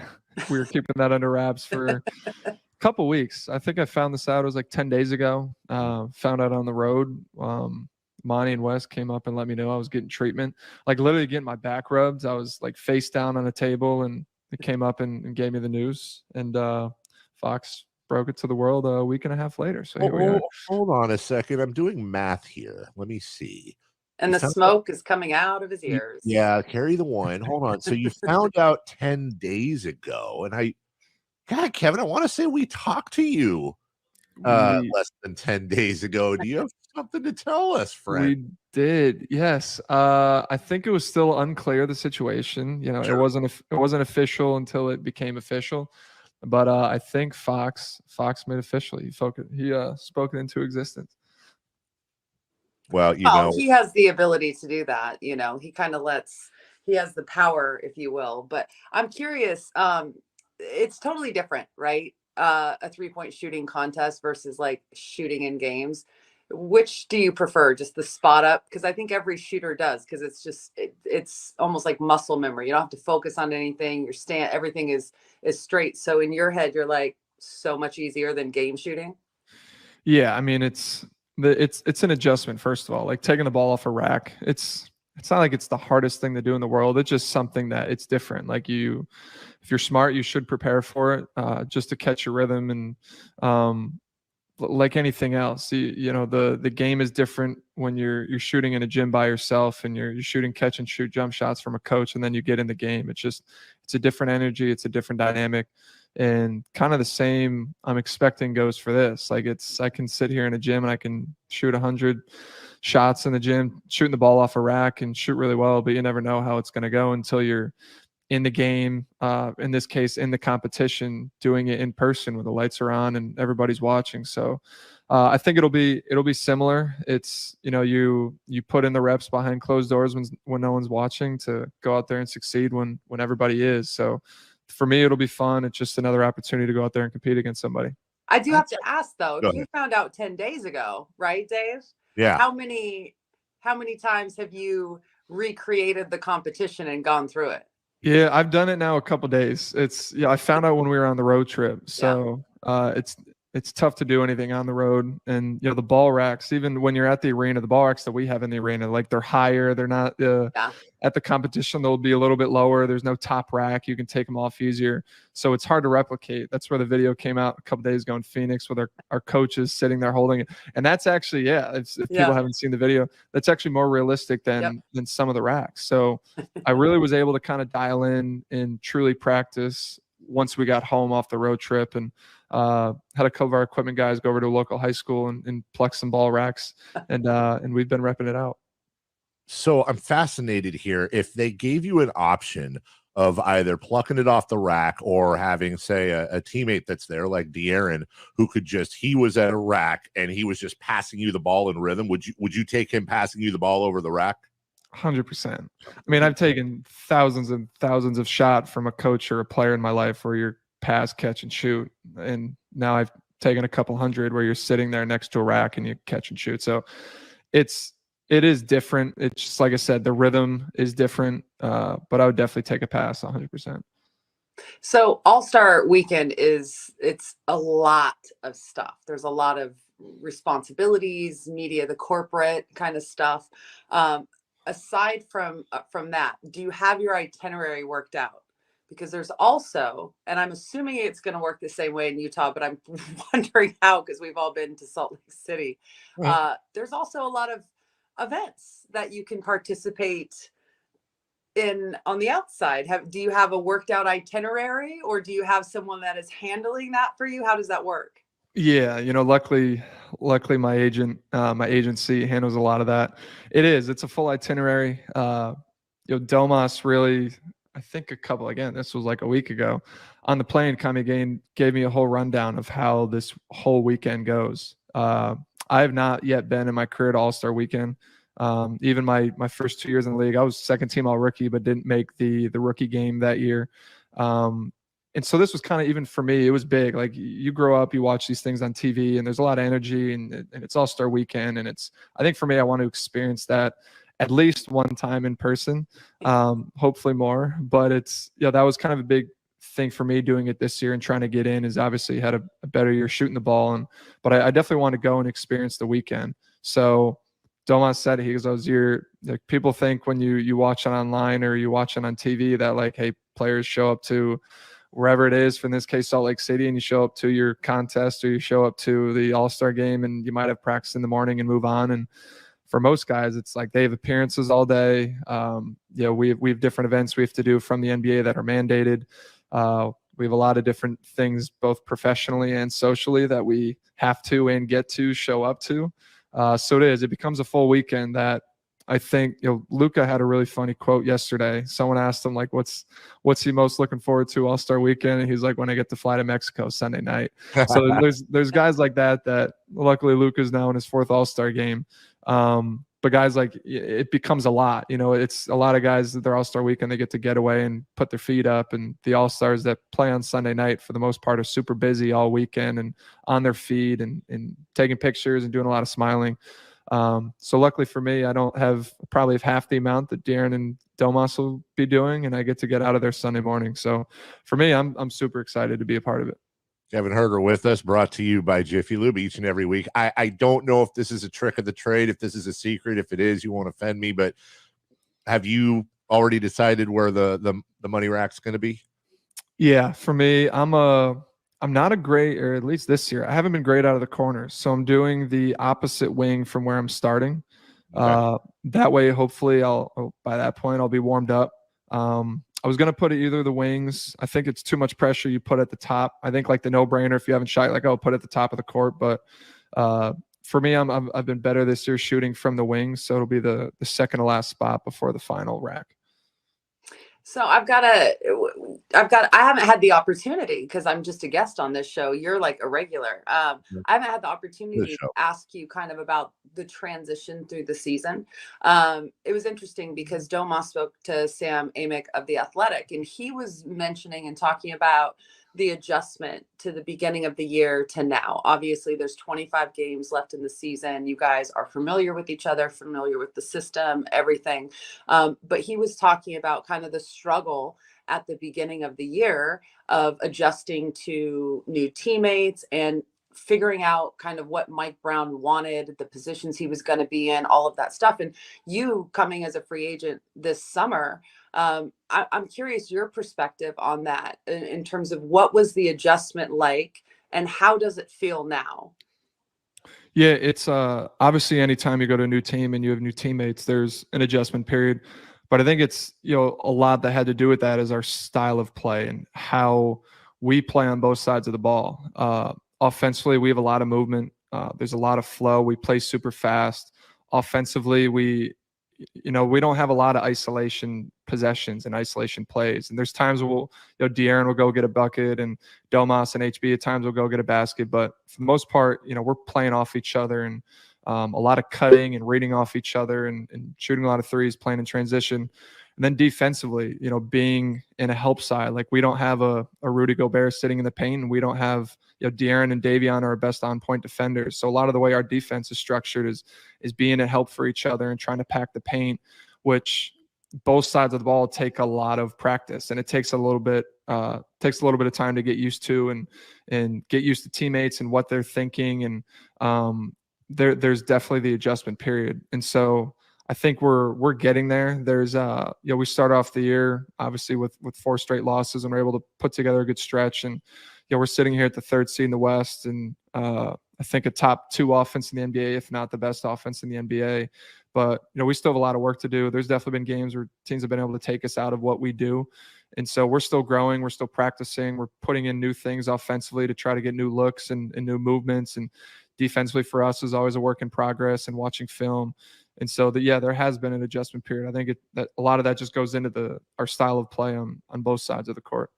We were keeping that under wraps for a couple weeks. I think I found this out. It was like 10 days ago. Found out on the road. Monty and Wes came up and let me know I was getting treatment. Like literally getting my back rubbed. I was like face down on a table, and it came up and gave me the news. And Fox broke it to the world a week and a half later. So here we are. Hold on a second. I'm doing math here. Let me see. And the smoke is coming out of his ears. Yeah, carry the one. Hold on. So you found out 10 days ago, and God, Kevin, I want to say we talked to you less than 10 days ago. Do you have something to tell us, friend? We did, yes. I think it was still unclear, the situation. You know, Sure. it wasn't official until it became official. But I think Fox made official. He spoke it into existence. Well, he has the ability to do that. You know, he has the power, if you will. But I'm curious. It's totally different, right? A 3-point shooting contest versus like shooting in games. Which do you prefer? Just the spot up? Because I think every shooter does, because it's almost like muscle memory. You don't have to focus on anything. Everything is straight. So in your head, you're like so much easier than game shooting. Yeah, I mean it's an adjustment. First of all, like taking the ball off a rack. It's not like it's the hardest thing to do in the world. It's just something that it's different. Like if you're smart, you should prepare for it just to catch your rhythm. And like anything else, you know, the game is different when you're shooting in a gym by yourself and you're shooting catch and shoot jump shots from a coach, and then you get in the game. It's a different energy. It's a different dynamic, and kind of the same I'm expecting goes for this. Like I can sit here in a gym and I can shoot 100 shots in the gym, shooting the ball off a rack and shoot really well, but you never know how it's going to go until you're in the game, in this case, in the competition, doing it in person when the lights are on and everybody's watching. So I think it'll be similar. It's, you know, you put in the reps behind closed doors when no one's watching to go out there and succeed when everybody is. So for me, it'll be fun. It's just another opportunity to go out there and compete against somebody. I do have to ask though, Go you ahead. found out 10 days ago, right, Dave? Yeah. How many times have you recreated the competition and gone through it? Yeah, I've done it now a couple days. I found out when we were on the road trip. So it's tough to do anything on the road. And, you know, the ball racks, even when you're at the arena, the ball racks that we have in the arena, like they're higher. They're not at the competition. They'll be a little bit lower. There's no top rack. You can take them off easier. So it's hard to replicate. That's where the video came out a couple days ago in Phoenix with our coaches sitting there holding it. And that's actually, if people haven't seen the video, that's actually more realistic than some of the racks. So I really was able to kind of dial in and truly practice once we got home off the road trip, and had a couple of our equipment guys go over to a local high school and pluck some ball racks, and we've been repping it out. So I'm fascinated here. If they gave you an option of either plucking it off the rack or having, say, a teammate that's there like De'Aaron, who he was at a rack and he was just passing you the ball in rhythm, would you take him passing you the ball over the rack? 100%. I mean, I've taken thousands and thousands of shots from a coach or a player in my life where you're pass, catch, and shoot. And now I've taken a couple hundred where you're sitting there next to a rack and you catch and shoot. So it is different. It's just, like I said, the rhythm is different, but I would definitely take a pass 100%. So All-Star Weekend it's a lot of stuff. There's a lot of responsibilities, media, the corporate kind of stuff. Aside from that, do you have your itinerary worked out? Because there's also, and I'm assuming it's going to work the same way in Utah, but I'm wondering how, because we've all been to Salt Lake City. There's also a lot of events that you can participate in on the outside. Do you have a worked out itinerary, or do you have someone that is handling that for you? How does that work? Yeah, you know, luckily my agency handles a lot of that. It's a full itinerary. Domas really, I think this was like a week ago on the plane, gave me a whole rundown of how this whole weekend goes. I have not yet been in my career to All-Star Weekend. Even my first 2 years in the league, I was second team all rookie, but didn't make the rookie game that year. and so this was kind of, even for me, it was big. Like, you grow up, you watch these things on TV, and there's a lot of energy, and it's All-Star Weekend, and I think for me, I want to experience that at least one time in person, hopefully more. But that was kind of a big thing for me doing it this year and trying to get in. Is obviously had a better year shooting the ball, but I definitely want to go and experience the weekend. So Domas said it. He goes, like, people think when you watch it online or you watch it on TV that, like, hey, players show up to wherever it is, for in this case Salt Lake City, and you show up to your contest or you show up to the All-Star game, and you might have practice in the morning and move on. And for most guys, it's like they have appearances all day. We have different events we have to do from the NBA that are mandated. We have a lot of different things, both professionally and socially, that we have to and get to show up to. So it becomes a full weekend that I think, Luka had a really funny quote yesterday. Someone asked him, like, what's he most looking forward to All-Star Weekend? And he's like, when I get to fly to Mexico Sunday night. So there's guys like that luckily Luka's now in his 4th All-Star game. But guys, like, it becomes a lot. It's a lot of guys that their All-Star Weekend, they get to get away and put their feet up. And the All-Stars that play on Sunday night, for the most part, are super busy all weekend and on their feet and taking pictures and doing a lot of smiling. So luckily for me, I don't have probably half the amount that Darren and Domas will be doing, and I get to get out of there Sunday morning. So for me, I'm super excited to be a part of it. Kevin Huerter with us, brought to you by Jiffy Lube each and every week. I don't know if this is a trick of the trade, if this is a secret. If it is, you won't offend me, but have you already decided where the money rack's going to be? Yeah, for me, I'm not a great, or at least this year, I haven't been great out of the corners. So I'm doing the opposite wing from where I'm starting. Okay. That way, hopefully by that point, I'll be warmed up. I was going to put it either the wings. I think it's too much pressure you put at the top. I think, like, the no-brainer, if you haven't shot, like, put it at the top of the court. But for me, I've been better this year shooting from the wings. So it'll be the second to last spot before the final rack. So I haven't had the opportunity, because I'm just a guest on this show. You're like a regular. I haven't had the opportunity to ask you kind of about the transition through the season. It was interesting because Domas spoke to Sam Amick of The Athletic, and he was mentioning and talking about the adjustment to the beginning of the year to now. Obviously, there's 25 games left in the season. You guys are familiar with each other, familiar with the system, everything. But he was talking about kind of the struggle at the beginning of the year of adjusting to new teammates and figuring out kind of what Mike Brown wanted, the positions he was going to be in, all of that stuff. And you coming as a free agent this summer, I'm curious your perspective on that in terms of what was the adjustment like and how does it feel now? Yeah, it's obviously anytime you go to a new team and you have new teammates, there's an adjustment period. But I think it's, a lot that had to do with that is our style of play and how we play on both sides of the ball. Offensively, we have a lot of movement. There's a lot of flow. We play super fast. Offensively, we don't have a lot of isolation possessions and isolation plays. And there's times where De'Aaron will go get a bucket and Domas and HB at times will go get a basket. But for the most part, we're playing off each other and a lot of cutting and reading off each other and shooting a lot of threes, playing in transition. And then defensively, being in a help side, like we don't have a Rudy Gobert sitting in the paint, and we don't have, De'Aaron and Davion are our best on-point defenders. So a lot of the way our defense is structured is being a help for each other and trying to pack the paint, which both sides of the ball take a lot of practice, and it takes a little bit of time to get used to and get used to teammates and what they're thinking. And there's definitely the adjustment period. And so I think we're getting there. There's we start off the year obviously with 4 straight losses, and we're able to put together a good stretch. And we're sitting here at the 3rd seed in the West, and I think a top 2 offense in the NBA, if not the best offense in the NBA. But we still have a lot of work to do. There's definitely been games where teams have been able to take us out of what we do, and so we're still growing. We're still practicing. We're putting in new things offensively to try to get new looks and new movements. And defensively for us is always a work in progress and watching film. And so there has been an adjustment period. I think that a lot of that just goes into our style of play on both sides of the court.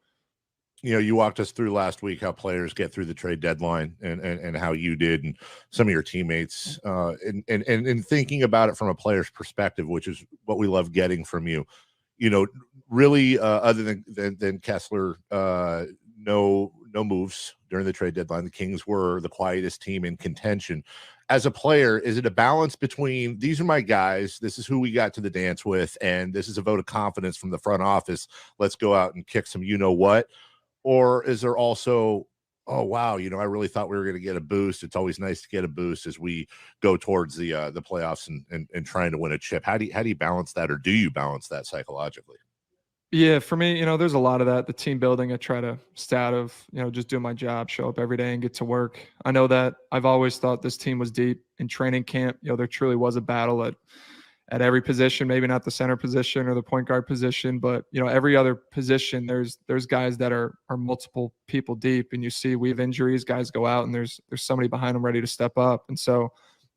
You walked us through last week how players get through the trade deadline and how you did and some of your teammates and thinking about it from a player's perspective, which is what we love getting from you. Really, other than Kessler no moves during the trade deadline. The Kings were the quietest team in contention. As a player, is it a balance between these are my guys, this is who we got to the dance with, and this is a vote of confidence from the front office, let's go out and kick some you-know-what? Or is there also, oh, wow, I really thought we were going to get a boost. It's always nice to get a boost as we go towards the playoffs and trying to win a chip. How do you balance that, or do you balance that psychologically? Yeah, for me, there's a lot of that. The team building, I try to stay out of, just do my job, show up every day and get to work. I know that I've always thought this team was deep in training camp. There truly was a battle at every position, maybe not the center position or the point guard position, but every other position, there's guys that are multiple people deep, and you see we have injuries, guys go out, and there's somebody behind them ready to step up. And so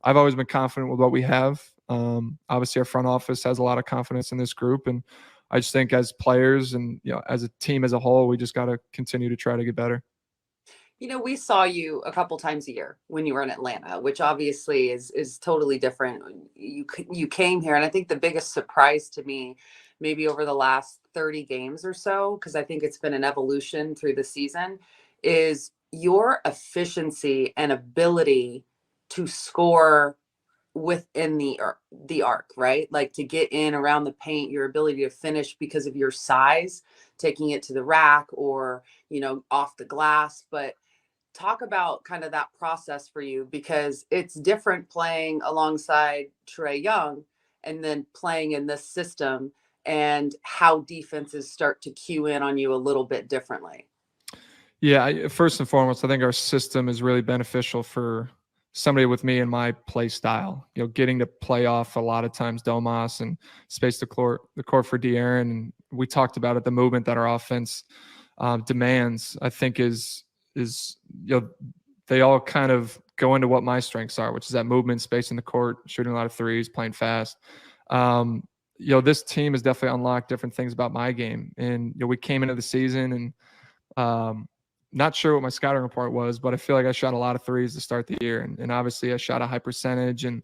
I've always been confident with what we have. Obviously, our front office has a lot of confidence in this group, and I just think as players and as a team as a whole, we just got to continue to try to get better. We saw you a couple times a year when you were in Atlanta, which obviously is totally different. You came here, and I think the biggest surprise to me, maybe over the last 30 games or so, because I think it's been an evolution through the season, is your efficiency and ability to score within the arc, right? Like to get in around the paint, your ability to finish because of your size, taking it to the rack or, off the glass. But talk about kind of that process for you, because it's different playing alongside Trae Young and then playing in this system, and how defenses start to cue in on you a little bit differently. Yeah, first and foremost, I think our system is really beneficial for somebody with me and my play style, getting to play off a lot of times Domas and space the court for De'Aaron. And we talked about it, the movement that our offense demands, I think is they all kind of go into what my strengths are, which is that movement, space in the court, shooting a lot of threes, playing fast. This team has definitely unlocked different things about my game. And, we came into the season and, not sure what my scouting report was, but I feel like I shot a lot of threes to start the year. And obviously I shot a high percentage. And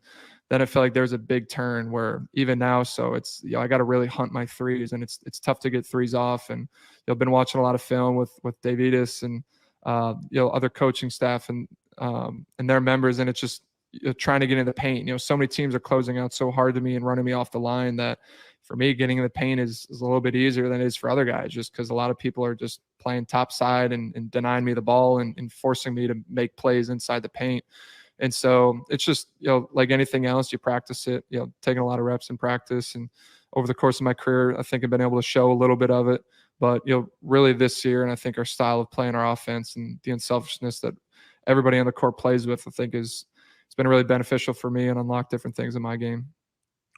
then I feel like there's a big turn where even now, so it's, I got to really hunt my threes, and it's tough to get threes off. And, I've been watching a lot of film with Davidus and, other coaching staff and their members. And it's just trying to get in the paint. So many teams are closing out so hard to me and running me off the line that for me, getting in the paint is a little bit easier than it is for other guys, just because a lot of people are just playing top side and denying me the ball and forcing me to make plays inside the paint. And so it's just, like anything else, you practice it, taking a lot of reps in practice. And over the course of my career, I think I've been able to show a little bit of it. But, really this year, and I think our style of playing our offense and the unselfishness that everybody on the court plays with, I think it's been really beneficial for me and unlocked different things in my game.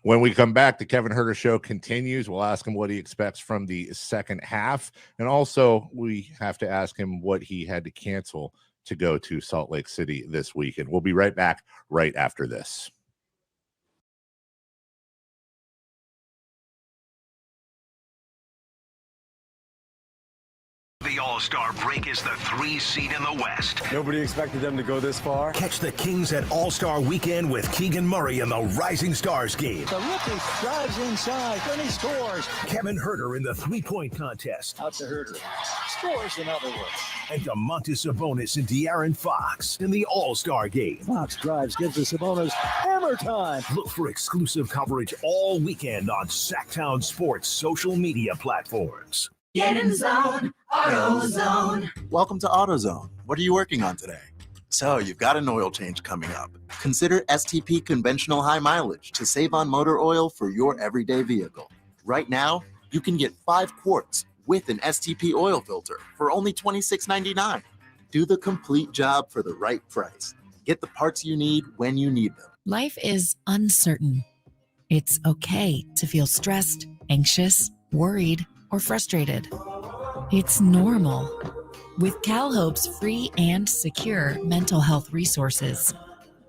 When we come back, the Kevin Huerter Show continues. We'll ask him what he expects from the second half. And also, we have to ask him what he had to cancel to go to Salt Lake City this weekend. We'll be right back right after this. The All-Star break is the 3 seed in the West. Nobody expected them to go this far. Catch the Kings at All-Star Weekend with Keegan Murray in the Rising Stars game. The rookie drives inside, then he scores. Kevin Huerter in the three-point contest. Out to Huerter. Scores, in other words. And Domantas Sabonis and De'Aaron Fox in the All-Star game. Fox drives, gives the Sabonis hammer time. Look for exclusive coverage all weekend on Sactown Sports social media platforms. Get in the zone, AutoZone. Welcome to AutoZone. What are you working on today? So you've got an oil change coming up. Consider STP Conventional High Mileage to save on motor oil for your everyday vehicle. Right now, you can get 5 quarts with an STP oil filter for only $26.99. Do the complete job for the right price. Get the parts you need when you need them. Life is uncertain. It's okay to feel stressed, anxious, worried, or frustrated. It's normal. With CalHope's free and secure mental health resources,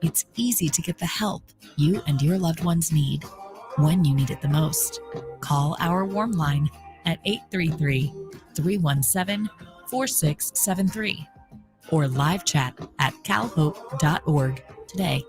it's easy to get the help you and your loved ones need when you need it the most. Call our warm line at 833-317-4673 or live chat at calhope.org today.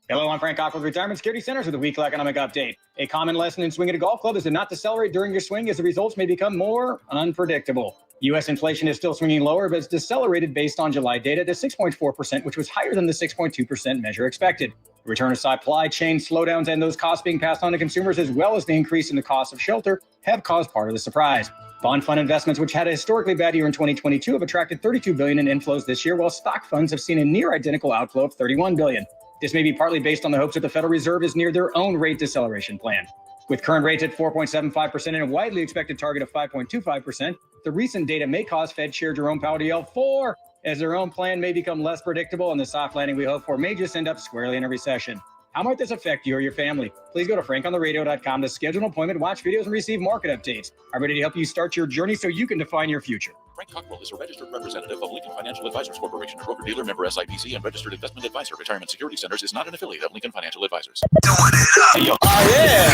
Hello, I'm Frank Cock with Retirement Security Centers with a weekly economic update. A common lesson in swinging a golf club is to not decelerate during your swing, as the results may become more unpredictable. U.S. inflation is still swinging lower, but it's decelerated based on July data to 6.4%, which was higher than the 6.2% measure expected. The return of supply chain slowdowns and those costs being passed on to consumers, as well as the increase in the cost of shelter, have caused part of the surprise. Bond fund investments, which had a historically bad year in 2022, have attracted $32 billion in inflows this year, while stock funds have seen a near identical outflow of $31 billion. This may be partly based on the hopes that the Federal Reserve is near their own rate deceleration plan. With current rates at 4.75% and a widely expected target of 5.25%, the recent data may cause Fed Chair Jerome Powell to yell "4" as their own plan may become less predictable and the soft landing we hope for may just end up squarely in a recession. How might this affect you or your family? Please go to frankontheradio.com to schedule an appointment, watch videos, and receive market updates. I'm ready to help you start your journey so you can define your future. Frank Cockrell is a registered representative of Lincoln Financial Advisors Corporation, a broker-dealer member SIPC and registered investment advisor. Retirement Security Centers is not an affiliate of Lincoln Financial Advisors.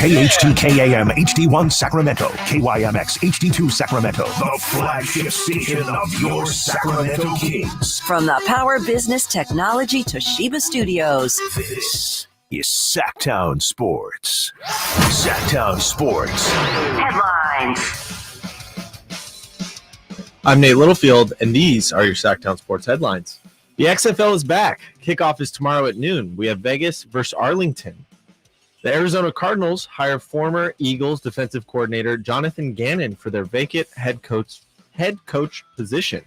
KH2KAM HD1 Sacramento, KYMX HD2 Sacramento, the flagship station of your Sacramento Kings. From the Power Business Technology Toshiba Studios. This is Sactown Sports. Sactown Sports. Headlines. I'm Nate Littlefield, and these are your Sactown Sports headlines. The XFL is back. Kickoff is tomorrow at noon. We have Vegas versus Arlington. The Arizona Cardinals hire former Eagles defensive coordinator Jonathan Gannon for their vacant head coach position.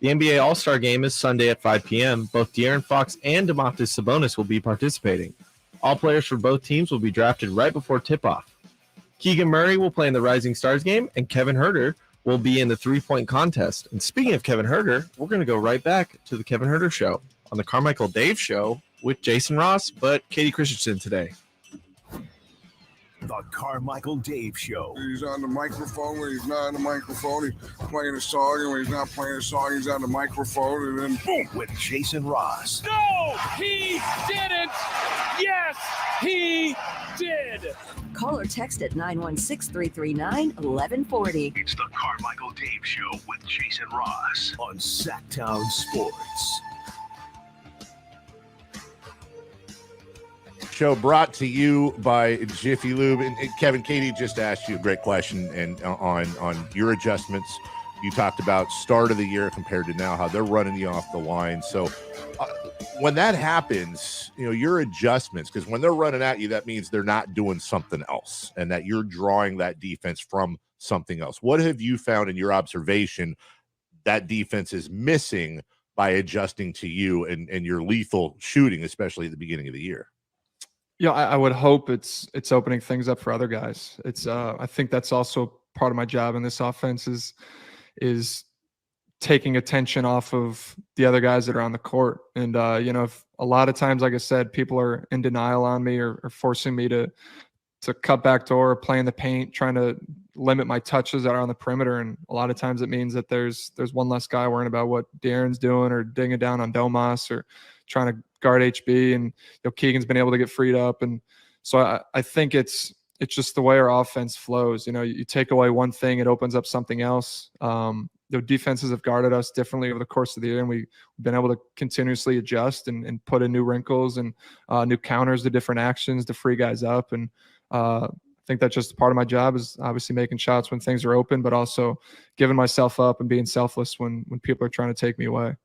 The NBA All-Star Game is Sunday at 5 p.m. Both De'Aaron Fox and Domantas Sabonis will be participating. All players for both teams will be drafted right before tip-off. Keegan Murray will play in the Rising Stars game, and Kevin Huerter will be in the three-point contest. And speaking of Kevin Huerter, we're going to go right back to the Kevin Huerter Show on the Carmichael Dave Show with Jason Ross, but Katie Christensen today. The Carmichael Dave Show. He's on the microphone when he's not on the microphone. He's playing a song, and when he's not playing a song, he's on the microphone, and then boom, with Jason Ross. No, he didn't. Yes, he did. Call or text at 916-339-1140. It's the Carmichael Dave Show with Jason Ross on Sactown Sports. Show brought to you by Jiffy Lube. And Kevin, Katie just asked you a great question and on your adjustments. You talked about start of the year compared to now, how they're running you off the line. So when that happens, you know, your adjustments, because when they're running at you, that means they're not doing something else and that you're drawing that defense from something else. What have you found in your observation that defense is missing by adjusting to you and your lethal shooting, especially at the beginning of the year? Yeah, I would hope it's opening things up for other guys. It's I think that's also part of my job in this offense is taking attention off of the other guys that are on the court. And you know, if a lot of times, like I said, people are in denial on me or forcing me to cut back door, play in the paint, trying to limit my touches that are on the perimeter. And a lot of times it means that there's one less guy worrying about what De'Aaron's doing or dinging down on Domas or trying to guard HB, and you know, Keegan's been able to get freed up. And so I think it's just the way our offense flows. You know, you take away one thing, it opens up something else. The defenses have guarded us differently over the course of the year, and we've been able to continuously adjust and put in new wrinkles and new counters to different actions to free guys up. And I think that's just part of my job, is obviously making shots when things are open, but also giving myself up and being selfless when people are trying to take me away.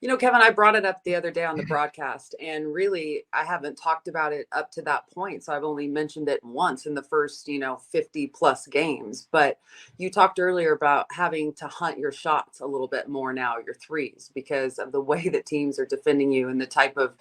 You know, Kevin, I brought it up the other day on the broadcast, and really I haven't talked about it up to that point. So I've only mentioned it once in the first, 50 plus games. But you talked earlier about having to hunt your shots a little bit more now, your threes, because of the way that teams are defending you and the type of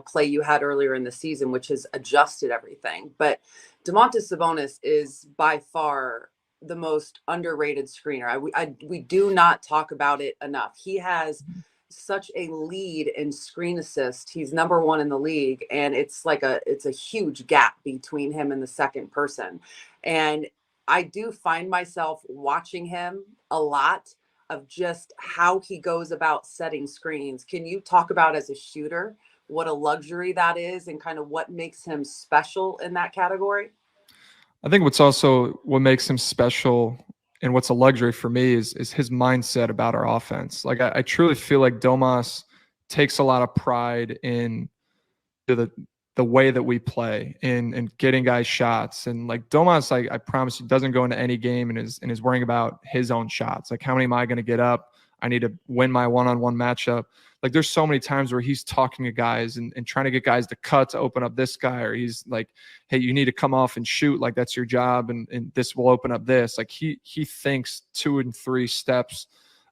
play you had earlier in the season, which has adjusted everything. But Domantas Sabonis is by far the most underrated screener. We do not talk about it enough. He has such a lead in screen assist. He's number one in the league, and it's a huge gap between him and the second person. And I do find myself watching him a lot of just how he goes about setting screens. Can you talk about, as a shooter, what a luxury that is and kind of what makes him special in that category? I think what makes him special and what's a luxury for me is his mindset about our offense. Like I truly feel like Domas takes a lot of pride in the the way that we play and getting guys shots. And like Domas, I promise you, doesn't go into any game and is worrying about his own shots. Like, how many am I going to get up? I need to win my one-on-one matchup. Like, there's so many times where he's talking to guys and trying to get guys to cut to open up this guy, or he's like, hey, you need to come off and shoot. Like, that's your job. And this will open up this. Like, he thinks 2 and 3 steps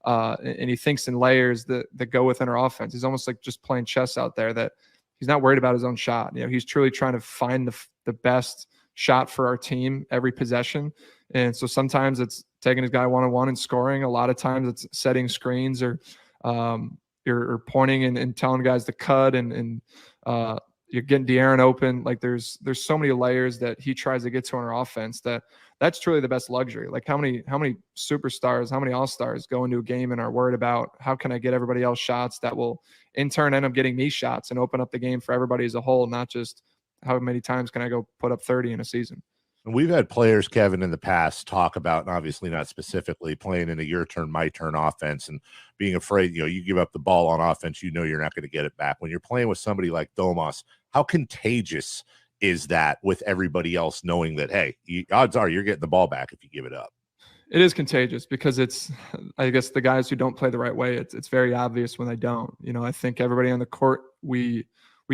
and he thinks in layers that go within our offense. He's almost like just playing chess out there, that he's not worried about his own shot. You know, he's truly trying to find the best shot for our team every possession. And so sometimes it's taking his guy one-on-one and scoring. A lot of times it's setting screens or pointing and telling guys to cut and you're getting De'Aaron open. Like, there's so many layers that he tries to get to on our offense that's truly the best luxury. Like, how many superstars, how many all-stars go into a game and are worried about how can I get everybody else shots that will in turn end up getting me shots and open up the game for everybody as a whole, not just how many times can I go put up 30 in a season. And we've had players, Kevin, in the past talk about, and obviously not specifically, playing in a your turn, my turn offense and being afraid, you give up the ball on offense, you're not going to get it back. When you're playing with somebody like Domas, how contagious is that with everybody else knowing that, hey, odds are you're getting the ball back if you give it up? It is contagious because it's, I guess, the guys who don't play the right way, it's very obvious when they don't. I think everybody on the court, we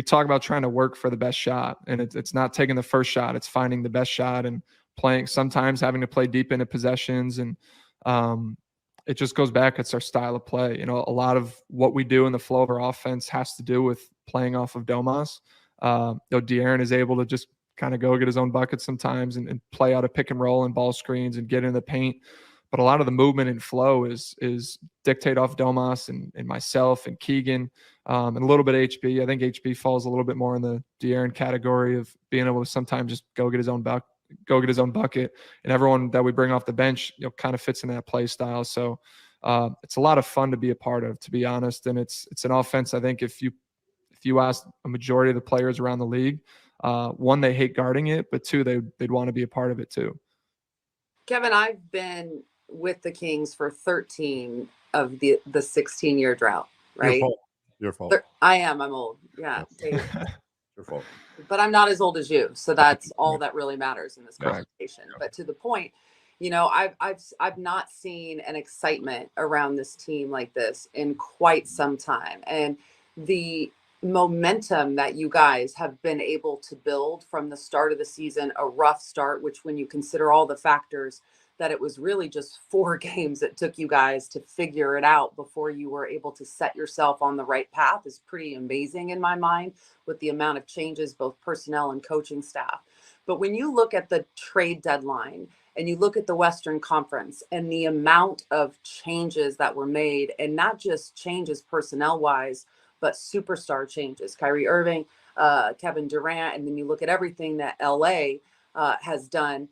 talk about trying to work for the best shot, and it's not taking the first shot. It's finding the best shot and playing, sometimes having to play deep into possessions. And it just goes back. It's our style of play. A lot of what we do in the flow of our offense has to do with playing off of Domas. De'Aaron is able to just kind of go get his own buckets sometimes and play out a pick and roll and ball screens and get in the paint. But a lot of the movement and flow is dictate off Domas and myself and Keegan and a little bit of HB. I think HB falls a little bit more in the De'Aaron category of being able to sometimes just go get his own bucket. And everyone that we bring off the bench, kind of fits in that play style. So it's a lot of fun to be a part of, to be honest. And it's an offense. I think if you ask a majority of the players around the league, one, they hate guarding it, but two, they'd want to be a part of it too. Kevin, I've been with the Kings for 13 of the 16-year drought, right? Your fault. I'm old. Yeah. Your fault. But I'm not as old as you. So that's all that really matters in this conversation. Yeah. But to the point, I've not seen an excitement around this team like this in quite some time. And the momentum that you guys have been able to build from the start of the season, a rough start, which when you consider all the factors, that it was really just 4 games it took you guys to figure it out before you were able to set yourself on the right path, is pretty amazing in my mind, with the amount of changes, both personnel and coaching staff. But when you look at the trade deadline and you look at the Western Conference and the amount of changes that were made, and not just changes personnel wise, but superstar changes, Kyrie Irving, Kevin Durant, and then you look at everything that LA has done.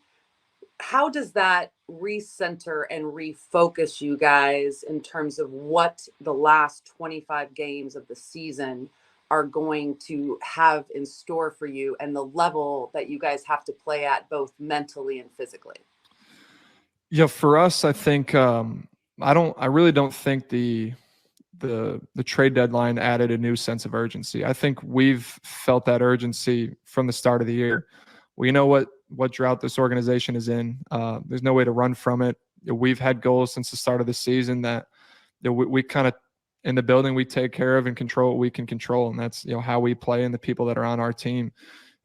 How does that recenter and refocus you guys in terms of what the last 25 games of the season are going to have in store for you, and the level that you guys have to play at both mentally and physically? Yeah, for us, I think I really don't think the trade deadline added a new sense of urgency. I think we've felt that urgency from the start of the year. We know what drought this organization is in. There's no way to run from it. We've had goals since the start of the season that we kind of, in the building, we take care of and control what we can control. And that's, how we play and the people that are on our team.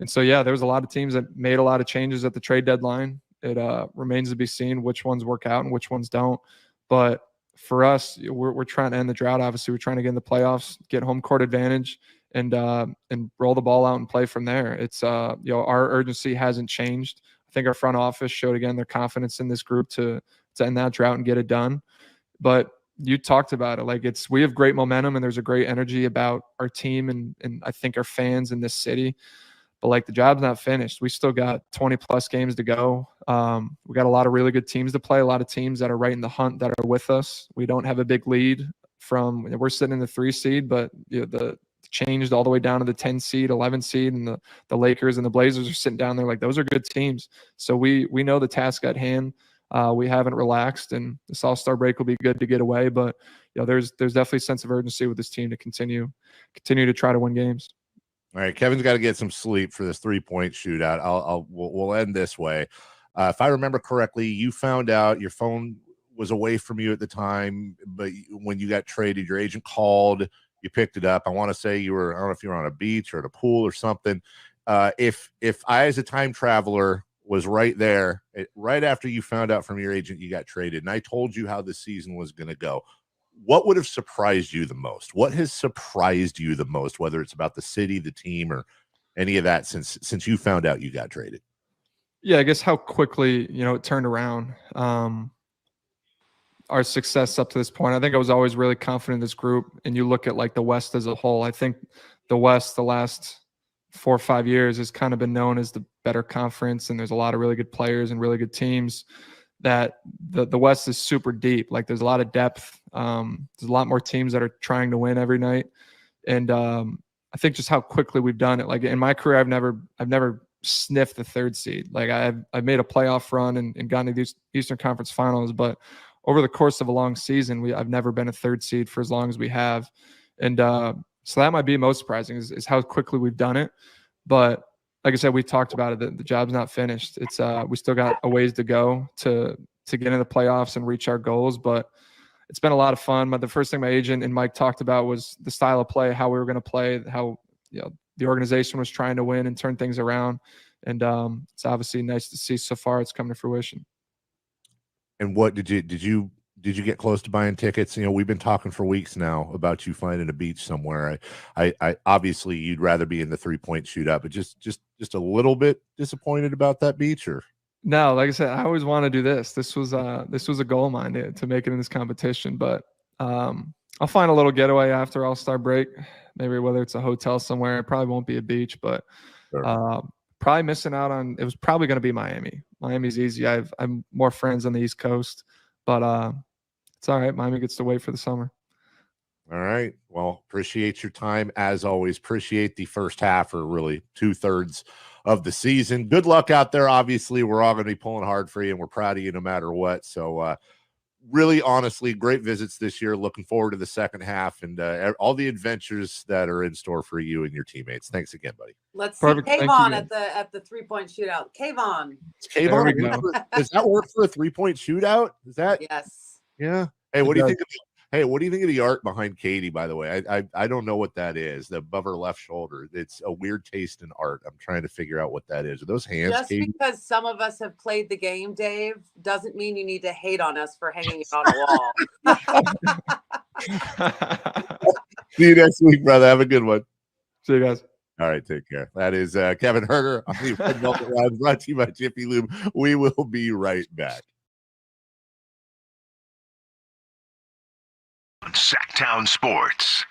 And so, yeah, there was a lot of teams that made a lot of changes at the trade deadline. It remains to be seen which ones work out and which ones don't. But for us, we're trying to end the drought. Obviously, we're trying to get in the playoffs, get home court advantage, and roll the ball out and play from there. It's our urgency hasn't changed. I think our front office showed again their confidence in this group to end that drought and get it done. But you talked about it, like we have great momentum and there's a great energy about our team and I think our fans in this city. But the job's not finished. We still got 20 plus games to go. We got a lot of really good teams to play, a lot of teams that are right in the hunt that are with us. We don't have a big lead we're sitting in the 3 seed, but the changed all the way down to the 10 seed, 11 seed, and the Lakers and the Blazers are sitting down there like those are good teams. So we know the task at hand. We haven't relaxed, and this All-Star break will be good to get away. But there's definitely a sense of urgency with this team to continue to try to win games. All right, Kevin's got to get some sleep for this 3-point shootout. We'll end this way. If I remember correctly, you found out your phone was away from you at the time, but when you got traded, your agent called, you picked it up. I want to say I don't know if you were on a beach or at a pool or something. If I, as a time traveler, was right there, right after you found out from your agent you got traded, and I told you how the season was going to go, what would have surprised you the most? What has surprised you the most, whether it's about the city, the team, or any of that since you found out you got traded? Yeah, I guess how quickly, it turned around. Our success up to this point, I think I was always really confident in this group. And you look at like the West as a whole, I think the West, the last 4 or 5 years, has kind of been known as the better conference. And there's a lot of really good players and really good teams. That the West is super deep. Like there's a lot of depth. There's a lot more teams that are trying to win every night. And I think just how quickly we've done it. Like in my career, I've never sniffed the 3rd seed. Like I've made a playoff run and gotten to these Eastern Conference Finals, but over the course of a long season, I've never been a 3rd seed for as long as we have. And so that might be most surprising is how quickly we've done it. But like I said, we talked about it. The job's not finished. It's we still got a ways to go to get into the playoffs and reach our goals. But it's been a lot of fun. But the first thing my agent and Mike talked about was the style of play, how we were going to play, how the organization was trying to win and turn things around. And it's obviously nice to see so far it's come to fruition. And what did you get close to buying tickets? We've been talking for weeks now about you finding a beach somewhere. I obviously you'd rather be in the 3-point shootout, but just a little bit disappointed about that beach, or no? Like I said, I always want to do this. This was a goal of mine to make it in this competition, but I'll find a little getaway after All-Star break. Maybe whether it's a hotel somewhere, it probably won't be a beach, but probably missing out on. It was probably going to be Miami. Miami's easy. I'm more friends on the East Coast, but it's all right. Miami gets to wait for the summer. All right. Well, appreciate your time as always. Appreciate the first half, or really 2/3 of the season. Good luck out there. Obviously, we're all going to be pulling hard for you, and we're proud of you no matter what. So, really, honestly, great visits this year. Looking forward to the second half and all the adventures that are in store for you and your teammates. Thanks again, buddy. Let's see Kayvon at the 3-point shootout. Kayvon. Does that work for a 3-point shootout? Is that? Yes. Yeah. Hey, what do you think of the art behind Katie, by the way? I don't know what that is. The above her left shoulder. It's a weird taste in art. I'm trying to figure out what that is. Are those hands, Just Katie? because some of us have played the game, Dave, doesn't mean you need to hate on us for hanging it on a wall. See you next week, brother. Have a good one. See you guys. All right, take care. That is Kevin Huerter on the Red Velvet Lounge, brought to you by Jiffy Lube. We will be right back. Sactown Sports.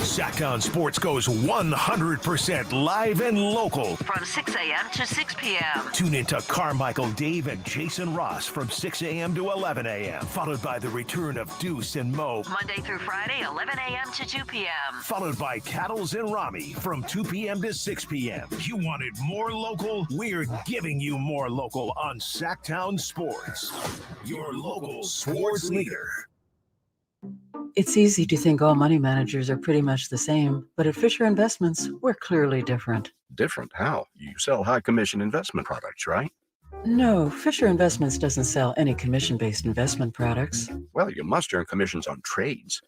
Sactown Sports goes 100% live and local. From 6 a.m. to 6 p.m. Tune into Carmichael Dave and Jason Ross from 6 a.m. to 11 a.m. Followed by the return of Deuce and Mo. Monday through Friday, 11 a.m. to 2 p.m. Followed by Cattles and Rami from 2 p.m. to 6 p.m. You wanted more local? We're giving you more local on Sactown Sports. Your local sports leader. It's easy to think all money managers are pretty much the same, but at Fisher Investments, we're clearly different. Different? How? You sell high commission investment products, right? No, Fisher Investments doesn't sell any commission-based investment products. Well, you must earn commissions on trades.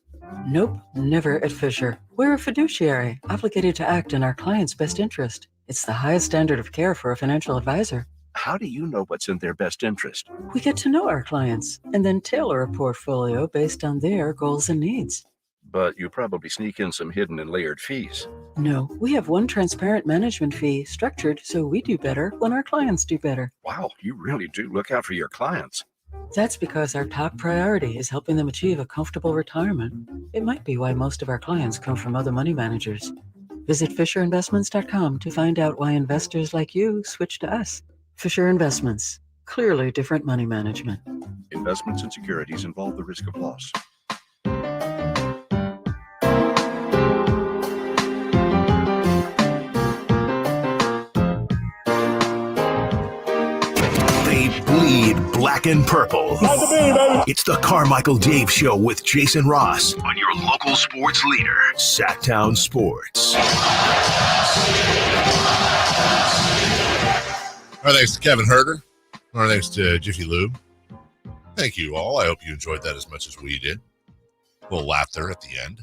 Nope, never at Fisher. We're a fiduciary, obligated to act in our client's best interest. It's the highest standard of care for a financial advisor. How do you know what's in their best interest? We get to know our clients and then tailor a portfolio based on their goals and needs. But you probably sneak in some hidden and layered fees. No, we have one transparent management fee structured so we do better when our clients do better. Wow, you really do look out for your clients. That's because our top priority is helping them achieve a comfortable retirement. It might be why most of our clients come from other money managers. Visit FisherInvestments.com to find out why investors like you switch to us. Fisher Investments. Clearly different money management. Investments and securities involve the risk of loss. They bleed black black and purple. It's the Carmichael Dave Show with Jason Ross on your local sports leader, Sactown Sports. Our thanks to Kevin Huerter. Our thanks to Jiffy Lube. Thank you all. I hope you enjoyed that as much as we did. A little laughter at the end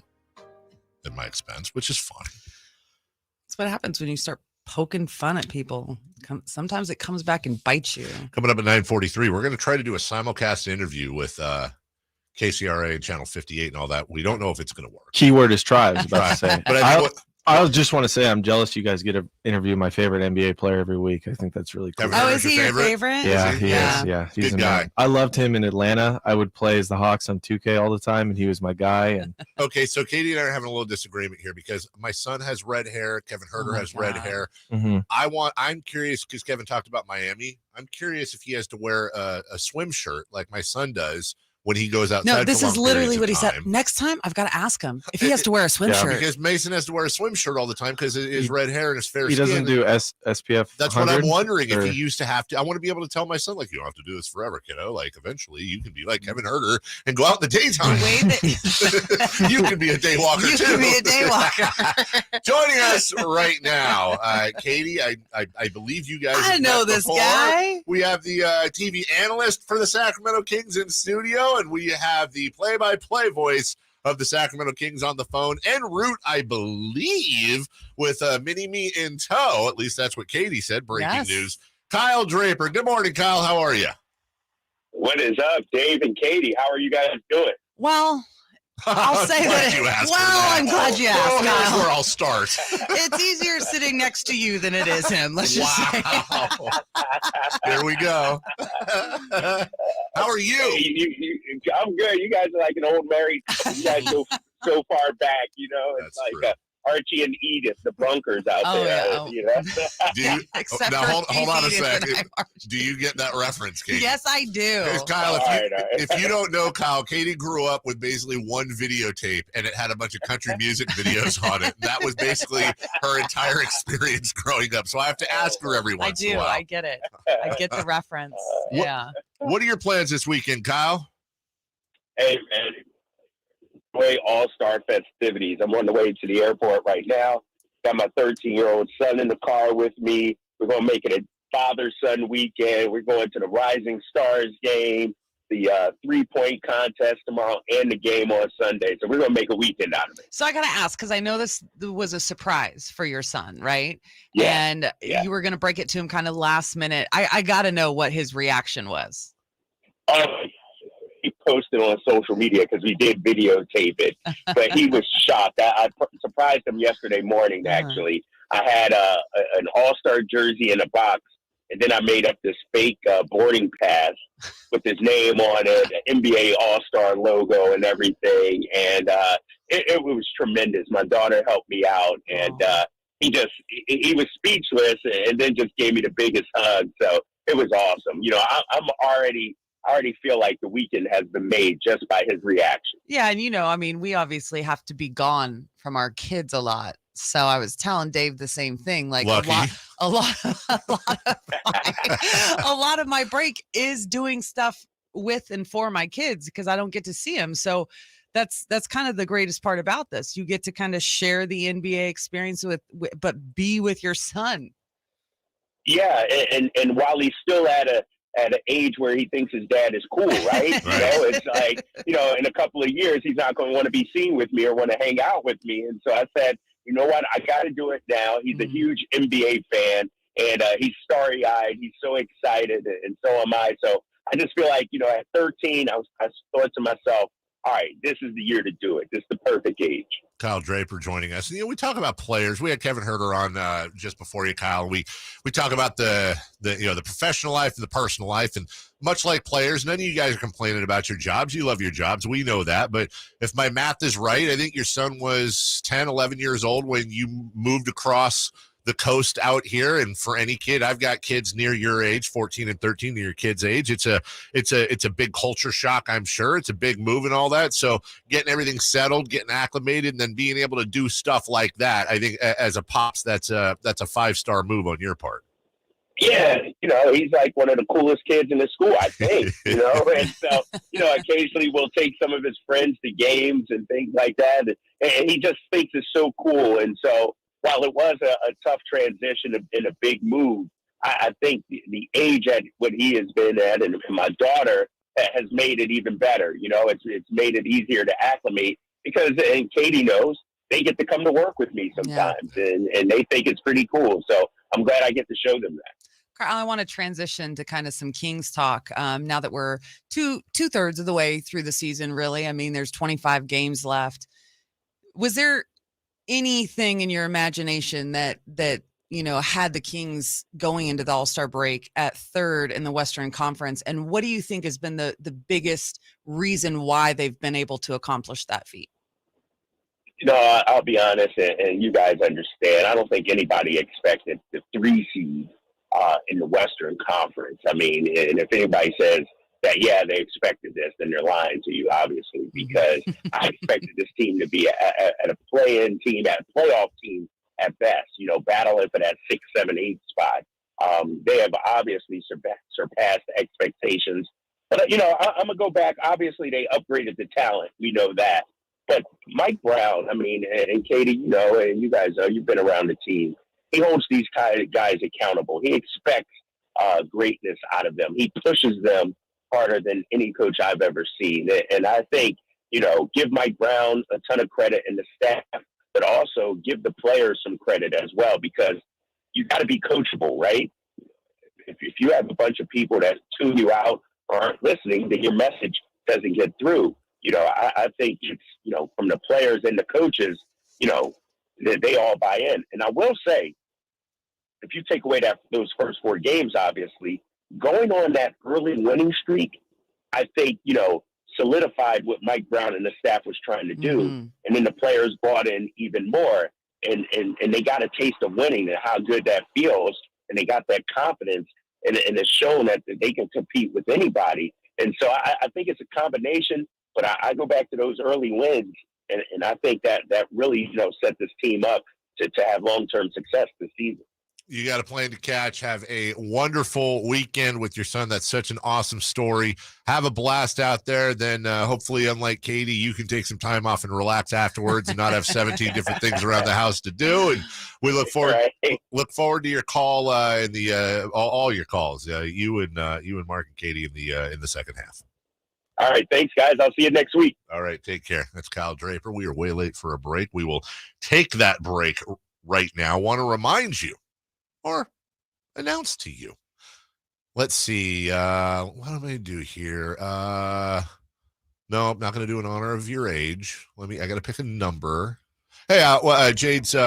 at my expense, which is fun. That's what happens when you start poking fun at people. Sometimes it comes back and bites you. Coming up at 9:43, we're going to try to do a simulcast interview with KCRA and Channel 58 and all that. We don't know if it's going to work. Keyword is try, I was about to say. But I just want to say I'm jealous you guys get to interview my favorite NBA player every week. I think that's really cool. Oh, is he your favorite? Yeah, he is. Yeah, he's a guy. I loved him in Atlanta. I would play as the Hawks on 2K all the time, and he was my guy. And okay, so Katie and I are having a little disagreement here because my son has red hair. Kevin Huerter has red hair. Mm-hmm. I'm curious because Kevin talked about Miami. I'm curious if he has to wear a swim shirt like my son does when he goes outside. No, this is literally what he said. Next time, I've got to ask him if he has to wear a swim shirt. Because Mason has to wear a swim shirt all the time because his red hair and his fair he skin. He doesn't do SPF. That's what I'm wondering if he used to have to. I want to be able to tell my son, like, you don't have to do this forever, kiddo. Like, eventually you can be like Kevin Huerter and go out in the daytime. You can be a day walker, too. You can be a day walker. Joining us right now, Katie, I believe you guys I know this guy. We have the TV analyst for the Sacramento Kings in studio, and we have the play-by-play voice of the Sacramento Kings on the phone en route, I believe, with Mini-Me in tow. At least that's what Katie said. Breaking news. Kyle Draper. Good morning, Kyle. How are you? What is up, Dave and Katie? How are you guys doing? Well, I'll say that. I'm glad you asked, Kyle. Here's where I'll start. It's easier sitting next to you than it is him. Let's just say. Here we go. How are you? Hey, I'm good. You guys are like an old married. You guys go so far back. You know, it's That's like Archie and Edith, the bunkers out there. Yeah. You know? Do you, hold on a second. Do you get that reference, Katie? Yes, I do. Kyle, if you don't know Kyle, Katie grew up with basically one videotape, and it had a bunch of country music videos on it. That was basically her entire experience growing up. So I have to ask her every once in a while. I get it. I get the reference. Yeah. What are your plans this weekend, Kyle? Hey, man. All-Star festivities. I'm on the way to the airport right now. Got my 13-year-old son in the car with me. We're going to make it a father-son weekend. We're going to the Rising Stars game, the three-point contest tomorrow, and the game on Sunday. So we're going to make a weekend out of it. So I got to ask, because I know this was a surprise for your son, right? Yeah. And you were going to break it to him kind of last minute. I got to know what his reaction was. He posted on social media because we did videotape it, but he was shocked. I surprised him yesterday morning, actually. I had an all-star jersey in a box, and then I made up this fake boarding pass with his name on it, an NBA all-star logo and everything, and it was tremendous. My daughter helped me out, and he was speechless, and then just gave me the biggest hug, so it was awesome. You know, I already feel like the weekend has been made just by his reaction. Yeah, and I mean, we obviously have to be gone from our kids a lot. So I was telling Dave the same thing. Like a lot of my break is doing stuff with and for my kids because I don't get to see them. So that's kind of the greatest part about this. You get to kind of share the NBA experience but be with your son. Yeah, and while he's still at an age where he thinks his dad is cool, right? You know, it's like, in a couple of years, he's not going to want to be seen with me or want to hang out with me. And so I said, you know what? I got to do it now. He's a huge NBA fan, and he's starry-eyed. He's so excited, and so am I. So I just feel like, at 13, I thought to myself, all right, this is the year to do it. This is the perfect age. Kyle Draper joining us. We talk about players. We had Kevin Huerter on just before you, Kyle. We talk about the professional life and the personal life, and much like players, none of you guys are complaining about your jobs. You love your jobs. We know that. But if my math is right, I think your son was 10, 11 years old when you moved across the coast out here. And for any kid, I've got kids near your age, 14 and 13, near your kids' age. It's a big culture shock, I'm sure. It's a big move and all that. So getting everything settled, getting acclimated, and then being able to do stuff like that, I think as a pops, that's a 5-star move on your part. Yeah, he's like one of the coolest kids in the school, I think, and so, occasionally we'll take some of his friends to games and things like that. And he just thinks it's so cool. And so while it was a tough transition and a big move, I think the age at what he has been at and my daughter has made it even better. It's made it easier to acclimate because, and Katie knows, they get to come to work with me sometimes and they think it's pretty cool. So I'm glad I get to show them that. Carl, I want to transition to kind of some Kings talk now that we're two-thirds of the way through the season, really. I mean, there's 25 games left. Was there anything in your imagination that had the Kings going into the All-Star break at third in the Western Conference? And what do you think has been the biggest reason why they've been able to accomplish that feat? I'll be honest, and you guys understand, I don't think anybody expected the 3 seed in the Western Conference. I mean, and if anybody says that, they expected this, then they're lying to you, obviously, because I expected this team to be at a play-in team, at a playoff team at best, battling for that 6, 7, 8 spot. They have obviously surpassed expectations. But, I'm going to go back. Obviously, they upgraded the talent. We know that. But Mike Brown, I mean, and Katie, and you guys know, you've been around the team. He holds these guys accountable. He expects greatness out of them. He pushes them harder than any coach I've ever seen. And I think, give Mike Brown a ton of credit and the staff, but also give the players some credit as well, because you got to be coachable, right? If you have a bunch of people that tune you out or aren't listening, then your message doesn't get through. I think it's, from the players and the coaches, they all buy in. And I will say, if you take away those first 4 games, obviously, going on that early winning streak, I think, solidified what Mike Brown and the staff was trying to do. Mm-hmm. And then the players bought in even more. And they got a taste of winning and how good that feels. And they got that confidence. And it's shown that they can compete with anybody. And so I think it's a combination. But I go back to those early wins, and I think that really, set this team up to have long-term success this season. You got a plan to catch. Have a wonderful weekend with your son. That's such an awesome story. Have a blast out there. Then hopefully, unlike Katie, you can take some time off and relax afterwards and not have 17 different things around the house to do. And we look forward to your call in the all your calls. You and Mark and Katie in the second half. All right. Thanks, guys. I'll see you next week. All right. Take care. That's Kyle Draper. We are way late for a break. We will take that break right now. Want to remind you or announce to you. Let's see. What am I going to do here? No, I'm not going to do in honor of your age. I got to pick a number. Hey, Jade's she's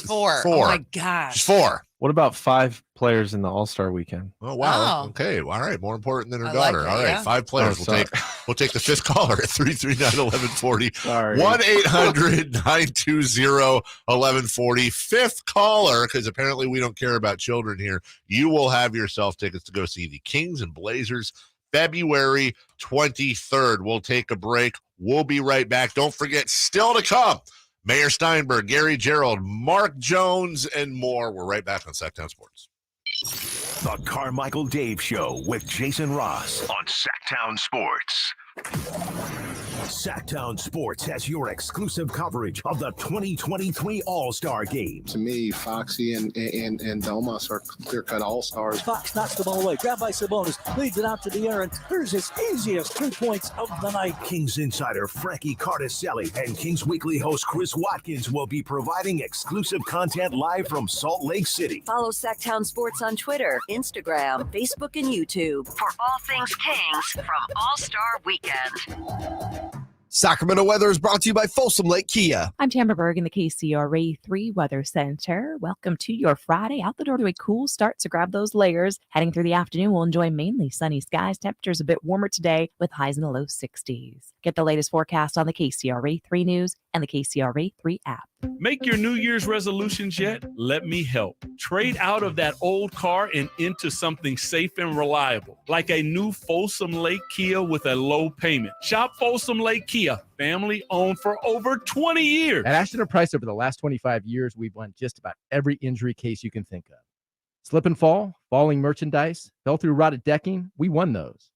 4. Oh, my gosh. She's 4. What about 5 players in the All-Star weekend? Oh, wow. Oh. Okay. All right. More important than her I daughter. like that, All right. yeah. 5 players. We'll take the 5th caller at 339-1140. Sorry. 1-800-920-1140. 5th caller, because apparently we don't care about children here. You will have yourself tickets to go see the Kings and Blazers February 23rd. We'll take a break. We'll be right back. Don't forget, still to come, Mayor Steinberg, Gary Gerould, Mark Jones, and more. We're right back on Sactown Sports. The Carmichael Dave Show with Jason Ross on Sactown Sports. Sactown Sports has your exclusive coverage of the 2023 All-Star Game. To me, Foxy and Domas are clear-cut All-Stars. Fox knocks the ball away, grabbed by Sabonis, leads it out to the air, and there's his easiest 3 points of the night. Kings insider Frankie Cardicelli and Kings Weekly host Chris Watkins will be providing exclusive content live from Salt Lake City. Follow Sactown Sports on Twitter, Instagram, Facebook, and YouTube for all things Kings from All-Star Weekend. Sacramento weather is brought to you by Folsom Lake Kia. I'm Tamara Berg in the KCRA 3 Weather Center. Welcome to your Friday. Out the door to a cool start, so grab those layers. Heading through the afternoon, we'll enjoy mainly sunny skies. Temperatures a bit warmer today with highs in the low 60s. Get the latest forecast on the KCRA 3 News and the KCRA 3 app. Make your New Year's resolutions yet? Let me help. Trade out of that old car and into something safe and reliable, like a new Folsom Lake Kia with a low payment. Shop Folsom Lake Kia, family owned for over 20 years. At Ashton & Price, over the last 25 years, we've won just about every injury case you can think of. Slip and fall, falling merchandise, fell through rotted decking, we won those.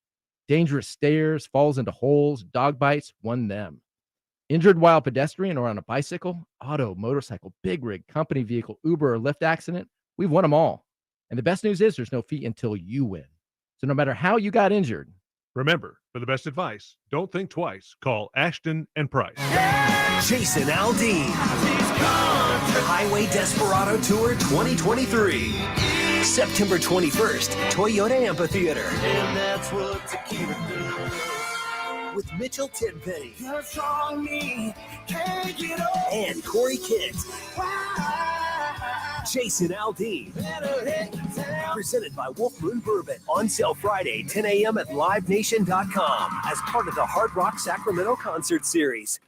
Dangerous stairs, falls into holes, dog bites, won them. Injured while pedestrian or on a bicycle, auto, motorcycle, big rig, company vehicle, Uber, or Lyft accident, we've won them all. And the best news is there's no fee until you win. So no matter how you got injured, remember, for the best advice, don't think twice. Call Ashton & Price. Jason Aldean. Highway Desperado Tour 2023. September 21st, Toyota Amphitheater. And that's what tequila does. With Mitchell Tenpenny. You're strong, me, can't get up. And Corey Kitt. Jason Aldean. Presented by Wolf Moon Bourbon. On sale Friday, 10 a.m. at livenation.com as part of the Hard Rock Sacramento concert series.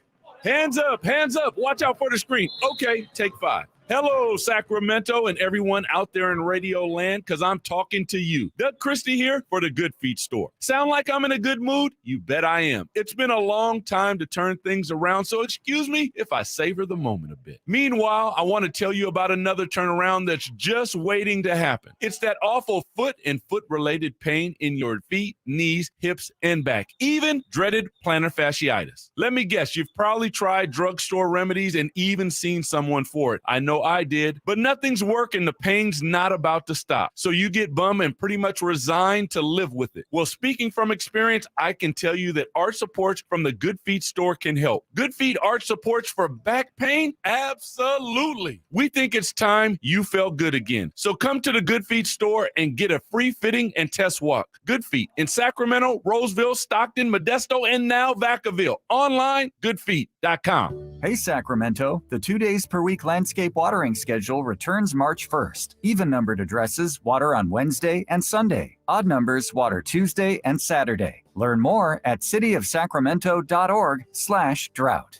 Hands up, hands up. Watch out for the screen. Okay, take 5. Hello, Sacramento and everyone out there in radio land, because I'm talking to you. Doug Christie here for the Good Feet Store. Sound like I'm in a good mood? You bet I am. It's been a long time to turn things around, so excuse me if I savor the moment a bit. Meanwhile, I want to tell you about another turnaround that's just waiting to happen. It's that awful foot and foot-related pain in your feet, knees, hips, and back, even dreaded plantar fasciitis. Let me guess, you've probably tried drugstore remedies and even seen someone for it. I know I did, but nothing's working. The pain's not about to stop. So you get bummed and pretty much resign to live with it. Well, speaking from experience, I can tell you that arch supports from the Good Feet Store can help. Good Feet arch supports for back pain? Absolutely. We think it's time you felt good again. So come to the Good Feet Store and get a free fitting and test walk. Good Feet in Sacramento, Roseville, Stockton, Modesto, and now Vacaville. Online, goodfeet.com. Hey, Sacramento. The 2 days per week landscape watering schedule returns March 1st. Even-numbered addresses water on Wednesday and Sunday. Odd numbers water Tuesday and Saturday. Learn more at cityofsacramento.org/drought.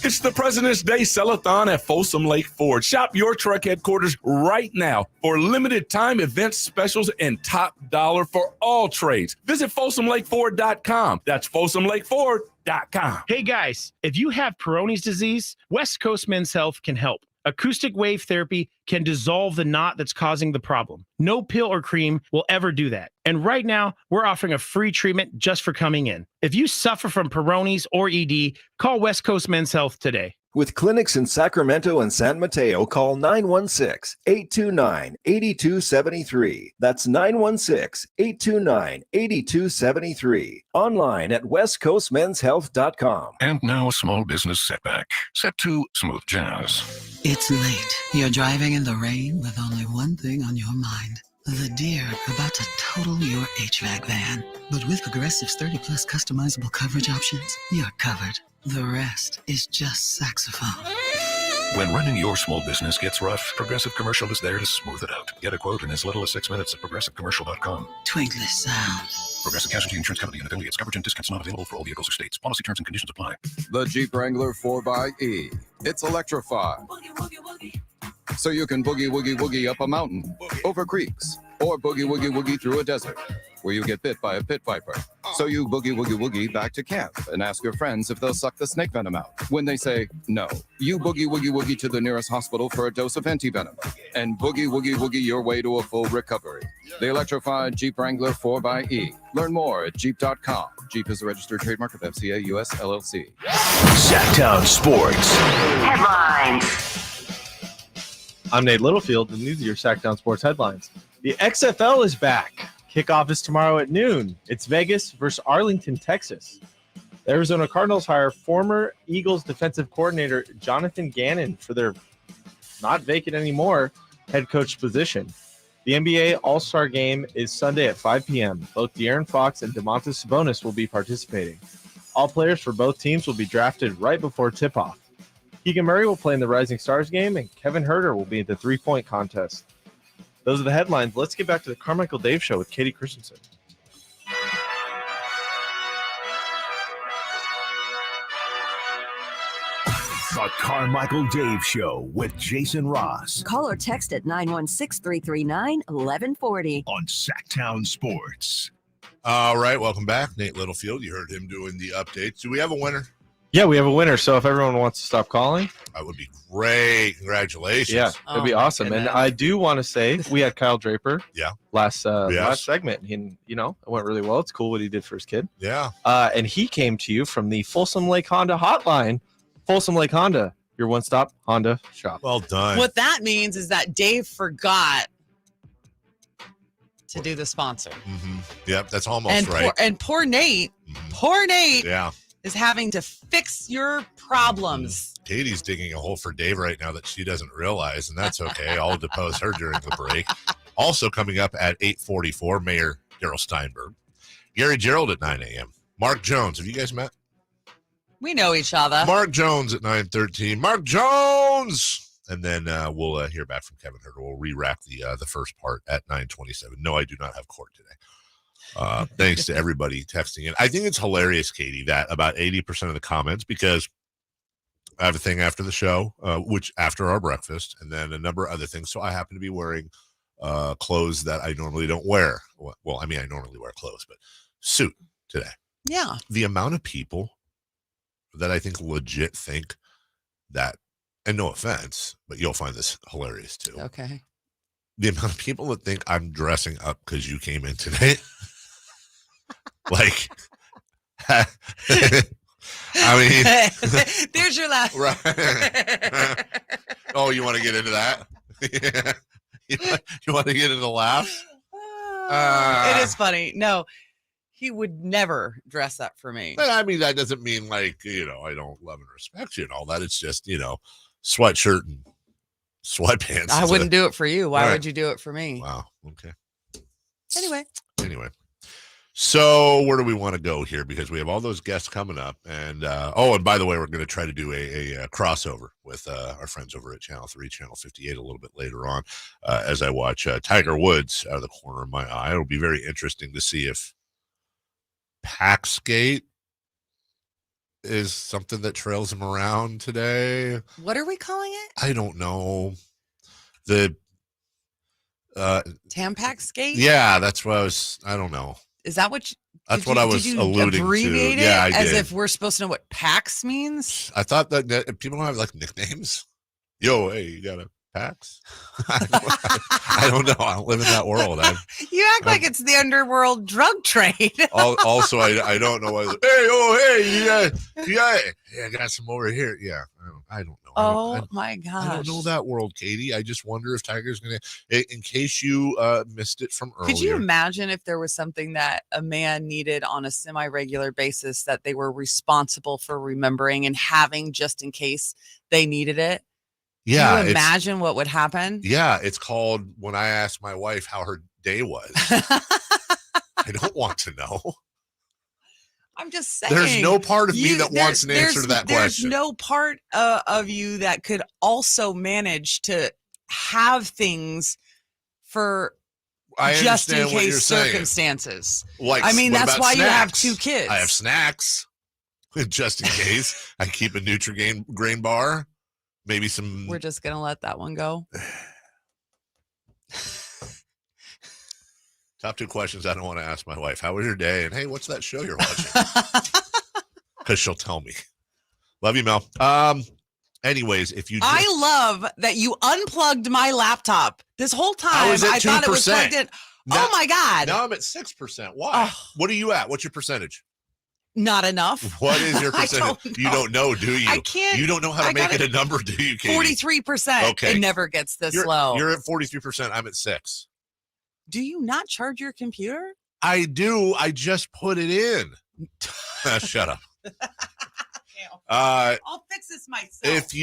It's the President's Day Sell-a-thon at Folsom Lake Ford. Shop your truck headquarters right now for limited time events, specials, and top dollar for all trades. Visit FolsomLakeFord.com. That's FolsomLakeFord.com. Hey guys, if you have Peyronie's disease, West Coast Men's Health can help. Acoustic wave therapy can dissolve the knot that's causing the problem. No pill or cream will ever do that. And right now, we're offering a free treatment just for coming in. If you suffer from Peyronie's or ED, call West Coast Men's Health today. With clinics in Sacramento and San Mateo, call 916-829-8273. That's 916-829-8273. Online at westcoastmenshealth.com. And now a small business setback. Set to smooth jazz. It's late. You're driving in the rain with only one thing on your mind. The deer about to total your HVAC van. But with Progressive's 30-plus customizable coverage options, you're covered. The rest is just saxophone. When running your small business gets rough, Progressive Commercial is there to smooth it out. Get a quote in as little as 6 minutes at progressivecommercial.com. Twinkly sound. Progressive Casualty Insurance Company and affiliates. Coverage and discounts not available for all vehicles or states. Policy terms and conditions apply. The Jeep Wrangler 4xE. It's electrified. So you can boogie woogie woogie up a mountain, over creeks, or boogie woogie woogie through a desert where you get bit by a pit viper. So you boogie woogie woogie back to camp and ask your friends if they'll suck the snake venom out. When they say no, you boogie woogie woogie to the nearest hospital for a dose of anti-venom and boogie woogie woogie your way to a full recovery. The electrified Jeep Wrangler 4xE. Learn more at Jeep.com. Jeep is a registered trademark of FCA US LLC. Sactown Sports. Headlines. I'm Nate Littlefield, and these are your Sactown Sports headlines. The XFL is back. Kickoff is tomorrow at noon. It's Vegas versus Arlington, Texas. The Arizona Cardinals hire former Eagles defensive coordinator Jonathan Gannon for their not vacant anymore head coach position. The NBA All-Star Game is Sunday at 5 p.m. Both De'Aaron Fox and Domantas Sabonis will be participating. All players for both teams will be drafted right before tip-off. Keegan Murray will play in the Rising Stars game, and Kevin Huerter will be at the three-point contest. Those are the headlines. Let's get back to the Carmichael Dave Show with Katie Christensen. The Carmichael Dave Show with Jason Ross Call or text at 916-339-1140. on Sactown Sports. All right, welcome back. Nate Littlefield, you heard him doing the updates. Do we have a winner? Yeah, we have a winner. So if everyone wants to stop calling, that would be great. Congratulations. Yeah, it'd be awesome. And I do want to say we had Kyle Draper. Yeah. Last segment. He, it went really well. It's cool what he did for his kid. Yeah. And he came to you from the Folsom Lake Honda hotline. Folsom Lake Honda, your one-stop Honda shop. Well done. What that means is that Dave forgot to do the sponsor. Mm-hmm. Yep, that's almost right. Poor Nate. Poor Nate. Yeah. Is having to fix your problems. Katie's digging a hole for Dave right now that she doesn't realize, and that's okay. I'll depose her during the break. Also coming up at 8:44, Mayor Darrell Steinberg. Gerald at 9 a.m. Mark Jones. Have you guys met? We know each other. Mark Jones at 9:13. Mark Jones! And then we'll hear back from Kevin Huerter. We'll re-wrap the first part at 9:27. No, I do not have court today. Thanks to everybody texting in. I think it's hilarious, Katie, that about 80% of the comments, because I have a thing after the show, which after our breakfast, and then a number of other things. So I happen to be wearing clothes that I normally don't wear. Well, I mean, I normally wear clothes, but suit today. Yeah. The amount of people that I think legit think that, and no offense, but you'll find this hilarious too. Okay. The amount of people that think I'm dressing up because you came in today. Like, I mean, there's your laugh. Right. Oh, you want to get into that? You want to get into laughs? It is funny. No, he would never dress up for me. I mean, that doesn't mean like, I don't love and respect you and all that. It's just, sweatshirt and sweatpants. I wouldn't do it for you. Why would you do it for me? Wow. Okay. Anyway. So where do we want to go here? Because we have all those guests coming up. And, and by the way, we're going to try to do a crossover with our friends over at Channel 3, Channel 58 a little bit later on as I watch Tiger Woods out of the corner of my eye. It'll be very interesting to see if Paxgate is something that trails him around today. What are we calling it? I don't know. The Tampax skate? Yeah, that's what I don't know. Is that what that's what I was alluding to. Abbreviate it yeah, I as did. if we're supposed to know what Pax means? I thought that people don't have like nicknames. Yo, hey, you got a Pax? I don't know. I don't live in that world. You act like it's the underworld drug trade. Also, I don't know why. Hey, I got some over here. Yeah, I don't know. My gosh. I don't know that world, Katie. I just wonder if Tiger's going to, in case you missed it from earlier. Could you imagine if there was something that a man needed on a semi-regular basis that they were responsible for remembering and having just in case they needed it? Yeah. Can you imagine what would happen? Yeah. It's called when I asked my wife how her day was. I don't want to know. I'm just saying. There's no part of me that wants an answer to that question. There's no part of you that could also manage to have things for just in case circumstances. Like, I mean, that's why snacks? you have two kids. I have snacks just in case. I keep a Nutri-Grain bar. Maybe some. We're just going to let that one go. Top two questions I don't want to ask my wife. How was your day? And hey, what's that show you're watching? Because she'll tell me. Love you, Mel. Anyways, if you I love that you unplugged my laptop this whole time. I thought it was plugged in. Oh my God. Now I'm at 6%. Why? What are you at? What's your percentage? Not enough. What is your percentage? You don't know, do you? I can't. You don't know how to make it a number, do you, Katie? 43%. Okay. It never gets this low. You're at 43%. I'm at 6%. Do you not charge your computer? I do. I just put it in. Shut up. I'll fix this myself. If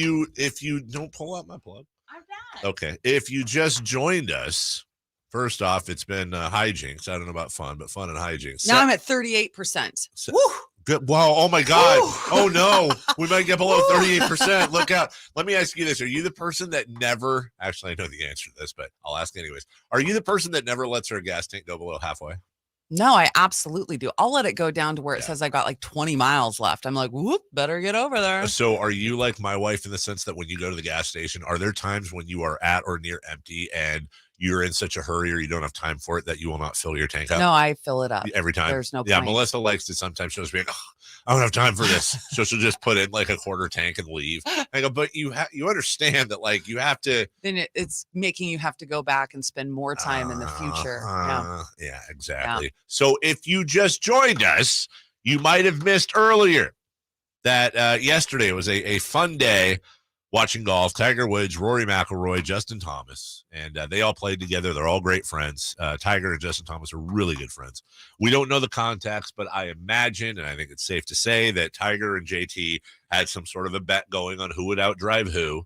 you don't pull out my plug. I'm not. Okay. If you just joined us, first off, it's been hijinks. I don't know about fun, but fun and hijinks. Now I'm at 38%. Woo! Good. Wow. Oh my God. Oh no. We might get below 38%. Look out. Let me ask you this. Are you the person that never, actually I know the answer to this, but I'll ask anyways. Are you the person that never lets her gas tank go below halfway? No, I absolutely do. I'll let it go down to where it says I got like 20 miles left. I'm like, whoop, better get over there. So are you like my wife in the sense that when you go to the gas station, are there times when you are at or near empty and you're in such a hurry or you don't have time for it that you will not fill your tank up? No, I fill it up every time. There's no Yeah, point. Melissa likes to sometimes shows me, I don't have time for this. So she'll just put in like a quarter tank and leave. I go, but you understand that like you have to. Then it's making you have to go back and spend more time in the future. Yeah, exactly. Yeah. So if you just joined us, you might have missed earlier that yesterday was a fun day watching golf. Tiger Woods, Rory McIlroy, Justin Thomas, and they all played together. They're all great friends. Tiger and Justin Thomas are really good friends. We don't know the context, but I imagine, and I think it's safe to say that Tiger and JT had some sort of a bet going on who would outdrive who.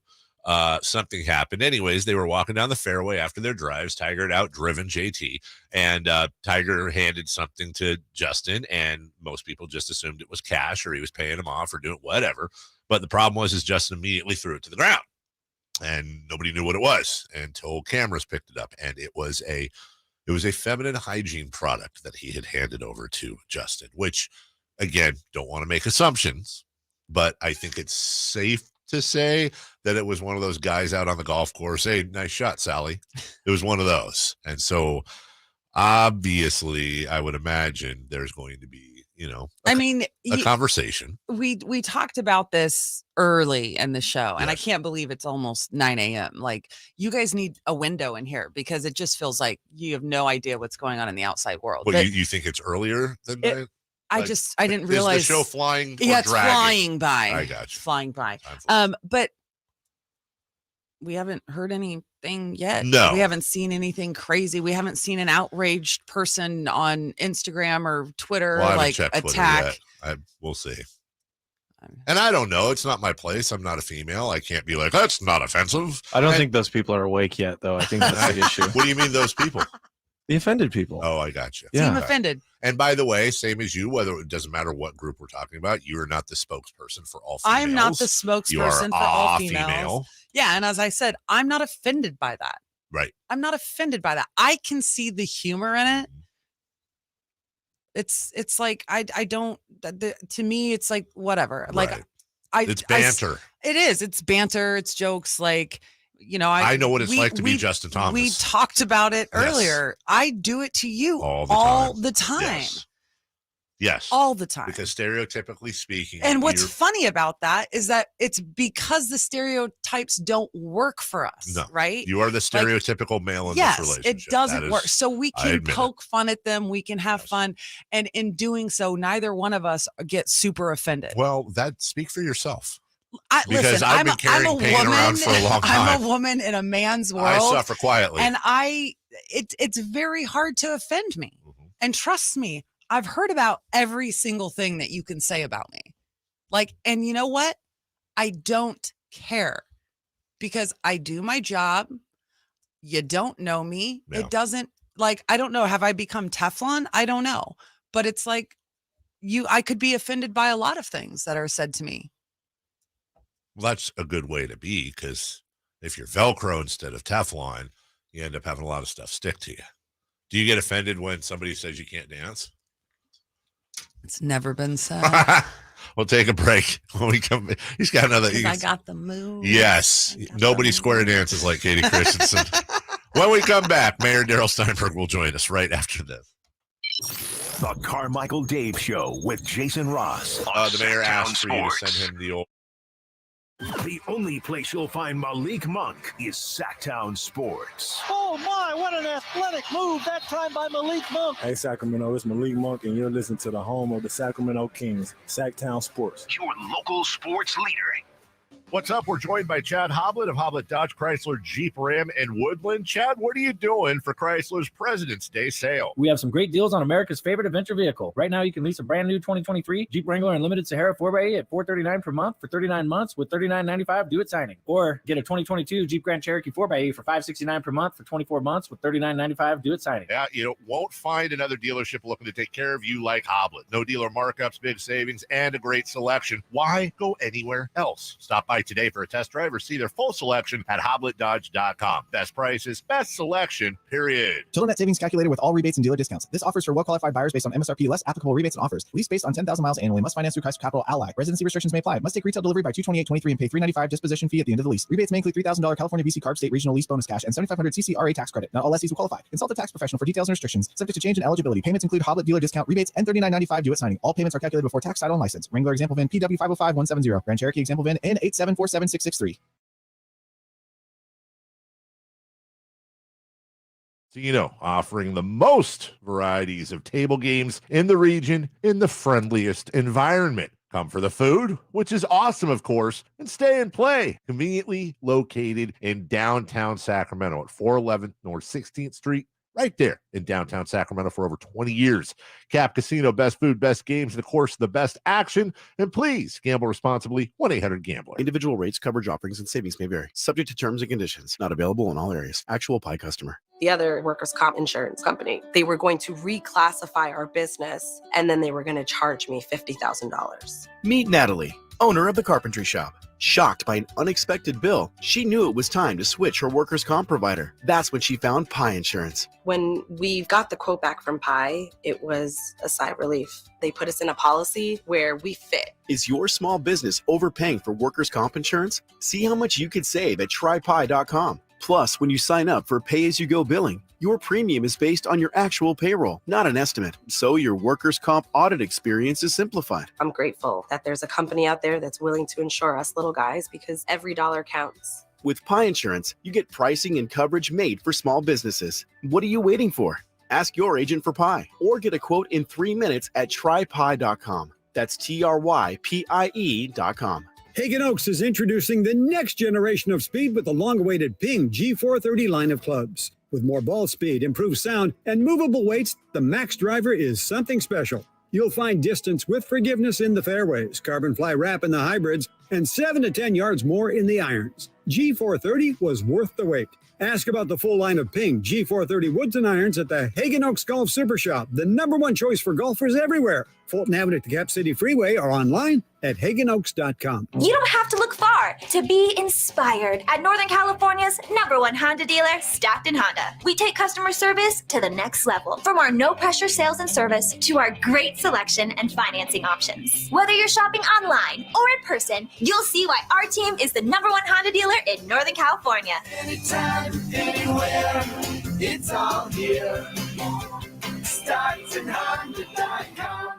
Something happened. Anyways, they were walking down the fairway after their drives. Tiger had outdriven JT, and Tiger handed something to Justin, and most people just assumed it was cash or he was paying him off or doing whatever. But the problem was Justin immediately threw it to the ground, and nobody knew what it was until cameras picked it up, and it was a feminine hygiene product that he had handed over to Justin, which, again, don't want to make assumptions, but I think it's safe to say that it was one of those guys out on the golf course. Hey, nice shot, Sally. It was one of those. And so obviously I would imagine there's going to be, a conversation. We talked about this early in the show, and I can't believe it's almost 9 a.m. Like, you guys need a window in here because it just feels like you have no idea what's going on in the outside world. Well, you think it's earlier than that? I didn't realize is the show flying. Yeah, it's flying by. I got you. Flying by. But we haven't heard anything yet. No, we haven't seen anything crazy. We haven't seen an outraged person on Instagram or Twitter attack. We'll see. And I don't know. It's not my place. I'm not a female. I can't be like, that's not offensive. I don't think those people are awake yet, though. I think that's the issue. What do you mean, those people? The offended people. Oh, I got you. Team offended. And by the way, same as you, whether it doesn't matter what group we're talking about, you are not the spokesperson for all females. I'm not the spokesperson for all females. Female. Yeah, and as I said, I'm not offended by that. Right. I'm not offended by that. I can see the humor in it. It's like I don't. To me, it's like whatever. Like it's banter. It is. It's banter. It's jokes. Like. I know what it's like to be Justin Thomas. We talked about it earlier. I do it to you all the time. Yes. All the time. Because stereotypically speaking. And what's funny about that is that it's because the stereotypes don't work for us, right? You are the stereotypical male in this relationship. Yes, it doesn't work. So we can poke fun at them. We can have fun. And in doing so, neither one of us get super offended. Well, speak for yourself. Listen, I've been carrying pain around for a long time. I'm a woman in a man's world. I suffer quietly. And it's very hard to offend me. Mm-hmm. And trust me, I've heard about every single thing that you can say about me. Like, and you know what? I don't care because I do my job. You don't know me. No. It doesn't, like, I don't know. Have I become Teflon? I don't know. But it's like I could be offended by a lot of things that are said to me. Well, that's a good way to be, because if you're Velcro instead of Teflon, you end up having a lot of stuff stick to you. Do you get offended when somebody says you can't dance? It's never been said. We'll take a break when we come. He's got another. I got the move. Yes. Nobody square dances like Katie Christensen. When we come back, Mayor Darrell Steinberg will join us right after this. The Carmichael Dave Show with Jason Ross. The mayor asked for you to send him the old. The only place you'll find Malik Monk is Sactown Sports. Oh my, what an athletic move that time by Malik Monk. Hey Sacramento, it's Malik Monk and you're listening to the home of the Sacramento Kings, Sactown Sports. Your local sports leader. What's up? We're joined by Chad Hoblet of Hoblet Dodge Chrysler Jeep Ram in Woodland. Chad, what are you doing for Chrysler's President's Day sale? We have some great deals on America's favorite adventure vehicle. Right now, you can lease a brand new 2023 Jeep Wrangler Unlimited Sahara 4x8 at $439 per month for 39 months with $39.95 due at signing. Or get a 2022 Jeep Grand Cherokee 4x8 for $569 per month for 24 months with $39.95 due at signing. Yeah, you won't find another dealership looking to take care of you like Hoblet. No dealer markups, big savings, and a great selection. Why go anywhere else? Stop by by today for a test drive or see their full selection at HobletDodge.com. Best prices, best selection, period. Total net savings calculated with all rebates and dealer discounts. This offers for well-qualified buyers based on MSRP, less applicable rebates and offers. Lease based on 10,000 miles annually. Must finance through Christ Capital Ally. Residency restrictions may apply. Must take retail delivery by 2/28/23 and pay $395 disposition fee at the end of the lease. Rebates may include $3,000 California VC Carb State Regional Lease Bonus Cash and $7,500 CCRA tax credit. Not all lessees will qualify. Consult a tax professional for details and restrictions. Subject to change in eligibility. Payments include Hoblet dealer discount, rebates, and $39.95 due at signing. All payments are calculated before tax, title, and license. Wrangler example VIN PW505170. Grand Cherokee example VIN N8747663. Casino, offering the most varieties of table games in the region in the friendliest environment. Come for the food, which is awesome, of course, and stay and play. Conveniently located in downtown Sacramento at 411 North 16th Street, right there in downtown Sacramento for over 20 years. Cap Casino, best food, best games, and of course, the best action. And please gamble responsibly. 1-800-GAMBLER. Individual rates, coverage offerings, and savings may vary. Subject to terms and conditions. Not available in all areas. Actual Pie customer. The other workers' comp insurance company, they were going to reclassify our business, and then they were going to charge me $50,000. Meet Natalie, owner of the carpentry shop. Shocked by an unexpected bill, she knew it was time to switch her workers' comp provider. That's when she found Pie Insurance. When we got the quote back from Pi, it was a sigh of relief. They put us in a policy where we fit. Is your small business overpaying for workers' comp insurance? See how much you could save at trypi.com. Plus, when you sign up for pay-as-you-go billing, your premium is based on your actual payroll, not an estimate. So your workers' comp audit experience is simplified. I'm grateful that there's a company out there that's willing to insure us little guys because every dollar counts. With Pie Insurance, you get pricing and coverage made for small businesses. What are you waiting for? Ask your agent for Pie or get a quote in 3 minutes at trypie.com. That's TRYPIE.com. Hagen Oaks is introducing the next generation of speed with the long-awaited Ping G430 line of clubs. With more ball speed, improved sound, and movable weights, the Max Driver is something special. You'll find distance with forgiveness in the fairways, carbon fly wrap in the hybrids, and 7 to 10 yards more in the irons. G430 was worth the wait. Ask about the full line of Ping G430 woods and irons at the Hagen Oaks Golf Super Shop, the #1 choice for golfers everywhere. Fulton Avenue at the Cap City Freeway or online at HagenOaks.com. You don't have to look far to be inspired at Northern California's #1 Honda dealer, Stockton Honda. We take customer service to the next level. From our no-pressure sales and service to our great selection and financing options. Whether you're shopping online or in person, you'll see why our team is the #1 Honda dealer in Northern California. Anytime, anywhere, it's all here. StocktonHonda.com.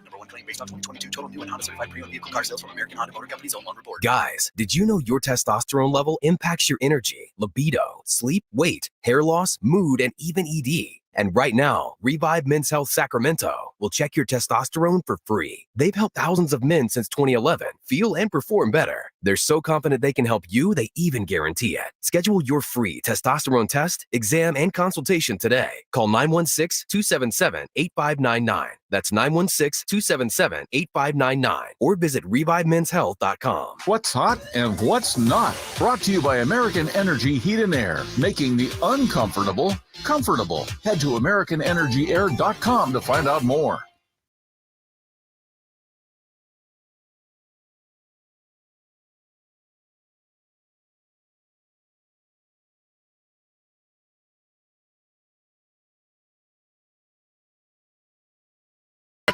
Based on 2022 total new and Honda certified pre-owned vehicle car sales from American Honda Motor Company's own loan report. Guys, did you know your testosterone level impacts your energy, libido, sleep, weight, hair loss, mood, and even ED? And right now, Revive Men's Health Sacramento will check your testosterone for free. They've helped thousands of men since 2011 feel and perform better. They're so confident they can help you, they even guarantee it. Schedule your free testosterone test, exam, and consultation today. Call 916-277-8599. That's 916-277-8599. Or visit ReviveMen'sHealth.com. What's hot and what's not. Brought to you by American Energy Heat and Air, making the uncomfortable comfortable. Head to AmericanEnergyAir.com to find out more.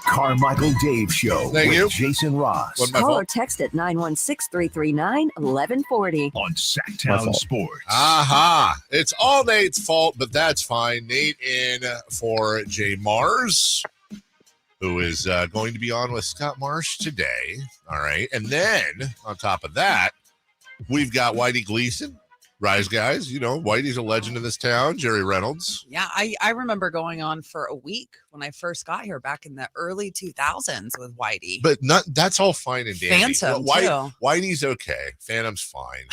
Carmichael Dave Show Thank with you. Jason Ross. Call or text at 916-339-1140. On Sactown Sports. Aha. It's all Nate's fault, but that's fine. Nate in for Jay Mars, who is going to be on with Scott Marsh today. All right. And then on top of that, we've got Whitey Gleason. Rise Guys, you know, Whitey's a legend in this town. Jerry Reynolds. Yeah, I remember going on for a week when I first got here back in the early 2000s with Whitey. But that's all fine and dandy. Phantom, too. Whitey's okay. Phantom's fine.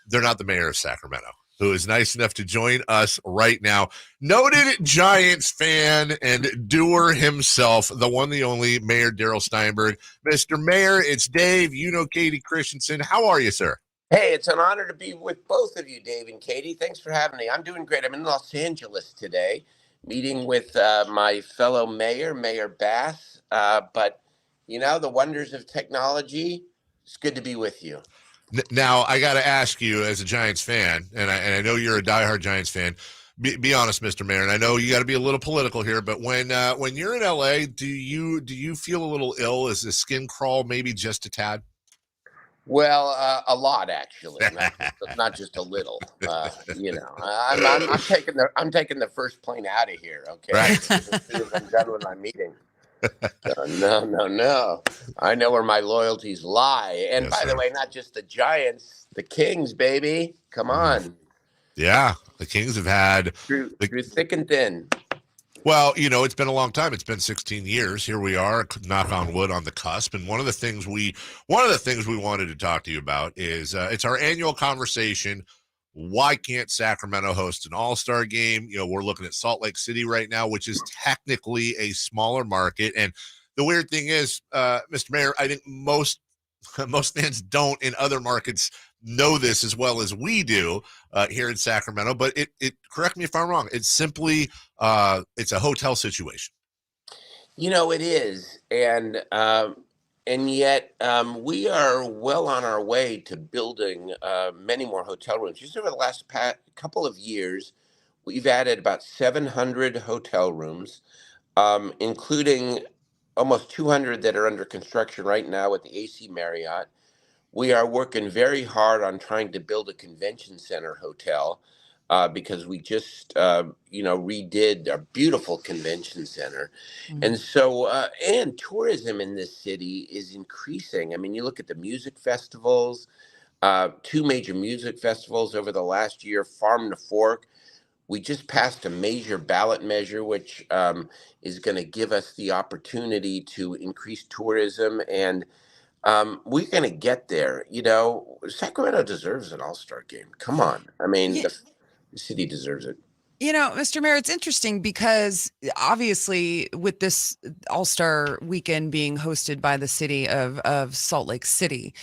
They're not the mayor of Sacramento, who is nice enough to join us right now. Noted Giants fan and doer himself, the one, the only Mayor Darrell Steinberg. Mr. Mayor, it's Dave. You know Katie Christensen. How are you, sir? Hey, it's an honor to be with both of you, Dave and Katie. Thanks for having me. I'm doing great. I'm in Los Angeles today, meeting with my fellow mayor, Mayor Bass. But, you know, the wonders of technology, it's good to be with you. Now, I got to ask you, as a Giants fan, and I know you're a diehard Giants fan. Be honest, Mr. Mayor, and I know you got to be a little political here, but when you're in LA, do you feel a little ill? Is the skin crawl maybe just a tad? Well, a lot actually, not just a little. I'm taking the first plane out of here. Okay, right. As soon as I'm done with my meeting. No. I know where my loyalties lie. And by the way, not just the Giants, the Kings, baby. Come on. Yeah, the Kings have had through thick and thin. Well, it's been a long time. It's been 16 years. Here we are, knock on wood, on the cusp. And one of the things we wanted to talk to you about is it's our annual conversation. Why can't Sacramento host an all-star game? We're looking at Salt Lake City right now, which is technically a smaller market. And the weird thing is, Mr. Mayor, I think most fans don't in other markets know this as well as we do here in Sacramento. But it correct me if I'm wrong. It's simply it's a hotel situation. It is, and yet we are well on our way to building many more hotel rooms. Just over the last couple of years, we've added about 700 hotel rooms, including almost 200 that are under construction right now at the AC Marriott. We are working very hard on trying to build a convention center hotel because we just, redid a beautiful convention center. Mm-hmm. And so, and tourism in this city is increasing. I mean, you look at the music festivals, 2 major music festivals over the last year, Farm to Fork. We just passed a major ballot measure, which is going to give us the opportunity to increase tourism. And we're going to get there. Sacramento deserves an all-star game. Come on. I mean, the city deserves it. Mr. Mayor, it's interesting because obviously with this all-star weekend being hosted by the city of Salt Lake City,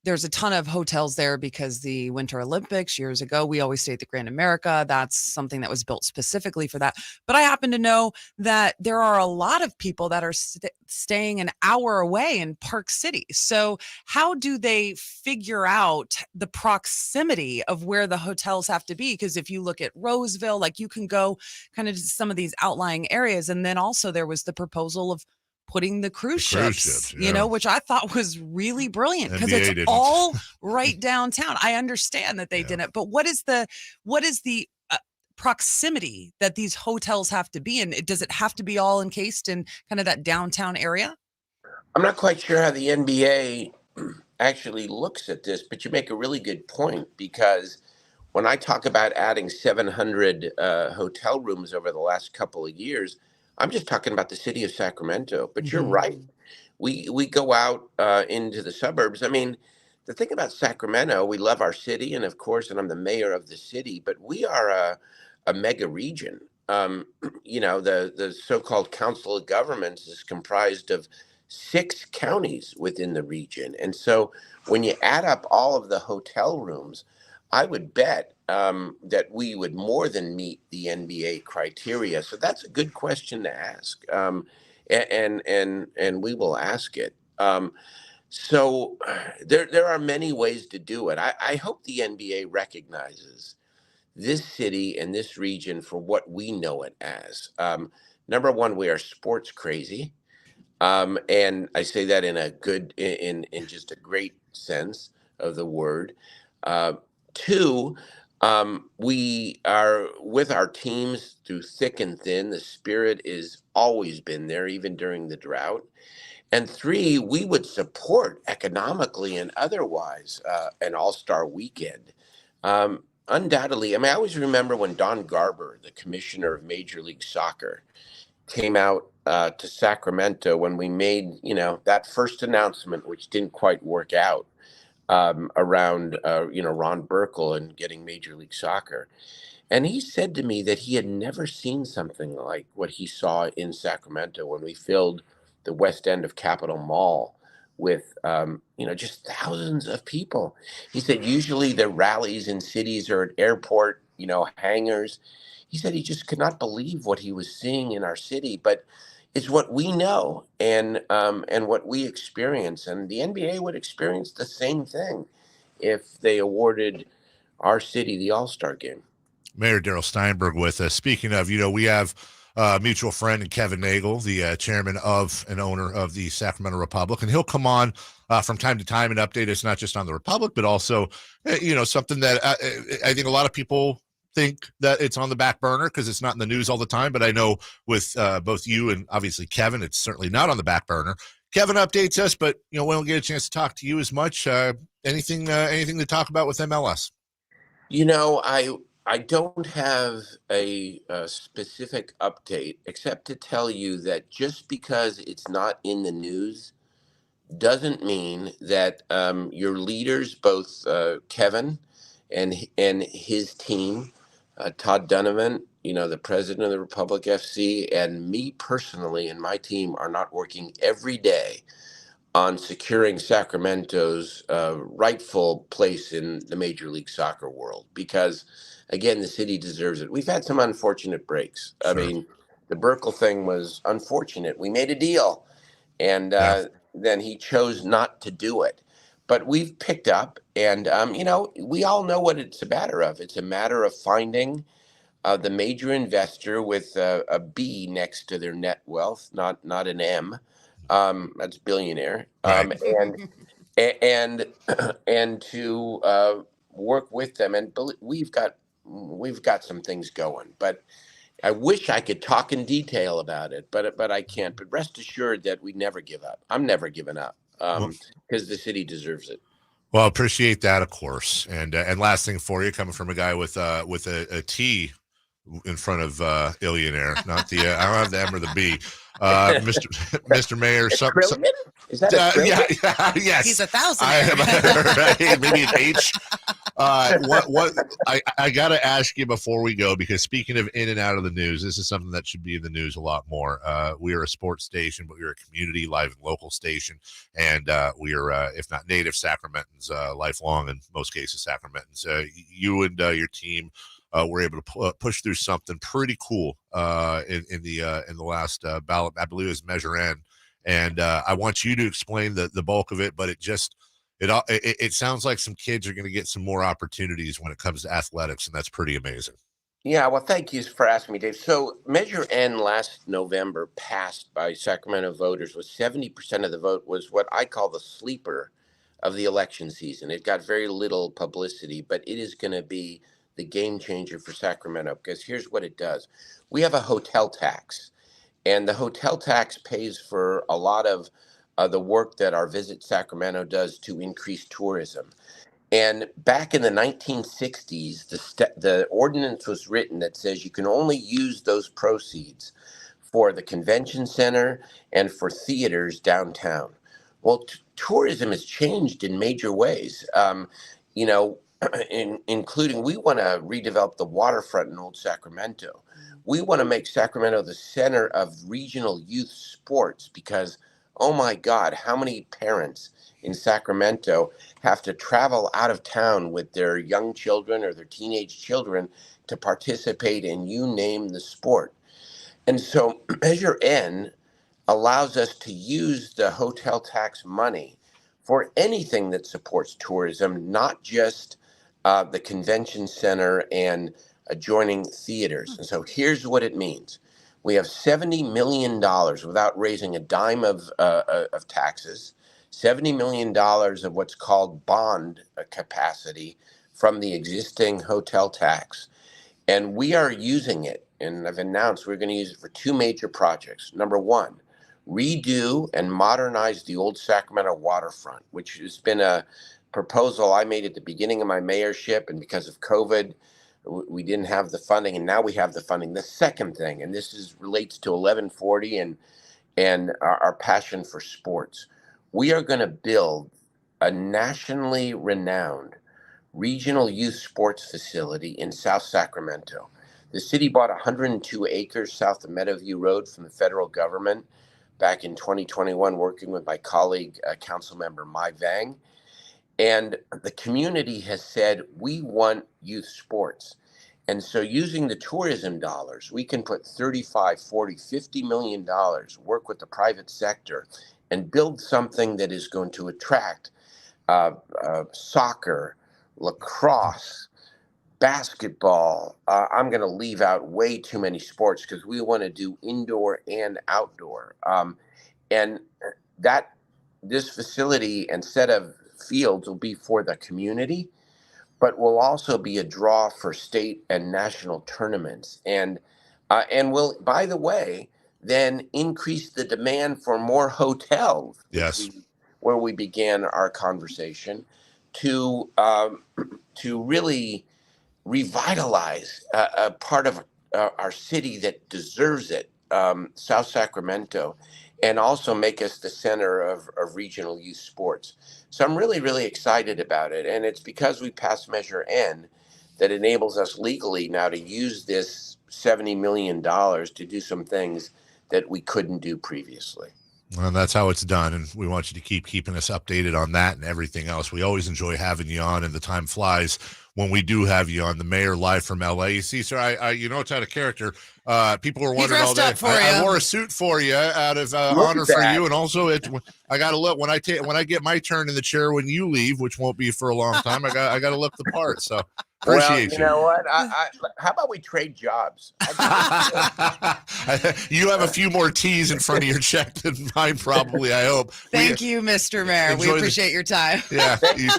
there's a ton of hotels there because the Winter Olympics years ago, we always stay at the Grand America. That's something that was built specifically for that. But I happen to know that there are a lot of people that are staying an hour away in Park City. So how do they figure out the proximity of where the hotels have to be? Because if you look at Roseville, like you can go kind of to some of these outlying areas. And then also there was the proposal of putting the cruise ships, which I thought was really brilliant because it's all right downtown. I understand that they didn't, but what is the proximity that these hotels have to be in? Does it have to be all encased in kind of that downtown area? I'm not quite sure how the NBA actually looks at this, but you make a really good point because when I talk about adding 700 hotel rooms over the last couple of years, I'm just talking about the city of Sacramento, but you're right. We go out into the suburbs. I mean, the thing about Sacramento, we love our city, and of course, and I'm the mayor of the city, but we are a mega region. The so-called Council of Governments is comprised of 6 counties within the region. And so when you add up all of the hotel rooms, I would bet that we would more than meet the NBA criteria. So that's a good question to ask, and we will ask it. So there are many ways to do it. I hope the NBA recognizes this city and this region for what we know it as. Number one, we are sports crazy, and I say that in a good, in just a great sense of the word. 2, we are with our teams through thick and thin. The spirit is always been there, even during the drought. And 3, we would support economically and otherwise an all-star weekend. Undoubtedly, I mean, I always remember when Don Garber, the commissioner of Major League Soccer, came out to Sacramento when we made, that first announcement, which didn't quite work out. Around, Ron Burkle and getting Major League Soccer. And he said to me that he had never seen something like what he saw in Sacramento when we filled the west end of Capitol Mall with, just thousands of people. He said, usually the rallies in cities are at airport, hangars. He said he just could not believe what he was seeing in our city. But, It's what we know and what we experience, and the NBA would experience the same thing if they awarded our city the All-Star game. Mayor Darrell Steinberg with us. Speaking of, we have a mutual friend and Kevin Nagel, the chairman of and owner of the Sacramento Republic, and he'll come on from time to time and update us not just on the Republic, but also, something that I think a lot of people think that it's on the back burner because it's not in the news all the time. But I know with both you and obviously Kevin, it's certainly not on the back burner. Kevin updates us, but we don't get a chance to talk to you as much. Anything to talk about with MLS? I don't have a specific update except to tell you that just because it's not in the news doesn't mean that your leaders, both Kevin and his team, Todd Donovan, the president of the Republic FC, and me personally and my team are not working every day on securing Sacramento's rightful place in the Major League Soccer world. Because, again, the city deserves it. We've had some unfortunate breaks. Sure. I mean, the Burkle thing was unfortunate. We made a deal, and then he chose not to do it. But we've picked up, and, we all know what it's a matter of. It's a matter of finding the major investor with a B next to their net wealth, not an M. That's billionaire. Right. And to work with them. And we've got some things going. But I wish I could talk in detail about it, but I can't. But rest assured that we never give up. I'm never giving up. Because the city deserves it. Well, appreciate that, of course. And last thing for you, coming from a guy with a T in front of Illionaire, not the I don't have the M or the B. Mr. Mayor, is that a trillion? Yes. He's 1,000. Right, maybe an H. What I got to ask you before we go, because speaking of in and out of the news, this is something that should be in the news a lot more. We are a sports station, but we're a community, live and local station, and we are, if not native Sacramentans, lifelong in most cases Sacramentans. You and your team were able to push through something pretty cool in the last ballot. I believe it was Measure N, and I want you to explain the bulk of it. But it sounds like some kids are going to get some more opportunities when it comes to athletics, and that's pretty amazing. Yeah, well, thank you for asking me, Dave. So Measure N last November passed by Sacramento voters with 70% of the vote, was what I call the sleeper of the election season. It got very little publicity, but it is going to be the game changer for Sacramento, because here's what it does. We have a hotel tax, and the hotel tax pays for a lot of the work that our Visit Sacramento does to increase tourism. And back in the 1960s, the ordinance was written that says you can only use those proceeds for the convention center and for theaters downtown. Well, tourism has changed in major ways. Including, we want to redevelop the waterfront in Old Sacramento. We want to make Sacramento the center of regional youth sports, because, oh my God, how many parents in Sacramento have to travel out of town with their young children or their teenage children to participate in you name the sport. And so Measure N allows us to use the hotel tax money for anything that supports tourism, not just the convention center and adjoining theaters. And so here's what it means. We have $70 million without raising a dime of taxes, $70 million of what's called bond capacity from the existing hotel tax. And we are using it, and I've announced we're going to use it for two major projects. Number one, redo and modernize the old Sacramento waterfront, which has been a proposal I made at the beginning of my mayorship, and because of COVID, we didn't have the funding, and now we have the funding. The second thing, and this relates to 1140 and our passion for sports, we are going to build a nationally renowned regional youth sports facility in South Sacramento. The city bought 102 acres south of Meadowview Road from the federal government back in 2021, working with my colleague, council member Mai Vang. And the community has said, we want youth sports. And so using the tourism dollars, we can put 35, 40, $50 million, work with the private sector and build something that is going to attract soccer, lacrosse, basketball. I'm going to leave out way too many sports because we want to do indoor and outdoor. And this facility and set of fields will be for the community, but will also be a draw for state and national tournaments. And will, by the way, then increase the demand for more hotels. Yes. Where we began our conversation to really revitalize a part of our city that deserves it, South Sacramento, and also make us the center of regional youth sports. So I'm really, really excited about it. And it's because we passed Measure N that enables us legally now to use this $70 million to do some things that we couldn't do previously. Well, that's how it's done, and we want you to keep keeping us updated on that and everything else. We always enjoy having you on, and the time flies when we do have you on. The mayor live from LA. You see, sir, I you know it's out of character. People were wondering all day. I wore a suit for you out of honor for you, and also I got to look when I get my turn in the chair when you leave, which won't be for a long time. I got to look the part. So appreciate you. You know what? How about we trade jobs? You have a few more T's in front of your check than mine, probably. I hope. Thank you, Mr. Mayor. We appreciate your time. Yeah. See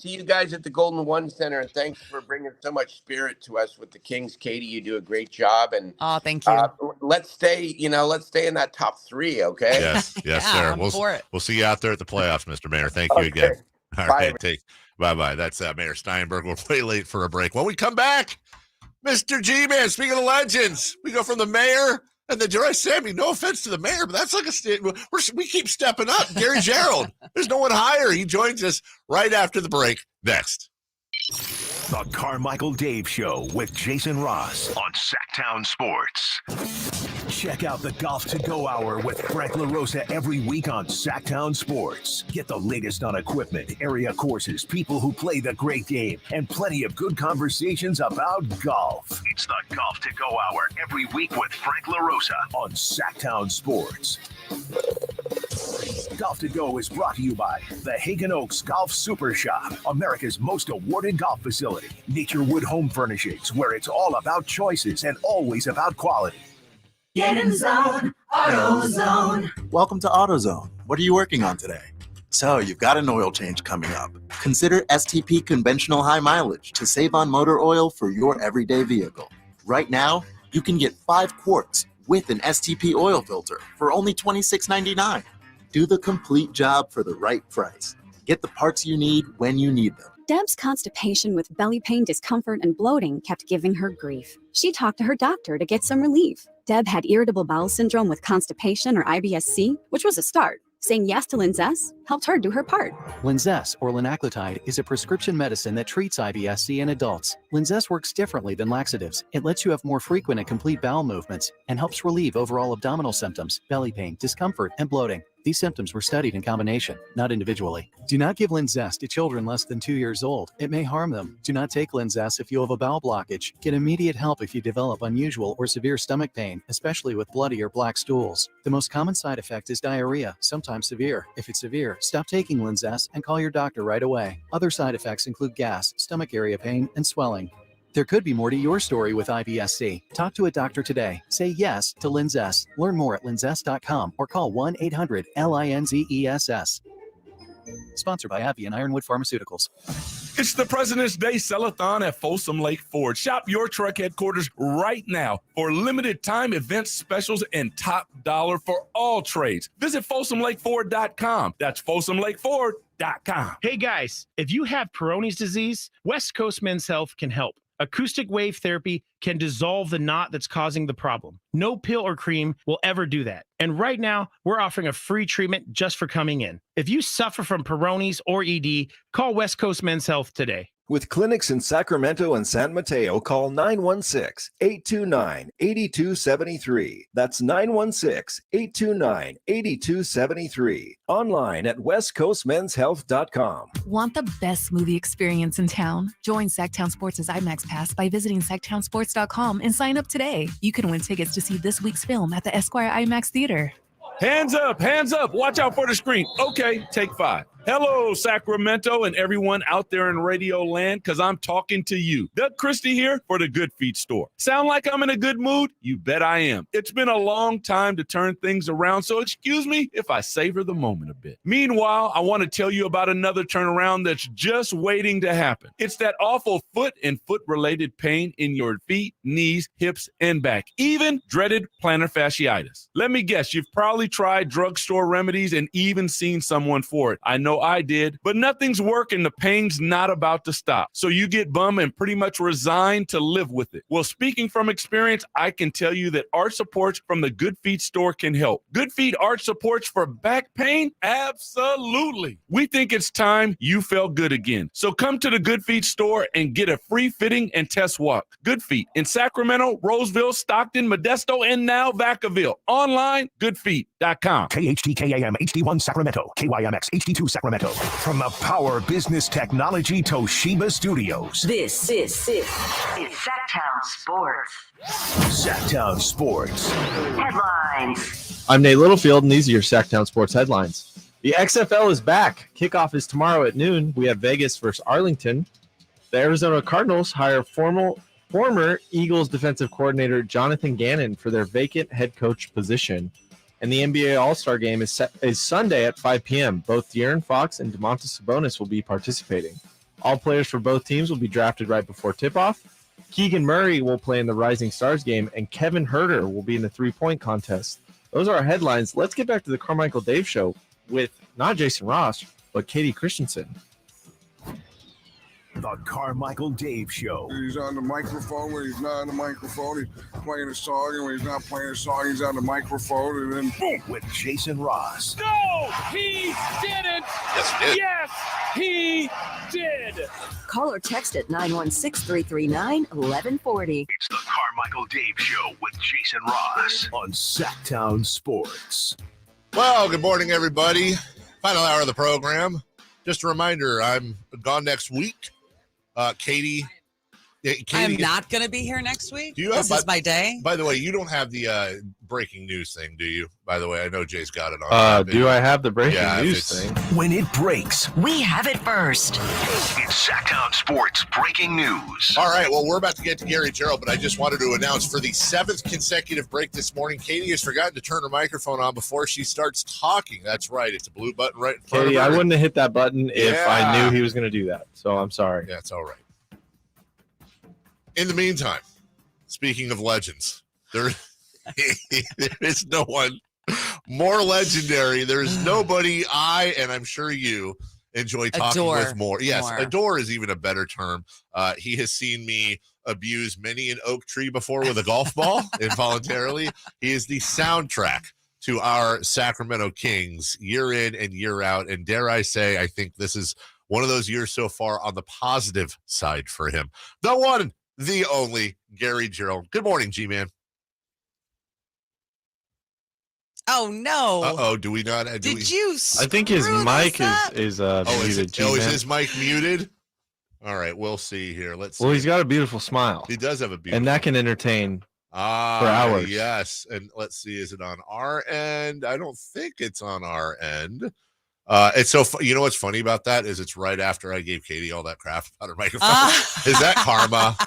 you guys at the Golden One Center, and thanks for bringing so much spirit to us with the Kings. Katie, you do a great job, and thank you. Let's stay in that top 3 , okay? Yes, sir. We'll see you out there at the playoffs, Mr. Mayor. Thank you again. All Bye, right, bye. That's Mayor Steinberg. We're way late for a break. When we come back, Mr. G-Man, speaking of legends, we go from the mayor and then Sammy, no offense to the mayor, but that's like we keep stepping up. Gary Gerald, there's no one higher. He joins us right after the break. Next. The Carmichael Dave Show with Jason Ross on Sactown Sports. Check out the Golf to Go Hour with Frank LaRosa every week on Sactown Sports. Get the latest on equipment, area courses, people who play the great game, and plenty of good conversations about golf. It's the Golf to Go Hour every week with Frank LaRosa on Sactown Sports. Golf to Go is brought to you by the Hagen Oaks Golf Super Shop, America's most awarded golf facility. Nature Wood Home Furnishings, where it's all about choices and always about quality. Get in zone, AutoZone. Welcome to AutoZone. What are you working on today? So you've got an oil change coming up. Consider STP Conventional High Mileage to save on motor oil for your everyday vehicle. Right now, you can get 5 quarts with an STP oil filter for only $26.99. Do the complete job for the right price. Get the parts you need when you need them. Deb's constipation with belly pain, discomfort, and bloating kept giving her grief. She talked to her doctor to get some relief. Deb had irritable bowel syndrome with constipation or IBS-C, which was a start. Saying yes to Linzess helped her do her part. Linzess, or linaclotide, is a prescription medicine that treats IBS-C in adults. Linzess works differently than laxatives. It lets you have more frequent and complete bowel movements and helps relieve overall abdominal symptoms, belly pain, discomfort, and bloating. These symptoms were studied in combination, not individually. Do not give Linzess to children less than 2 years old. It may harm them. Do not take Linzess if you have a bowel blockage. Get immediate help if you develop unusual or severe stomach pain, especially with bloody or black stools. The most common side effect is diarrhea, sometimes severe. If it's severe, stop taking Linzess and call your doctor right away. Other side effects include gas, stomach area pain, and swelling. There could be more to your story with IBS-C. Talk to a doctor today. Say yes to Linzess. Learn more at linzess.com or call 1-800-LINZESS. Sponsored by Abbey and Ironwood Pharmaceuticals. It's the President's Day Sell-a-thon at Folsom Lake Ford. Shop your truck headquarters right now for limited time event specials and top dollar for all trades. Visit FolsomLakeFord.com. That's FolsomLakeFord.com. Hey guys, if you have Peyronie's disease, West Coast Men's Health can help. Acoustic wave therapy can dissolve the knot that's causing the problem. No pill or cream will ever do that. And right now, we're offering a free treatment just for coming in. If you suffer from Peyronie's or ED, call West Coast Men's Health today. With clinics in Sacramento and San Mateo, call 916-829-8273. That's 916-829-8273. Online at westcoastmenshealth.com. Want the best movie experience in town? Join Sactown Sports' IMAX Pass by visiting SactownSports.com and sign up today. You can win tickets to see this week's film at the Esquire IMAX Theater. Hands up, hands up. Watch out for the screen. Okay, take 5. Hello, Sacramento and everyone out there in radio land, because I'm talking to you. Doug Christie here for the Good Feet store. Sound like I'm in a good mood? You bet I am. It's been a long time to turn things around, so excuse me if I savor the moment a bit. Meanwhile, I want to tell you about another turnaround that's just waiting to happen. It's that awful foot and foot-related pain in your feet, knees, hips, and back, even dreaded plantar fasciitis. Let me guess, you've probably tried drugstore remedies and even seen someone for it. I know I did, but nothing's working. The pain's not about to stop. So you get bummed and pretty much resigned to live with it. Well, speaking from experience, I can tell you that arch supports from the Good Feet store can help. Good Feet arch supports for back pain? Absolutely. We think it's time you felt good again. So come to the Good Feet store and get a free fitting and test walk. Good Feet in Sacramento, Roseville, Stockton, Modesto, and now Vacaville. Online, goodfeet.com. KHTKAM HD1 Sacramento, KYMX HD2 Sacramento. From the Power Business Technology Toshiba Studios. This is Sactown Sports. Sactown Sports. Headlines. I'm Nate Littlefield, and these are your Sactown Sports headlines. The XFL is back. Kickoff is tomorrow at noon. We have Vegas versus Arlington. The Arizona Cardinals hire former Eagles defensive coordinator Jonathan Gannon for their vacant head coach position. And the NBA All-Star Game is Sunday at 5 p.m. Both De'Aaron Fox and Domantas Sabonis will be participating. All players for both teams will be drafted right before tip-off. Keegan Murray will play in the Rising Stars game, and Kevin Huerter will be in the three-point contest. Those are our headlines. Let's get back to the Carmichael Dave Show with not Jason Ross, but Katie Christensen. The Carmichael Dave Show. He's on the microphone when he's not on the microphone. He's playing a song, and when he's not playing a song, he's on the microphone, and then boom. With Jason Ross. No, he didn't. Yes, he did. Yes, he did. Call or text at 916-339-1140. It's the Carmichael Dave Show with Jason Ross on Sactown Sports. Well, good morning, everybody. Final hour of the program. Just a reminder, I'm gone next week. Katie, I'm not going to be here next week. This is my day. By the way, you don't have the breaking news thing, do you? By the way, I know Jay's got it on. Do I have the breaking news thing? When it breaks, we have it first. It's Sactown Sports breaking news. All right, well, we're about to get to Gary Gerald, but I just wanted to announce for the 7th consecutive break this morning, Katie has forgotten to turn her microphone on before she starts talking. That's right. It's a blue button right in front Katie, of her. I wouldn't have hit that button if I knew he was going to do that, so I'm sorry. Yeah, it's all right. In the meantime, speaking of legends, there is no one more legendary. There is nobody and I'm sure you enjoy talking with more. Yes, adore is even a better term. He has seen me abuse many an oak tree before with a golf ball involuntarily. He is the soundtrack to our Sacramento Kings year in and year out. And dare I say, I think this is one of those years so far on the positive side for him. The one, the only Gary Gerald. Good morning, G-Man. Oh, no. Uh-oh, do we not? Did you I think his mic is muted. Is his mic muted? All right, we'll see here. Let's see. Well, he's got a beautiful smile. He does have a beautiful and that can entertain for hours. Yes, and let's see. Is it on our end? I don't think it's on our end. It's so you know what's funny about that is it's right after I gave Katie all that crap about her microphone. Is that karma?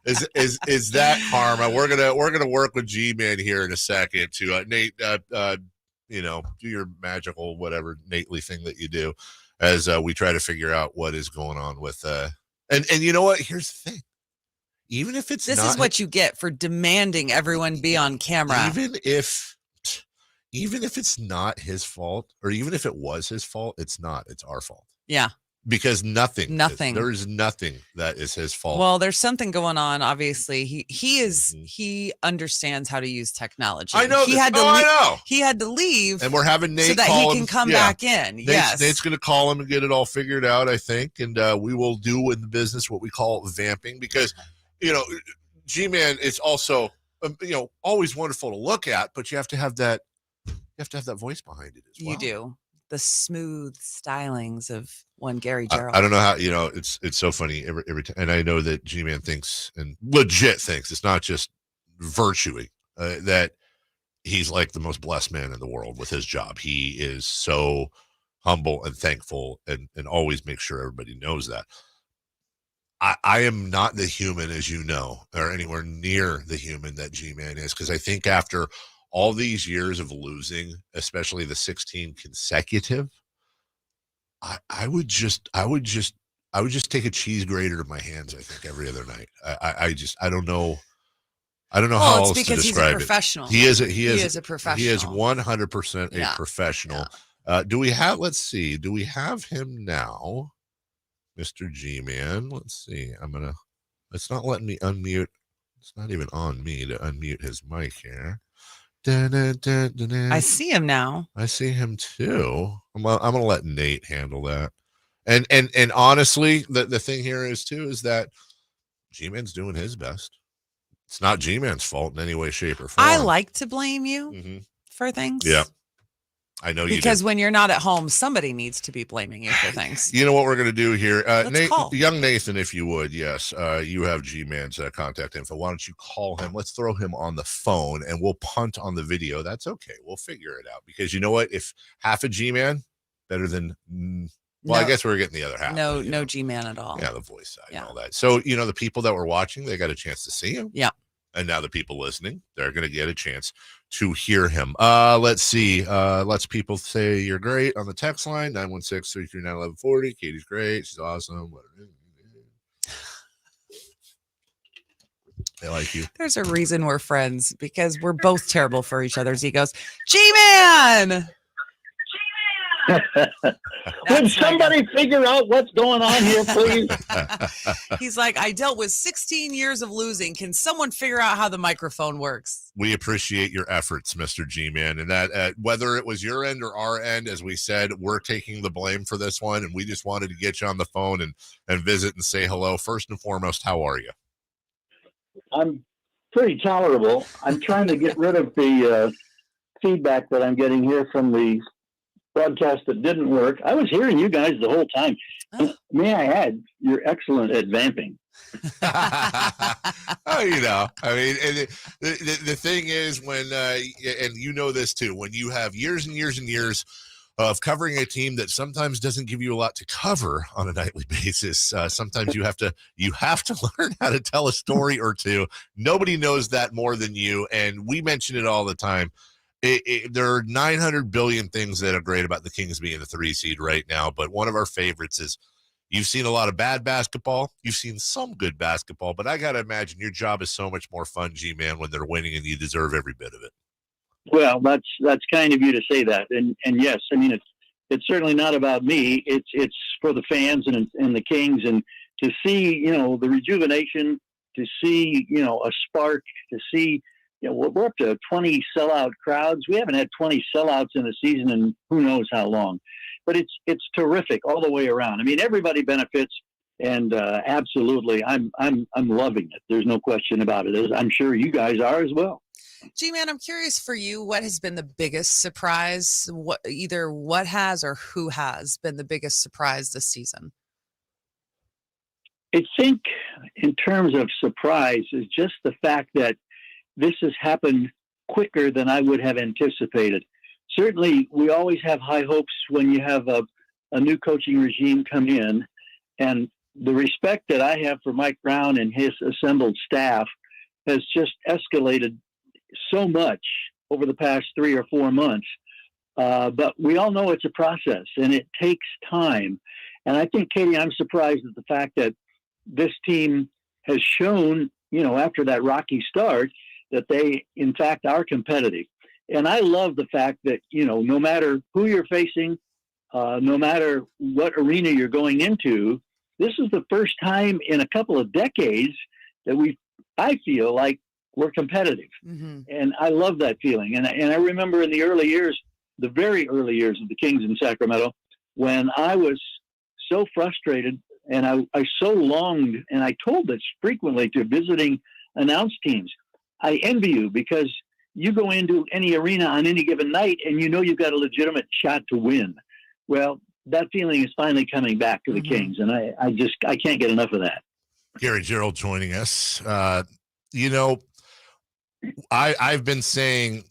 Is that karma? We're gonna work with G-Man here in a second to Nate. Do your magical whatever Nately thing that you do as we try to figure out what is going on with and you know what? Here's the thing. Even if it's this is what you get for demanding everyone be on camera. Even if it's not his fault, or even if it was his fault, it's not. It's our fault. Yeah. because nothing. Nothing. There is nothing that is his fault. Well, there's something going on. Obviously, he Mm-hmm. he understands how to use technology. I know. He had to. I know. He had to leave, And we're having Nate so that call he can come back in. Nate's going to call him and get it all figured out, I think. And we will do in the business what we call vamping, because, G-Man is also, always wonderful to look at, but you have to have that. You have to have that voice behind it as well. You do. The smooth stylings of one Gary Gerald. I don't know how, it's so funny every time. And I know that G-Man thinks, and legit thinks, it's not just virtuing, that he's like the most blessed man in the world with his job. He is so humble and thankful and always makes sure everybody knows that. I am not the human, as you know, or anywhere near the human that G-Man is, because I think after all these years of losing, especially the 16 consecutive, I would just take a cheese grater to my hands, I think, every other night. I don't know how else to describe it. It's because he's a professional. He is a professional. He is 100% a professional. Yeah. Do we have him now, Mr. G-Man? Let's see. It's not letting me unmute. It's not even on me to unmute his mic here. I see him now. I see him too. I'm gonna let Nate handle that. And honestly, the thing here is that G-Man's doing his best. It's not G-Man's fault in any way, shape, or form. I like to blame you for things. Yeah, I know you do. Because when you're not at home, somebody needs to be blaming you for things. You know what we're going to do here? Call. Young Nathan, if you would, yes. You have G-Man's contact info. Why don't you call him? Let's throw him on the phone, and we'll punt on the video. That's okay. We'll figure it out. Because you know what? If half a G-Man, better than... I guess we're getting the other half. No G-Man at all. Yeah, the voice side and all that. So, the people that were watching, they got a chance to see him. Yeah. And now the people listening, they're going to get a chance to hear him. Let's see. Let's people say you're great on the text line, 916-339-1140. Katie's great. She's awesome. They like you. There's a reason we're friends, because we're both terrible for each other's egos. G-Man! Would somebody figure out what's going on here, please? He's like, I dealt with 16 years of losing. Can someone figure out how the microphone works? We appreciate your efforts, Mr. G-Man. And that whether it was your end or our end, as we said, we're taking the blame for this one. And we just wanted to get you on the phone and visit and say hello. First and foremost, how are you? I'm pretty tolerable. I'm trying to get rid of the feedback that I'm getting here from the broadcast that didn't work. I was hearing you guys the whole time. May I add, you're excellent at vamping. The thing is when, and you know this too, when you have years and years and years of covering a team that sometimes doesn't give you a lot to cover on a nightly basis, sometimes you have to learn how to tell a story or two. Nobody knows that more than you, and we mention it all the time. There are 900 billion things that are great about the Kings being the 3 seed right now, but one of our favorites is you've seen a lot of bad basketball. You've seen some good basketball, but I got to imagine your job is so much more fun, G-Man, when they're winning, and you deserve every bit of it. Well, that's kind of you to say that. And yes, I mean, it's certainly not about me. It's for the fans and the Kings, and to see, the rejuvenation, to see, a spark, to see, we're up to 20 sellout crowds. We haven't had 20 sellouts in a season in who knows how long, but it's terrific all the way around. I mean, everybody benefits, and absolutely, I'm loving it. There's no question about it. I'm sure you guys are as well. G-Man, I'm curious for you, what has been the biggest surprise? What has or who has been the biggest surprise this season? I think in terms of surprise is just the fact that this has happened quicker than I would have anticipated. Certainly, we always have high hopes when you have a new coaching regime come in, and the respect that I have for Mike Brown and his assembled staff has just escalated so much over the past 3 or 4 months. But we all know it's a process, and it takes time. And I think, Katie, I'm surprised at the fact that this team has shown, after that rocky start, that they, in fact, are competitive. And I love the fact that, no matter who you're facing, no matter what arena you're going into. This is the first time in a couple of decades that I feel like we're competitive. And I love that feeling. And I remember in the early years, the very early years of the Kings in Sacramento, when I was so frustrated and I so longed, and I told this frequently to visiting announce teams, I envy you because you go into any arena on any given night and you know you've got a legitimate shot to win. Well, that feeling is finally coming back to the Kings, and I can't get enough of that. Gary Gerald joining us. I've been saying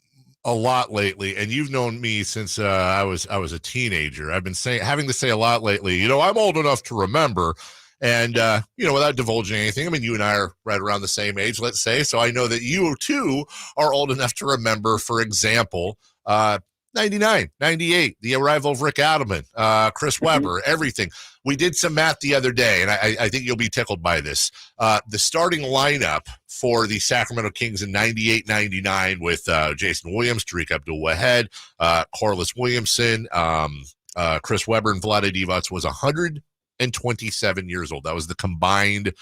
a lot lately, and you've known me since I was a teenager. I've been having to say a lot lately. I'm old enough to remember, and without divulging anything. I mean, you and I are right around the same age, let's say. So I know that you too are old enough to remember, for example, 99, 98, the arrival of Rick Adelman, Chris Webber, everything. We did some math the other day, and I think you'll be tickled by this. The starting lineup for the Sacramento Kings in 98, 99 with Jason Williams, Tariq Abdul-Wahed, Corliss Williamson, Chris Webber, and Vlade Divac was 127 years old. That was the combined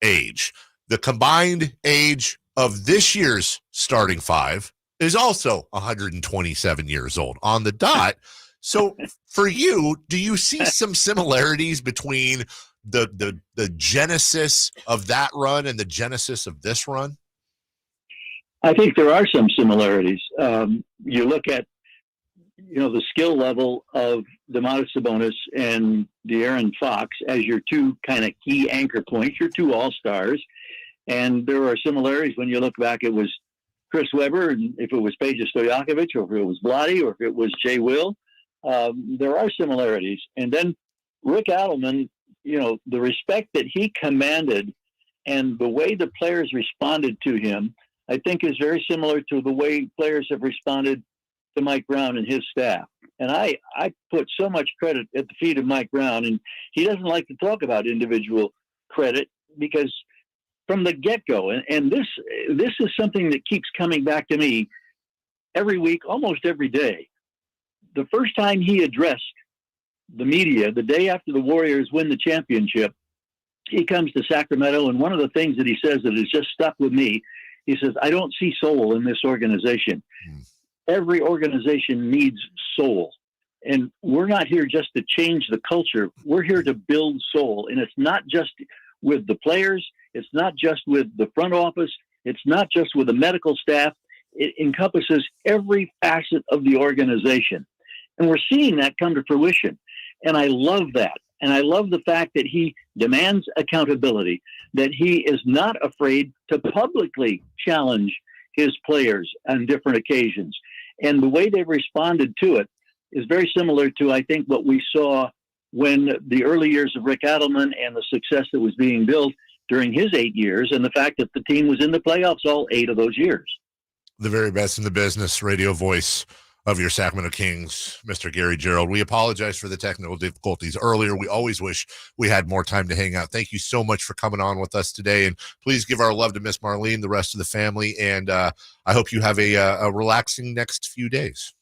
age. The combined age of this year's starting five is also 127 years old on the dot. So for you, do you see some similarities between the genesis of that run and the genesis of this run? I think there are some similarities. You look at, the skill level of Domantas Sabonis and De'Aaron Fox as your two kind of key anchor points, your two all-stars. And there are similarities when you look back. It was Chris Webber, and if it was Peja Stojakovic, or if it was Vlade, or if it was Jay Will, there are similarities. And then Rick Adelman, the respect that he commanded and the way the players responded to him, I think is very similar to the way players have responded to Mike Brown and his staff. And I put so much credit at the feet of Mike Brown, and he doesn't like to talk about individual credit because from the get-go, and this is something that keeps coming back to me every week, almost every day. The first time he addressed the media, the day after the Warriors win the championship, he comes to Sacramento, and one of the things that he says that has just stuck with me, he says, I don't see soul in this organization. Every organization needs soul. And we're not here just to change the culture. We're here to build soul. And it's not just with the players. It's not just with the front office. It's not just with the medical staff. It encompasses every facet of the organization. And we're seeing that come to fruition. And I love that. And I love the fact that he demands accountability, that he is not afraid to publicly challenge his players on different occasions. And the way they've responded to it is very similar to, I think, what we saw when the early years of Rick Adelman and the success that was being built during his 8 years, and the fact that the team was in the playoffs all 8 of those years. The very best in the business, radio voice of your Sacramento Kings, Mr. Gary Gerould. We apologize for the technical difficulties earlier. We always wish we had more time to hang out. Thank you so much for coming on with us today, and please give our love to Miss Marlene, the rest of the family, and I hope you have a relaxing next few days.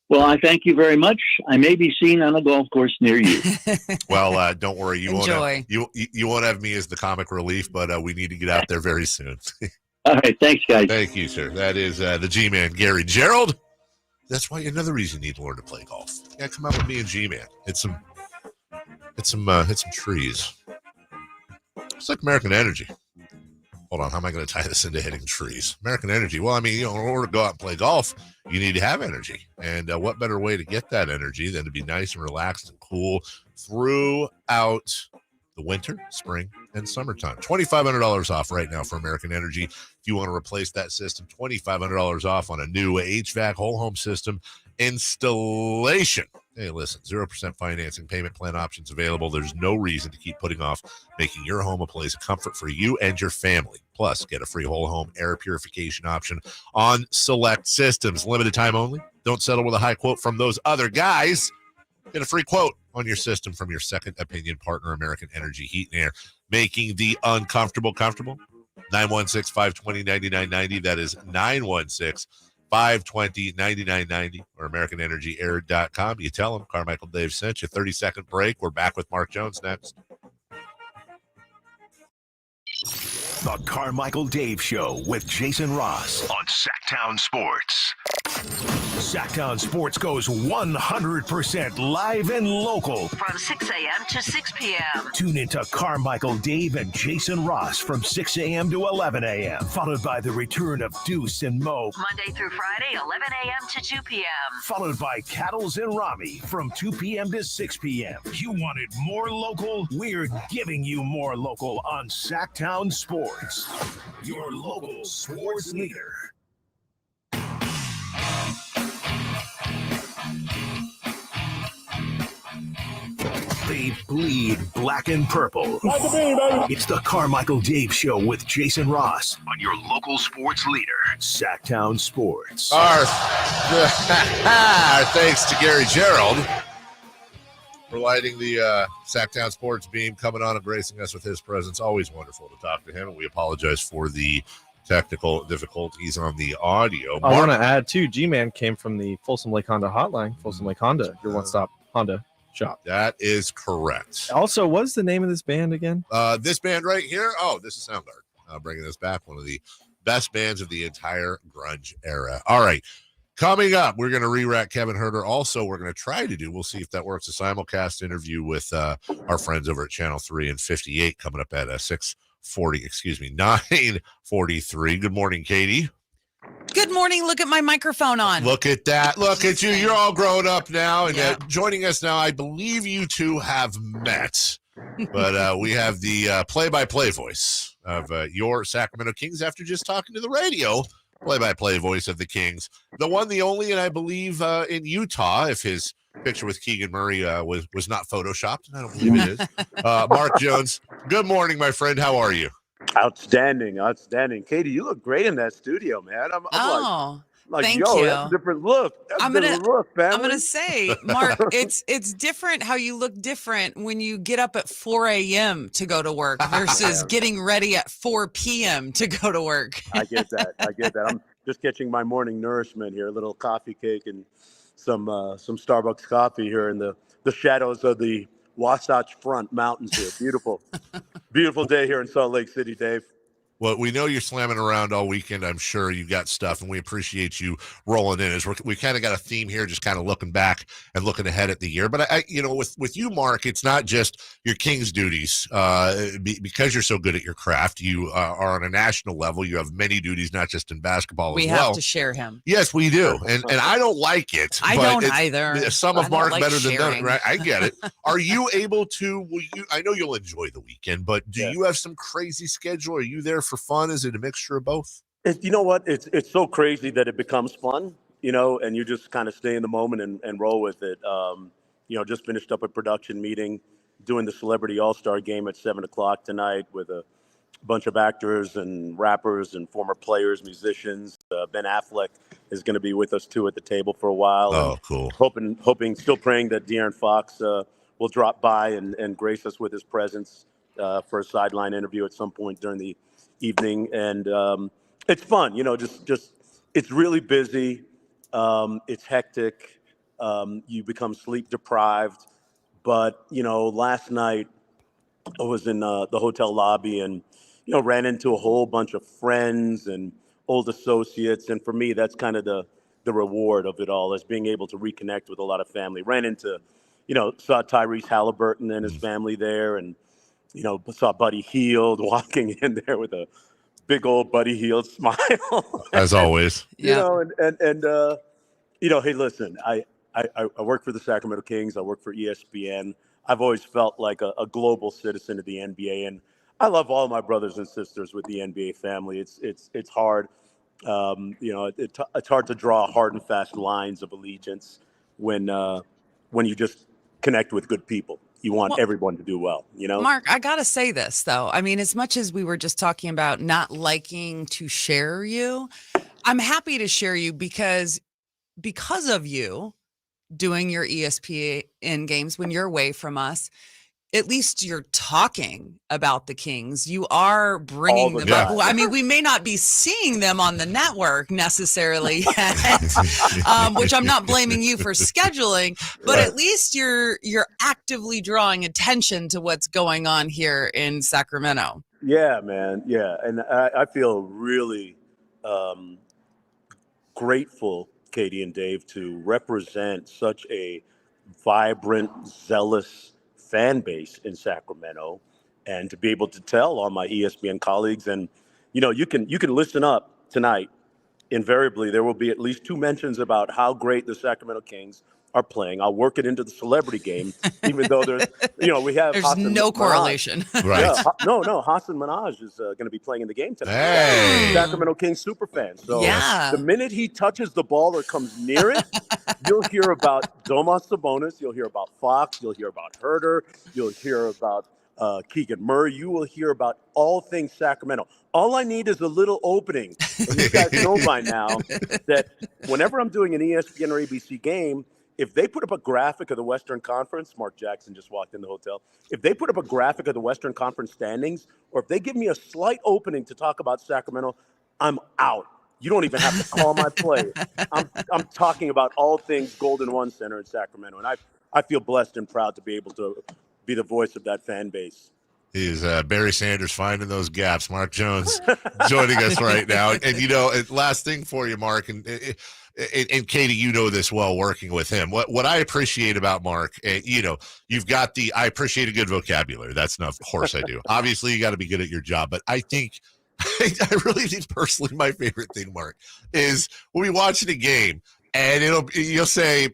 Well, I thank you very much. I may be seen on a golf course near you. Well, don't worry. You Enjoy. you won't have me as the comic relief, but we need to get out there very soon. All right. Thanks, guys. Thank you, sir. That is the G-Man, Gary Gerould. That's why another reason you need to learn to play golf. Yeah, come out with me and G-Man. Hit some trees. It's like American Energy. Hold on, how am I going to tie this into hitting trees? American Energy. Well, I mean, in order to go out and play golf, you need to have energy. And what better way to get that energy than to be nice and relaxed and cool throughout the winter, spring, and summertime. $2,500 off right now for American Energy. If you want to replace that system, $2,500 off on a new HVAC whole home system installation. Hey, listen, 0% financing, payment plan options available. There's no reason to keep putting off making your home a place of comfort for you and your family. Plus, get a free whole home air purification option on select systems. Limited time only. Don't settle with a high quote from those other guys. Get a free quote on your system from your second opinion partner, American Energy Heat and Air, making the uncomfortable comfortable. 916-520-9990. That is 520-9990 or AmericanEnergyAir.com. You tell them Carmichael Dave sent you. 30-second break. We're back with Mark Jones next. The Carmichael Dave Show with Jason Ross on Sactown Sports. Sactown Sports goes 100% live and local. From 6 a.m. to 6 p.m. Tune into Carmichael Dave and Jason Ross from 6 a.m. to 11 a.m. Followed by the return of Deuce and Mo. Monday through Friday, 11 a.m. to 2 p.m. Followed by Cattles and Rami from 2 p.m. to 6 p.m. You wanted more local? We're giving you more local on Sactown Sports. Your local sports leader. They bleed black and purple. It's the Carmichael Dave Show with Jason Ross on your local sports leader, Sactown Sports. Our thanks to Gary Gerald for lighting the Sactown Sports beam, coming on and gracing us with his presence. Always wonderful to talk to him, and we apologize for the technical difficulties on the audio. I want to add, too, G-Man came from the Folsom Lake Honda hotline. Folsom Lake Honda, your one-stop Honda shop. That is correct. Also, what's the name of this band again? This band right here, this is Soundgarden. Bringing us back, one of the best bands of the entire grunge era. All right, coming up, we're going to re-rack Kevin Huerter. Also, we're going to try to do, we'll see if that works, a simulcast interview with our friends over at Channel 3 and 58 coming up at 9:43. Good morning, Katie. Good morning. Look at my microphone on. Look at that. Look at you. You're all grown up now. And joining us now, I believe you two have met. But we have the play-by-play voice of your Sacramento Kings after just talking to the radio. Play-by-play voice of the Kings. The one, the only, and I believe in Utah, if his picture with Keegan Murray was not photoshopped. I don't believe it is. Mark Jones, good morning, my friend. How are you? Outstanding. Katie, you look great in that studio, man. I'm like, thank yo, you. that's a different look. I'm gonna say, Mark, it's different how you look different when you get up at 4 a.m. to go to work versus getting ready at 4 p.m. to go to work. I get that. I'm just catching my morning nourishment here, a little coffee cake and some Starbucks coffee here in the shadows of the Wasatch Front Mountains here. Beautiful. Beautiful day here in Salt Lake City, Dave. Well, we know you're slamming around all weekend. I'm sure you got stuff, and we appreciate you rolling in. As we kind of got a theme here, just kind of looking back and looking ahead at the year. But I with you, Mark, it's not just your Kings duties. Because you're so good at your craft, you are on a national level. You have many duties, not just in basketball. We as well. have to share him. Yes, we do, and I don't like it. I don't either. Some of Mark like better sharing. than none. Right? I get it. Are you able to? I know you'll enjoy the weekend, but do you have some crazy schedule? Are you there for fun? Is it a mixture of both? You know what? It's so crazy that it becomes fun, and you just kind of stay in the moment and roll with it. Just finished up a production meeting, doing the Celebrity All-Star Game at 7:00 tonight with a bunch of actors and rappers and former players, musicians. Ben Affleck is going to be with us too at the table for a while. Oh, cool. Hoping, still praying that De'Aaron Fox will drop by and grace us with his presence for a sideline interview at some point during the evening. And it's fun, just it's really busy. It's hectic. You become sleep deprived. But, last night I was in the hotel lobby and, ran into a whole bunch of friends and old associates. And for me, that's kind of the reward of it all, is being able to reconnect with a lot of family. Ran into, saw Tyrese Halliburton and his family there, and, saw Buddy Hield walking in there with a big old Buddy Hield smile. As always. Hey, listen, I work for the Sacramento Kings. I work for ESPN. I've always felt like a global citizen of the NBA, and I love all my brothers and sisters with the NBA family. It's hard, it's hard to draw hard and fast lines of allegiance when you just connect with good people. You want everyone to do well, Mark, I got to say this, though. I mean, as much as we were just talking about not liking to share you, I'm happy to share you because of you doing your ESPN games when you're away from us, at least you're talking about the Kings. You are bringing them up. I mean, we may not be seeing them on the network necessarily yet, which I'm not blaming you for scheduling, but at least you're actively drawing attention to what's going on here in Sacramento. Yeah, man. Yeah. And I feel really grateful, Katie and Dave, to represent such a vibrant, zealous fan base in Sacramento, and to be able to tell all my ESPN colleagues. And you can listen up tonight. Invariably, there will be at least 2 mentions about how great the Sacramento Kings are playing. I'll work it into the celebrity game, even though there's we have there's no correlation. Right? Yeah, no, Hassan Minhaj is going to be playing in the game tonight. Hey. Sacramento Kings super fan. So Yeah. the minute he touches the ball or comes near it, you'll hear about Domas Sabonis, you'll hear about Fox, you'll hear about Huerter, you'll hear about Keegan Murray. You will hear about all things Sacramento. All I need is a little opening. And you guys know by now that whenever I'm doing an ESPN or ABC game, if they put up a graphic of the Western Conference, Mark Jackson just walked in the hotel. If they put up a graphic of the Western Conference standings, or if they give me a slight opening to talk about Sacramento, I'm out. You don't even have to call my play. I'm talking about all things Golden One Center in Sacramento, and I feel blessed and proud to be able to be the voice of that fan base. Is Barry Sanders finding those gaps? Mark Jones joining us right now. And last thing for you, Mark, and Katie, you know this well, working with him. What I appreciate about Mark, you've got I appreciate a good vocabulary. That's not, of course I do. Obviously, you got to be good at your job, but I really think personally my favorite thing, Mark, is when we watch the game and you'll say,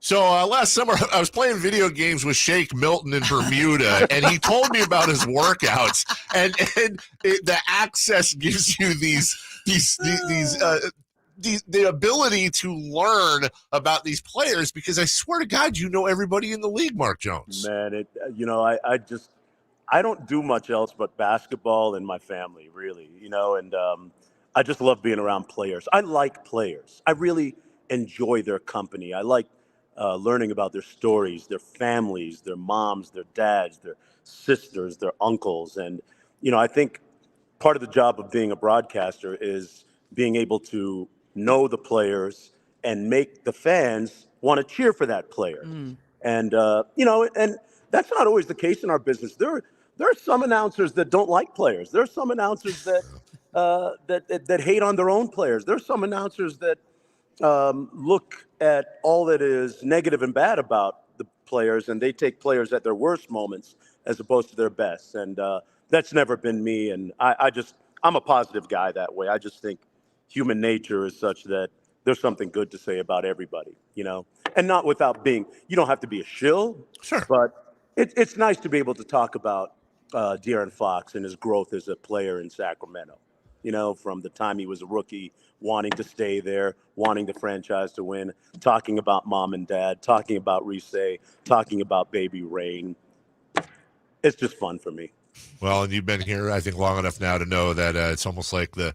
so last summer I was playing video games with Shake Milton in Bermuda, and he told me about his workouts, and the access gives you the ability to learn about these players, because I swear to God, you know everybody in the league, Mark Jones. Man, I don't do much else but basketball and my family, really, and I just love being around players. I like players. I really enjoy their company. I like learning about their stories, their families, their moms, their dads, their sisters, their uncles. And, I think part of the job of being a broadcaster is being able to know the players and make the fans want to cheer for that player. And, and that's not always the case in our business. There are some announcers that don't like players. There are some announcers that that hate on their own players. There are some announcers that look at all that is negative and bad about the players, and they take players at their worst moments as opposed to their best. And that's never been me. And I'm a positive guy that way. I just think human nature is such that there's something good to say about everybody, and not without being, you don't have to be a shill, sure, but it's nice to be able to talk about De'Aaron Fox and his growth as a player in Sacramento, from the time he was a rookie, wanting to stay there, wanting the franchise to win, talking about mom and dad, talking about Reese, talking about baby Rain. It's just fun for me. Well, and you've been here, I think, long enough now to know that it's almost like a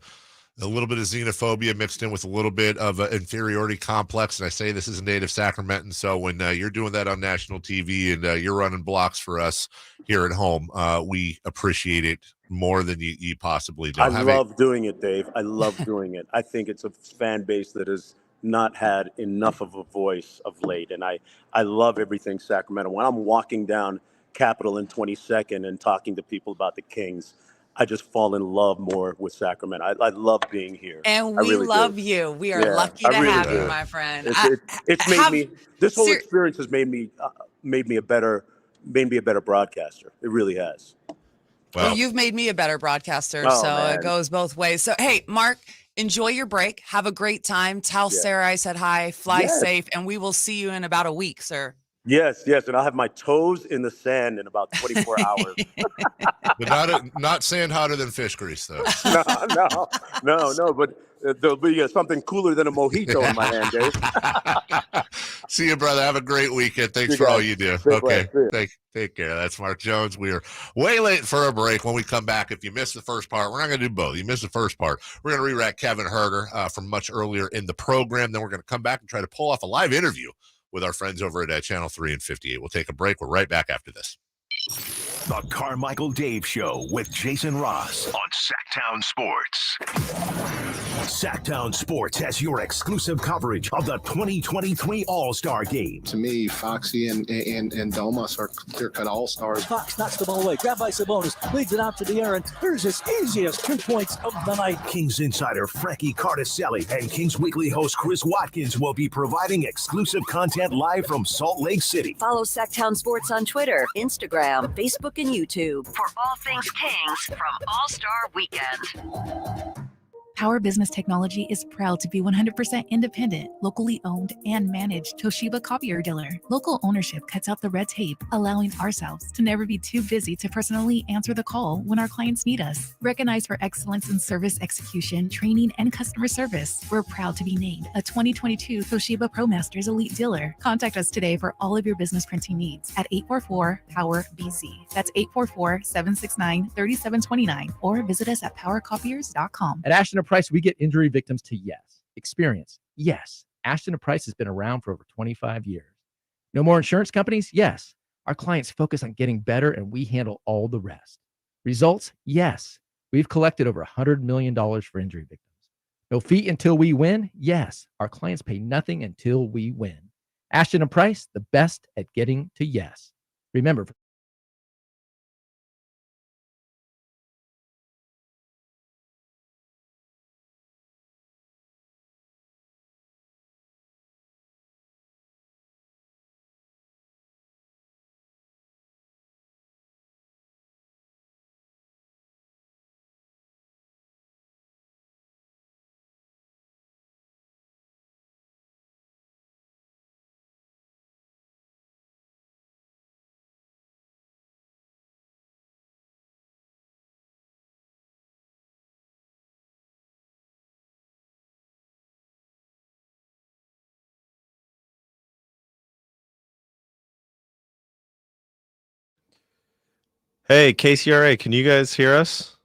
little bit of xenophobia mixed in with a little bit of an inferiority complex. And I say this is a native Sacramentan. So when you're doing that on national TV and you're running blocks for us here at home, we appreciate it more than you possibly do. I love doing it, Dave. I love doing it. I think it's a fan base that has not had enough of a voice of late. And I love everything Sacramento. When I'm walking down Capitol in 22nd and talking to people about the Kings, I just fall in love more with Sacramento. I love being here. And we really love do. you. We are lucky to really have do. you, my friend. It's made me. This whole experience has made me a better broadcaster. It really has. Well, you've made me a better broadcaster, It goes both ways. So, hey, Mark, enjoy your break. Have a great time. Tell Sarah I said hi. Fly safe, and we will see you in about a week, sir. Yes, and I'll have my toes in the sand in about 24 hours. But not sand hotter than fish grease, though. No. But there'll be something cooler than a mojito in my hand, Dave. See you, brother. Have a great weekend. Thanks for all you do. Okay, take care. That's Mark Jones. We are way late for a break. When we come back, if you missed the first part, we're not going to do both. You missed the first part, we're going to re-rack Kevin Huerter from much earlier in the program. Then we're going to come back and try to pull off a live interview with our friends over at Channel 3 and 58. We'll take a break. We're right back after this. The Carmichael Dave Show with Jason Ross on Sactown Sports. Sactown Sports has your exclusive coverage of the 2023 All-Star Game. To me, Foxy and Domas are clear-cut all-stars. Fox knocks the ball away. Grabbed by Sabonis. Leads it out to the air, and here's his easiest 2 points of the night. Kings insider Frankie Cardicelli and Kings Weekly host Chris Watkins will be providing exclusive content live from Salt Lake City. Follow Sactown Sports on Twitter, Instagram, Facebook, and YouTube for all things Kings from All-Star Weekend. Power Business Technology is proud to be 100% independent, locally owned, and managed Toshiba copier dealer. Local ownership cuts out the red tape, allowing ourselves to never be too busy to personally answer the call when our clients need us. Recognized for excellence in service execution, training, and customer service, we're proud to be named a 2022 Toshiba ProMasters Elite Dealer. Contact us today for all of your business printing needs at 844-POWER-BZ. That's 844-769-3729, or visit us at powercopiers.com. At Ashton Price, we get injury victims to yes. Experience, yes. Ashton & Price has been around for over 25 years. No more insurance companies? Yes. Our clients focus on getting better, and we handle all the rest. Results? Yes. We've collected over $100 million for injury victims. No fee until we win? Yes. Our clients pay nothing until we win. Ashton & Price, the best at getting to yes. Remember, Hey, KCRA, can you guys hear us?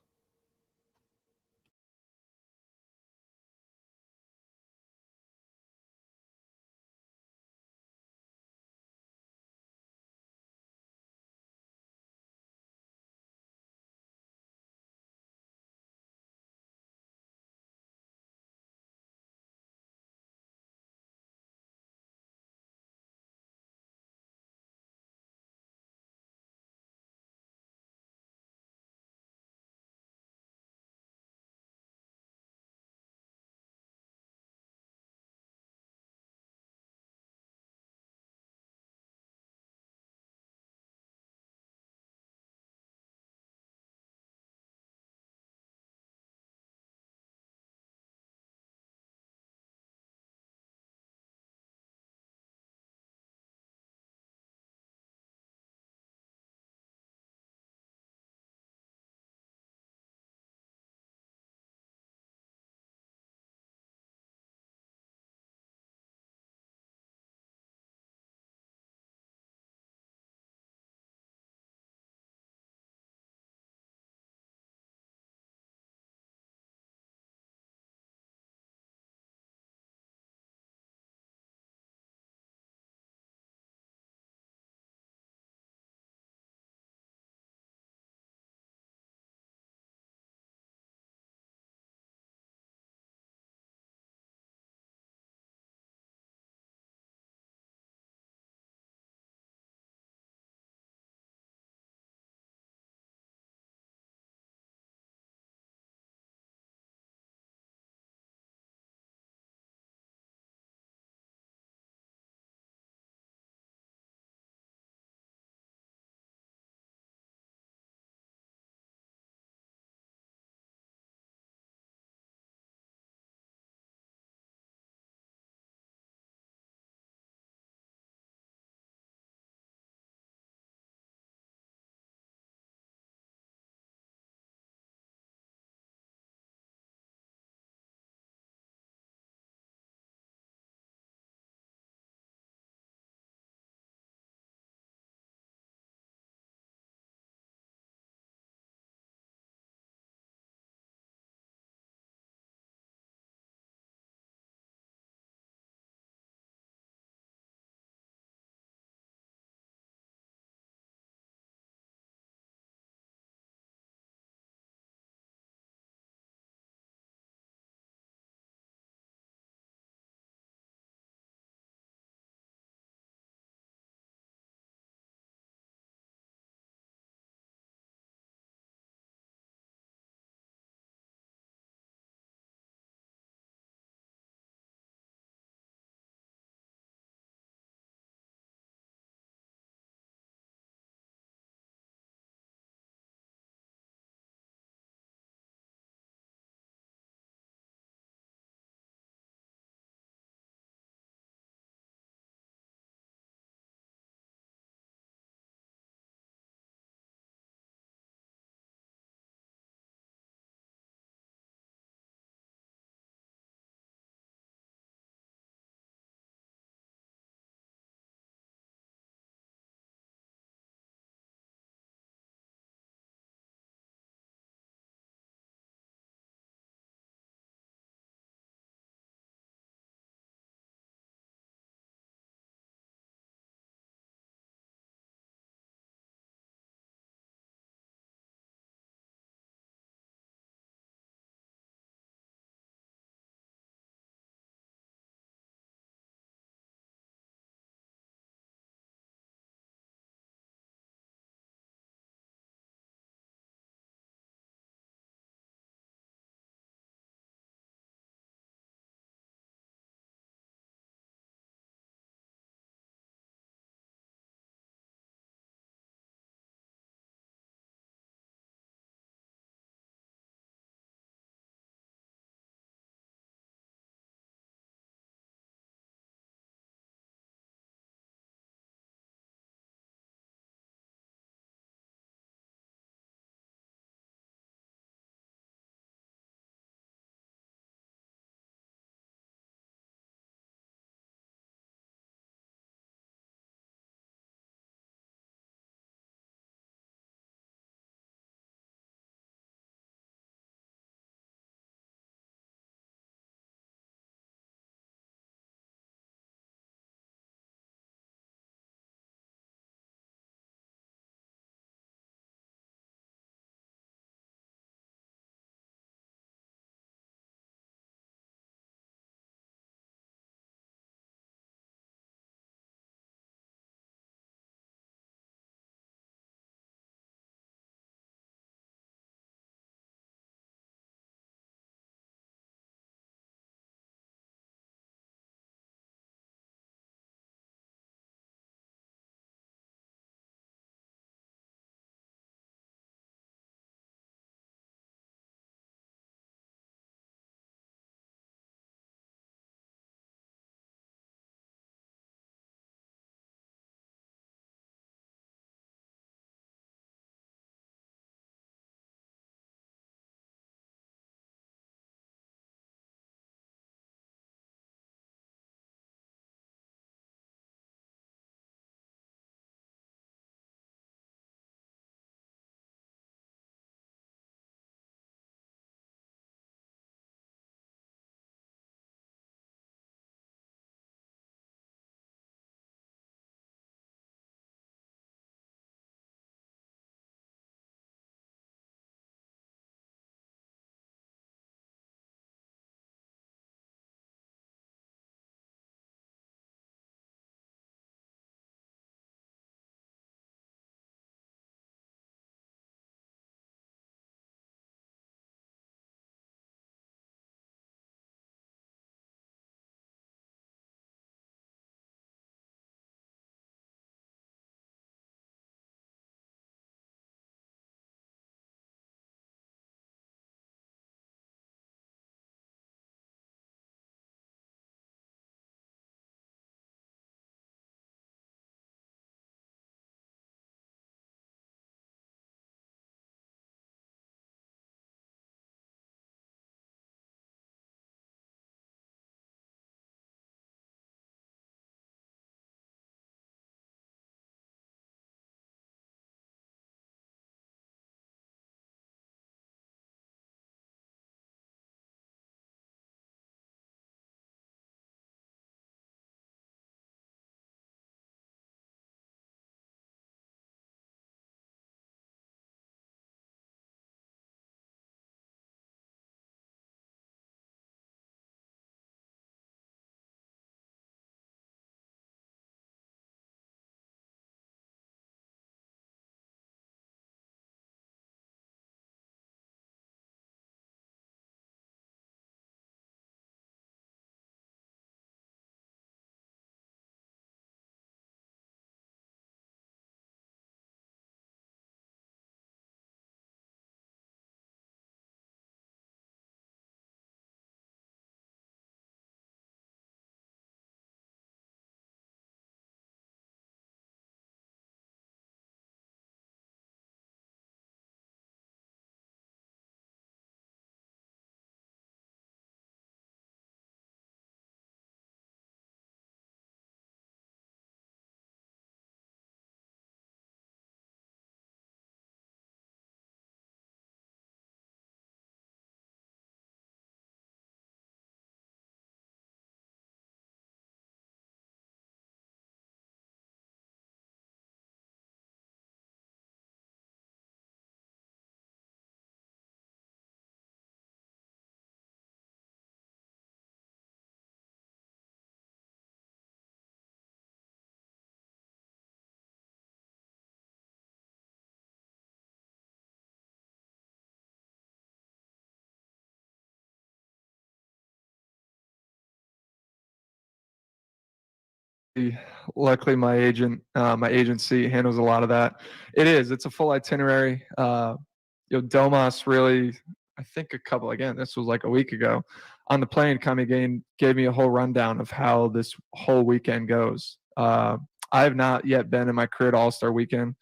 Luckily, my agency handles a lot of that. It's a full itinerary. Domas really, I think this was like a week ago, on the plane coming gave me a whole rundown of how this whole weekend goes. I have not yet been in my career to All-Star Weekend.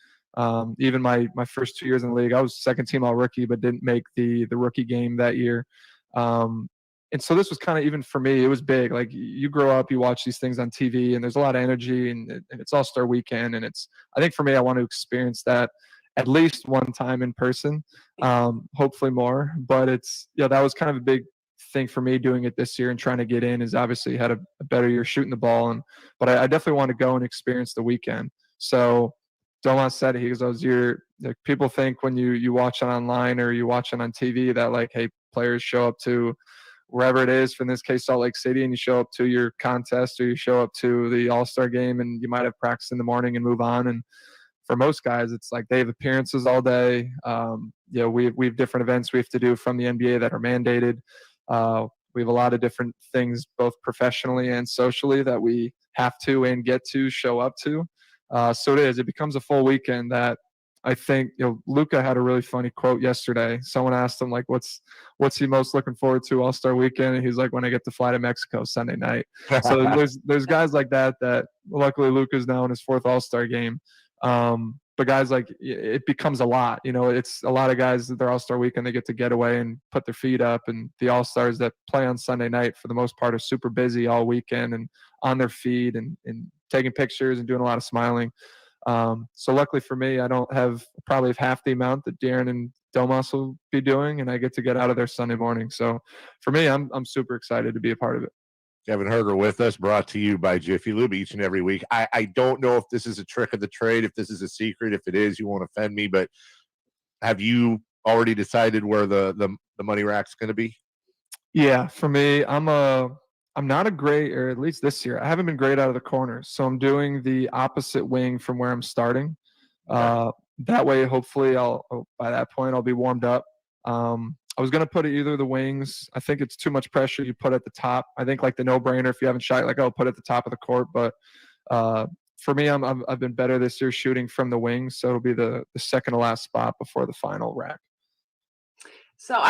Even my first 2 years in the league, I was second team All-Rookie, but didn't make the rookie game that year. And so this was kind of, even for me, it was big. Like, you grow up, you watch these things on TV, and there's a lot of energy, and it's All-Star Weekend. And I think for me, I want to experience that at least one time in person, hopefully more. But that was kind of a big thing for me doing it this year and trying to get in. Is obviously had a better year shooting the ball, but I definitely want to go and experience the weekend. So Domas said it. He goes, people think when you watch it online or you watch it on TV that, like, hey, players show up to wherever it is, for in this case Salt Lake City, and you show up to your contest or you show up to the All-Star game, and you might have practice in the morning and move on. And for most guys, it's like they have appearances all day. We have different events we have to do from the NBA that are mandated. We have a lot of different things, both professionally and socially, that we have to and get to show up to. So it becomes a full weekend that I think, Luka had a really funny quote yesterday. Someone asked him, like, what's he most looking forward to All-Star Weekend? And he's like, when I get to fly to Mexico Sunday night. So there's guys like that luckily Luka's now in his fourth All-Star game. But guys, like, it becomes a lot. It's a lot of guys that their All-Star Weekend, they get to get away and put their feet up. And the All-Stars that play on Sunday night, for the most part, are super busy all weekend and on their feet and taking pictures and doing a lot of smiling. So luckily for me, I don't have probably half the amount that Darren and Domas will be doing, and I get to get out of there Sunday morning. So for me, I'm super excited to be a part of it. Kevin Huerter with us, brought to you by Jiffy Lube each and every week. I don't know if this is a trick of the trade, if this is a secret. If it is, you won't offend me, but have you already decided where the money rack's going to be? Yeah, for me, I'm not a great, or at least this year, I haven't been great out of the corners. So I'm doing the opposite wing from where I'm starting. That way, hopefully, by that point, I'll be warmed up. I was going to put it either the wings. I think it's too much pressure you put at the top. I think, like, the no-brainer, if you haven't shot, like, put it at the top of the court. But for me, I've been better this year shooting from the wings, so it'll be the second to last spot before the final rack. So I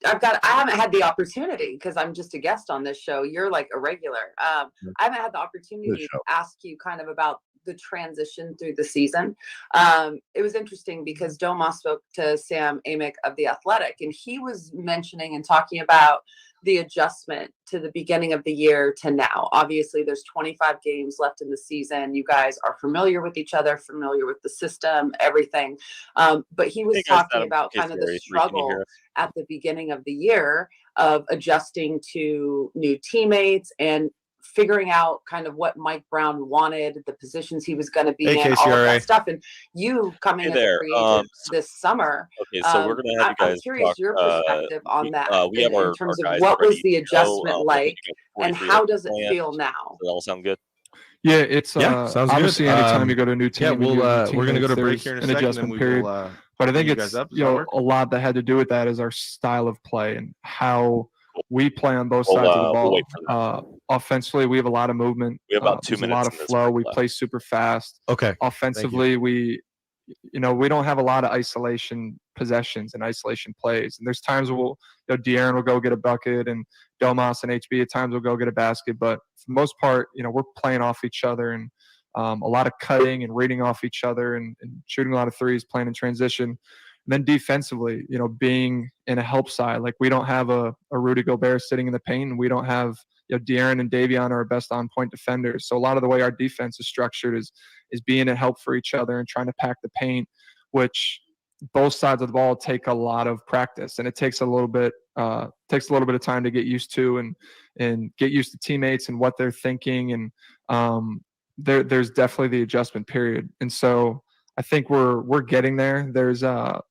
haven't had the opportunity, because I'm just a guest on this show. You're like a regular. I haven't had the opportunity to ask you kind of about the transition through the season. It was interesting because Domas spoke to Sam Amick of The Athletic, and he was mentioning and talking about the adjustment to the beginning of the year to now. Obviously, there's 25 games left in the season. You guys are familiar with each other, familiar with the system, everything. But he was talking about kind of the struggle at the beginning of the year of adjusting to new teammates and figuring out kind of what Mike Brown wanted, the positions he was going to be in, all of that stuff. And you coming as a free agent this summer. Okay, so we're going to have you guys I'm curious talk, your perspective on that we have in terms of what was the adjustment like and how does it feel now? Does that all sound good? Yeah, it's sounds obviously good. anytime you go to a new team, we're going to go to break here in a an second, adjustment and period. But I think you it's guys up. Does that work? a lot that had to do with that is our style of play and how we play on both sides of the ball. We'll wait for that. Offensively, we have a lot of movement. We have about 2 there's minutes. A lot of in this flow. break We left. play super fast. Okay. Offensively, we don't have a lot of isolation possessions and isolation plays. And there's times we'll, De'Aaron will go get a bucket, and Domas and HB at times will go get a basket. But for the most part, we're playing off each other and a lot of cutting and reading off each other and shooting a lot of threes, playing in transition. And then defensively, being in a help side, like we don't have a Rudy Gobert sitting in the paint, and we don't have De'Aaron and Davion are our best on-point defenders. So a lot of the way our defense is structured is being a help for each other and trying to pack the paint, which both sides of the ball take a lot of practice, and it takes a little bit of time to get used to and get used to teammates and what they're thinking. And there's definitely the adjustment period, and so I think we're getting there. There's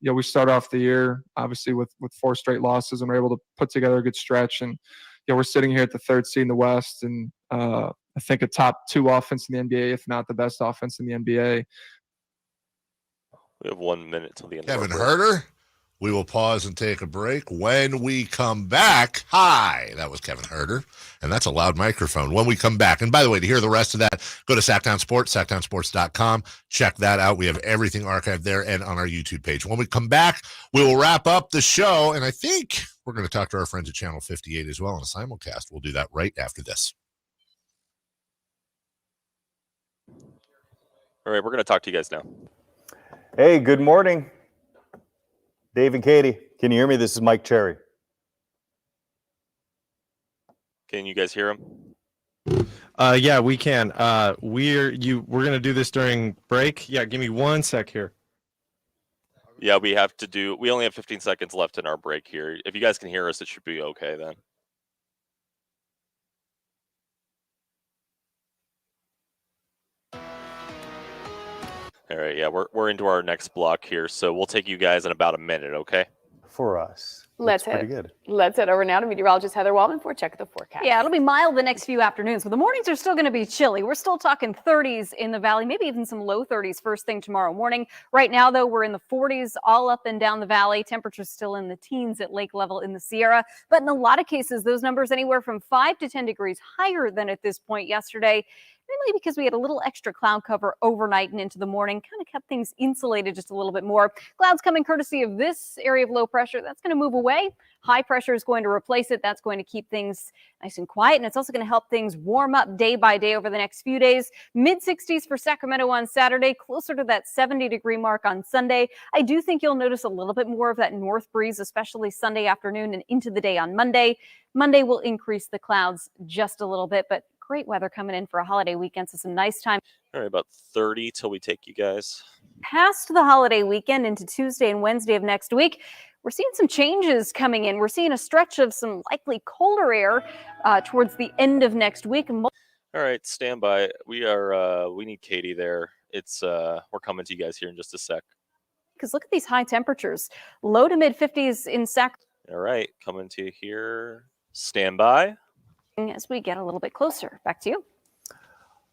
we start off the year obviously with 4 straight losses, and we're able to put together a good stretch. And we're sitting here at the 3rd seed in the West, and I think a top 2 offense in the NBA, if not the best offense in the NBA. We have 1 minute till the end. Kevin Huerter We will pause and take a break. When we come back, hi, that was Kevin Huerter, and that's a loud microphone. When we come back, and by the way, to hear the rest of that, go to Sactown Sports, SactownSports.com. Check that out. We have everything archived there and on our YouTube page. When we come back, we will wrap up the show, and I think we're going to talk to our friends at Channel 58 as well on a simulcast. We'll do that right after this. All right, we're going to talk to you guys now. Hey, good morning. Dave and Katie, can you hear me? This is Mike Cherry. Can you guys hear him? Yeah, we can. We're going to do this during break. Yeah, give me 1 sec here. Yeah, we only have 15 seconds left in our break here. If you guys can hear us, it should be okay then. All right, yeah, we're into our next block here, so we'll take you guys in about a minute, okay? For us. Let's Pretty head good. Let's head over now to meteorologist Heather Waldman for Check the Forecast. Yeah, it'll be mild the next few afternoons, but the mornings are still going to be chilly. We're still talking 30s in the valley, maybe even some low 30s first thing tomorrow morning. Right now, though, we're in the 40s all up and down the valley. Temperatures still in the teens at lake level in the Sierra. But in a lot of cases, those numbers anywhere from 5 to 10 degrees higher than at this point yesterday. Mainly because we had a little extra cloud cover overnight and into the morning, kind of kept things insulated just a little bit more. Clouds coming courtesy of this area of low pressure. That's going to move away. High pressure is going to replace it. That's going to keep things nice and quiet, and it's also going to help things warm up day by day over the next few days. Mid-60s for Sacramento on Saturday, closer to that 70-degree mark on Sunday. I do think you'll notice a little bit more of that north breeze, especially Sunday afternoon and into the day on Monday. Monday will increase the clouds just a little bit, but great weather coming in for a holiday weekend, so some nice time. All right, about 30 till we take you guys. Past the holiday weekend into Tuesday and Wednesday of next week, we're seeing some changes coming in. We're seeing a stretch of some likely colder air towards the end of next week. All right, stand by. We need Katie there. We're coming to you guys here in just a sec. Because look at these high temperatures, low to mid 50s in Sacramento. All right, coming to you here. Stand by. As we get a little bit closer. Back to you.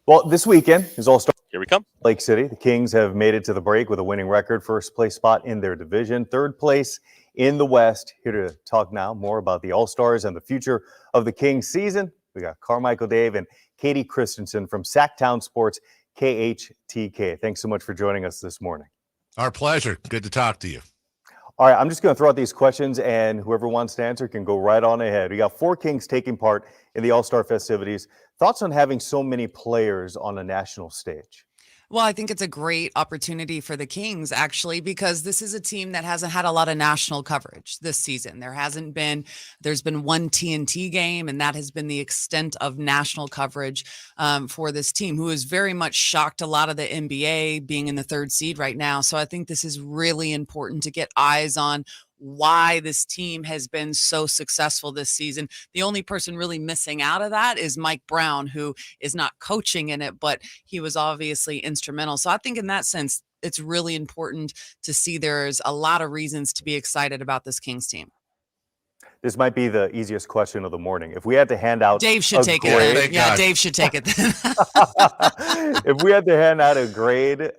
Well, this weekend is All-Star. Here we come. Lake City. The Kings have made it to the break with a winning record, first place spot in their division, third place in the West. Here to talk now more about the All-Stars and the future of the Kings season. We got Carmichael Dave and Katie Christensen from Sactown Sports, KHTK. Thanks so much for joining us this morning. Our pleasure. Good to talk to you. All right, I'm just going to throw out these questions, and whoever wants to answer can go right on ahead. We got 4 Kings taking part in the All-Star festivities. Thoughts on having so many players on a national stage? Well, I think it's a great opportunity for the Kings, actually, because this is a team that hasn't had a lot of national coverage this season. There's been one TNT game, and that has been the extent of national coverage for this team, who has very much shocked a lot of the NBA being in the 3rd seed right now. So I think this is really important to get eyes on why this team has been so successful this season. The only person really missing out of that is Mike Brown, who is not coaching in it, but he was obviously instrumental. So I think in that sense, it's really important to see there's a lot of reasons to be excited about this Kings team. This might be the easiest question of the morning. If we had to hand out Dave should take it. Yeah, Dave should take it. If we had to hand out a grade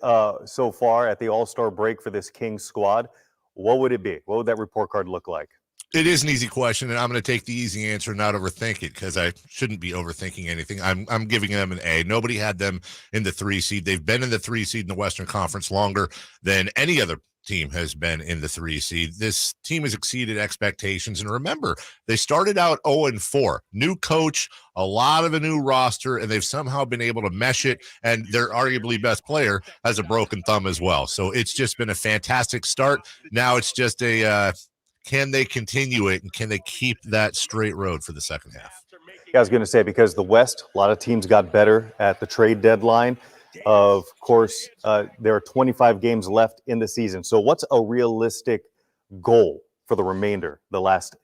so far at the All-Star break for this Kings squad, what would it be? What would that report card look like? It is an easy question, and I'm going to take the easy answer and not overthink it because I shouldn't be overthinking anything. I'm giving them an A. Nobody had them in the 3 seed. They've been in the 3 seed in the Western Conference longer than any other team has been in the 3 seed. This team has exceeded expectations. And remember, they started out 0-4. New coach, a lot of a new roster, and they've somehow been able to mesh it. And their arguably best player has a broken thumb as well. So it's just been a fantastic start. Now it's just can they continue it, and can they keep that straight road for the second half? Yeah, I was going to say, because the West, a lot of teams got better at the trade deadline. Of course, there are 25 games left in the season. So what's a realistic goal for the remainder, the last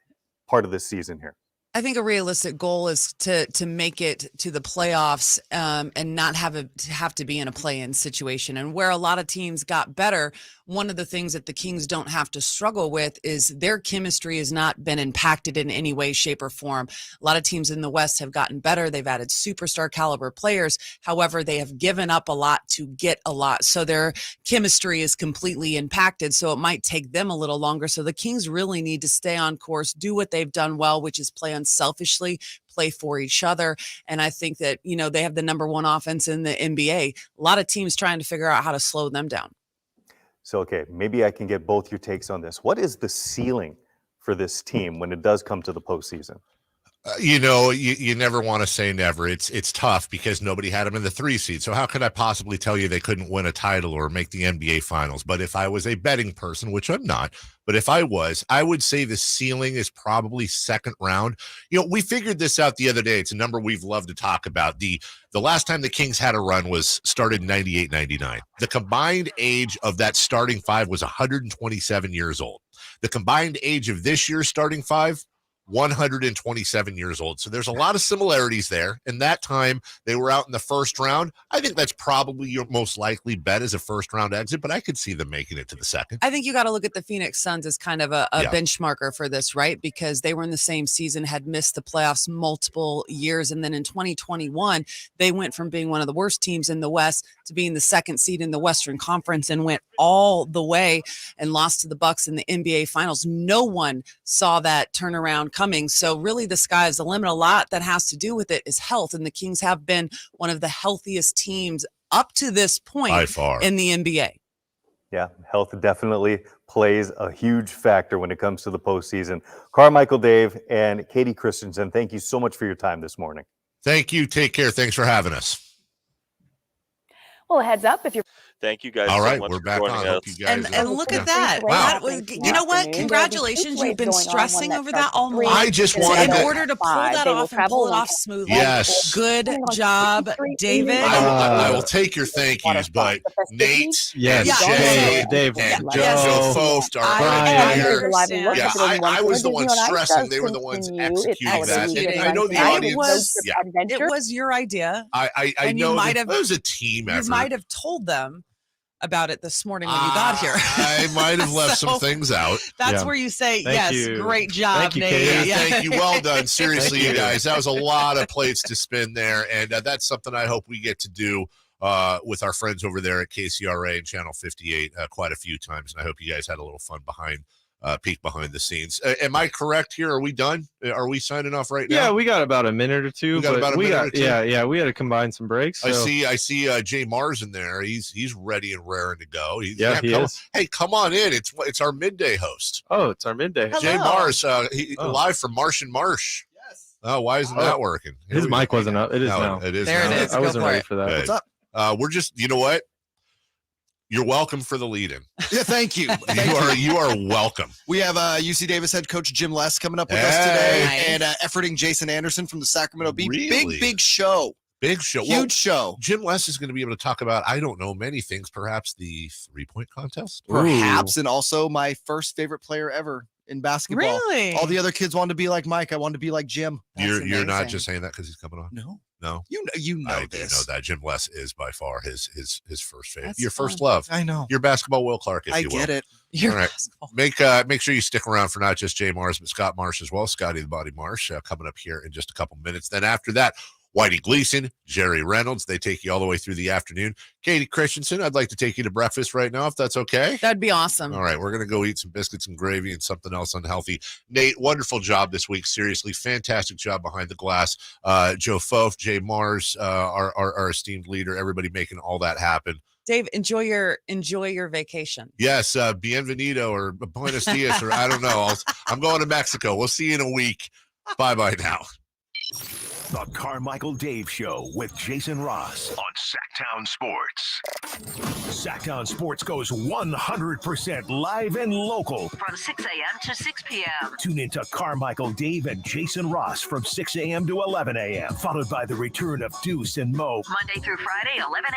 part of this season here? I think a realistic goal is to make it to the playoffs and not have to be in a play-in situation. And where a lot of teams got better, one of the things that the Kings don't have to struggle with is their chemistry has not been impacted in any way, shape, or form. A lot of teams in the West have gotten better. They've added superstar caliber players. However, they have given up a lot to get a lot. So their chemistry is completely impacted. So it might take them a little longer. So the Kings really need to stay on course, do what they've done well, which is play unselfishly, play for each other. And I think that, they have the number one offense in the NBA. A lot of teams trying to figure out how to slow them down. So, okay, maybe I can get both your takes on this. What is the ceiling for this team when it does come to the postseason? You never want to say never. It's tough because nobody had them in the 3 seed. So how could I possibly tell you they couldn't win a title or make the NBA finals? But if I was a betting person, which I'm not, but if I was, I would say the ceiling is probably second round. We figured this out the other day. It's a number we've loved to talk about. The last time the Kings had a run was started in 98, 99. The combined age of that starting five was 127 years old. The combined age of this year's starting five, 127 years old. So there's a lot of similarities there. In that time, they were out in the first round. I think that's probably your most likely bet as a first round exit, but I could see them making it to the second. I think you got to look at the Phoenix Suns as kind of a benchmarker for this, right? Because they were in the same season, had missed the playoffs multiple years. And then in 2021, they went from being one of the worst teams in the West to being the second seed in the Western Conference and went all the way and lost to the Bucks in the NBA Finals. No one saw that turnaround coming. So really the sky's the limit. A lot that has to do with it is health. And the Kings have been one of the healthiest teams up to this point by far in the NBA. Yeah, health definitely plays a huge factor when it comes to the postseason. Carmichael Dave and Katie Christensen, thank you so much for your time this morning. Thank you. Take care. Thanks for having us. Well, a heads up if you're. Thank you guys All right, so much we're for back joining on. us. Hope you guys, And look at that. Wow. You know what? Congratulations. You've been stressing over that all morning. I just wanted in to- order to pull that off and pull it off smoothly. Yes. Good job, David. I will take your thank yous, but Nate, Yes, Jay, Dave, and Joe, Joe Foft are Brian. here. Yeah, Yeah, I was the one stressing. They were the ones executing that. And I know the audience. Yeah, It was your idea. I And you know might that have- it was a team effort. You might have told them about it this morning when you got here. I might have left some things out. That's where you say, Thank yes, you. great job, Thank you, Nate. Katie. Yeah, thank you. Well done. Seriously, Thank you you. guys. That was a lot of plates to spin there. And that's something I hope we get to do with our friends over there at KCRA and Channel 58 quite a few times. And I hope you guys had a little fun peek behind the scenes. Am I correct here? Are we done? Are we signing off right now? Yeah, we got about a minute or two. We got but about a we minute got, or two? Yeah, we had to combine some breaks. I so- see Jay Mars in there. He's ready and raring to go. He come, is. Hey, come on in. It's our midday host. Oh, it's our midday. Jay Mars, live from Marsh and Marsh. Yes. Oh, why isn't that working? His mic wasn't up. It is No, now. it is There now. it is. I Go wasn't for ready it. for that. Good. What's up? We're just, you know what? You're welcome for the lead-in. Yeah, thank you. You are welcome. We have UC Davis head coach Jim Les coming up with Hey. us today, Nice. and efforting Jason Anderson from the Sacramento Bee. Really? Big show. Big show. Huge show. Jim Les is going to be able to talk about, I don't know, many things, perhaps the three-point contest. Perhaps, and also my first favorite player ever in basketball. Really? All the other kids wanted to be like Mike. I wanted to be like Jim. You're not amazing. just saying that because he's coming on? No. No? You know I this. do know that. Jim Les is by far his first favorite. That's Your first fun. love. I know. Your basketball Will Clark, if I you will. get it. You're All right. basketball. Make sure you stick around for not just Jay Mars, but Scott Marsh as well. Scotty the Body Marsh coming up here in just a couple minutes. Then after that, Whitey Gleason, Jerry Reynolds. They take you all the way through the afternoon. Katie Christensen, I'd like to take you to breakfast right now, if that's okay. That'd be awesome. All right, we're going to go eat some biscuits and gravy and something else unhealthy. Nate, wonderful job this week. Seriously, fantastic job behind the glass. Joe Fof, Jay Mars, our esteemed leader, everybody making all that happen. Dave, enjoy your vacation. Yes, bienvenido or buenos dias, or I don't know. I'm going to Mexico. We'll see you in a week. Bye-bye now. The Carmichael Dave Show with Jason Ross on Sactown Sports. Sactown Sports goes 100% live and local. From 6 a.m. to 6 p.m. Tune into Carmichael Dave and Jason Ross from 6 a.m. to 11 a.m. Followed by the return of Deuce and Mo. Monday through Friday, 11 a.m.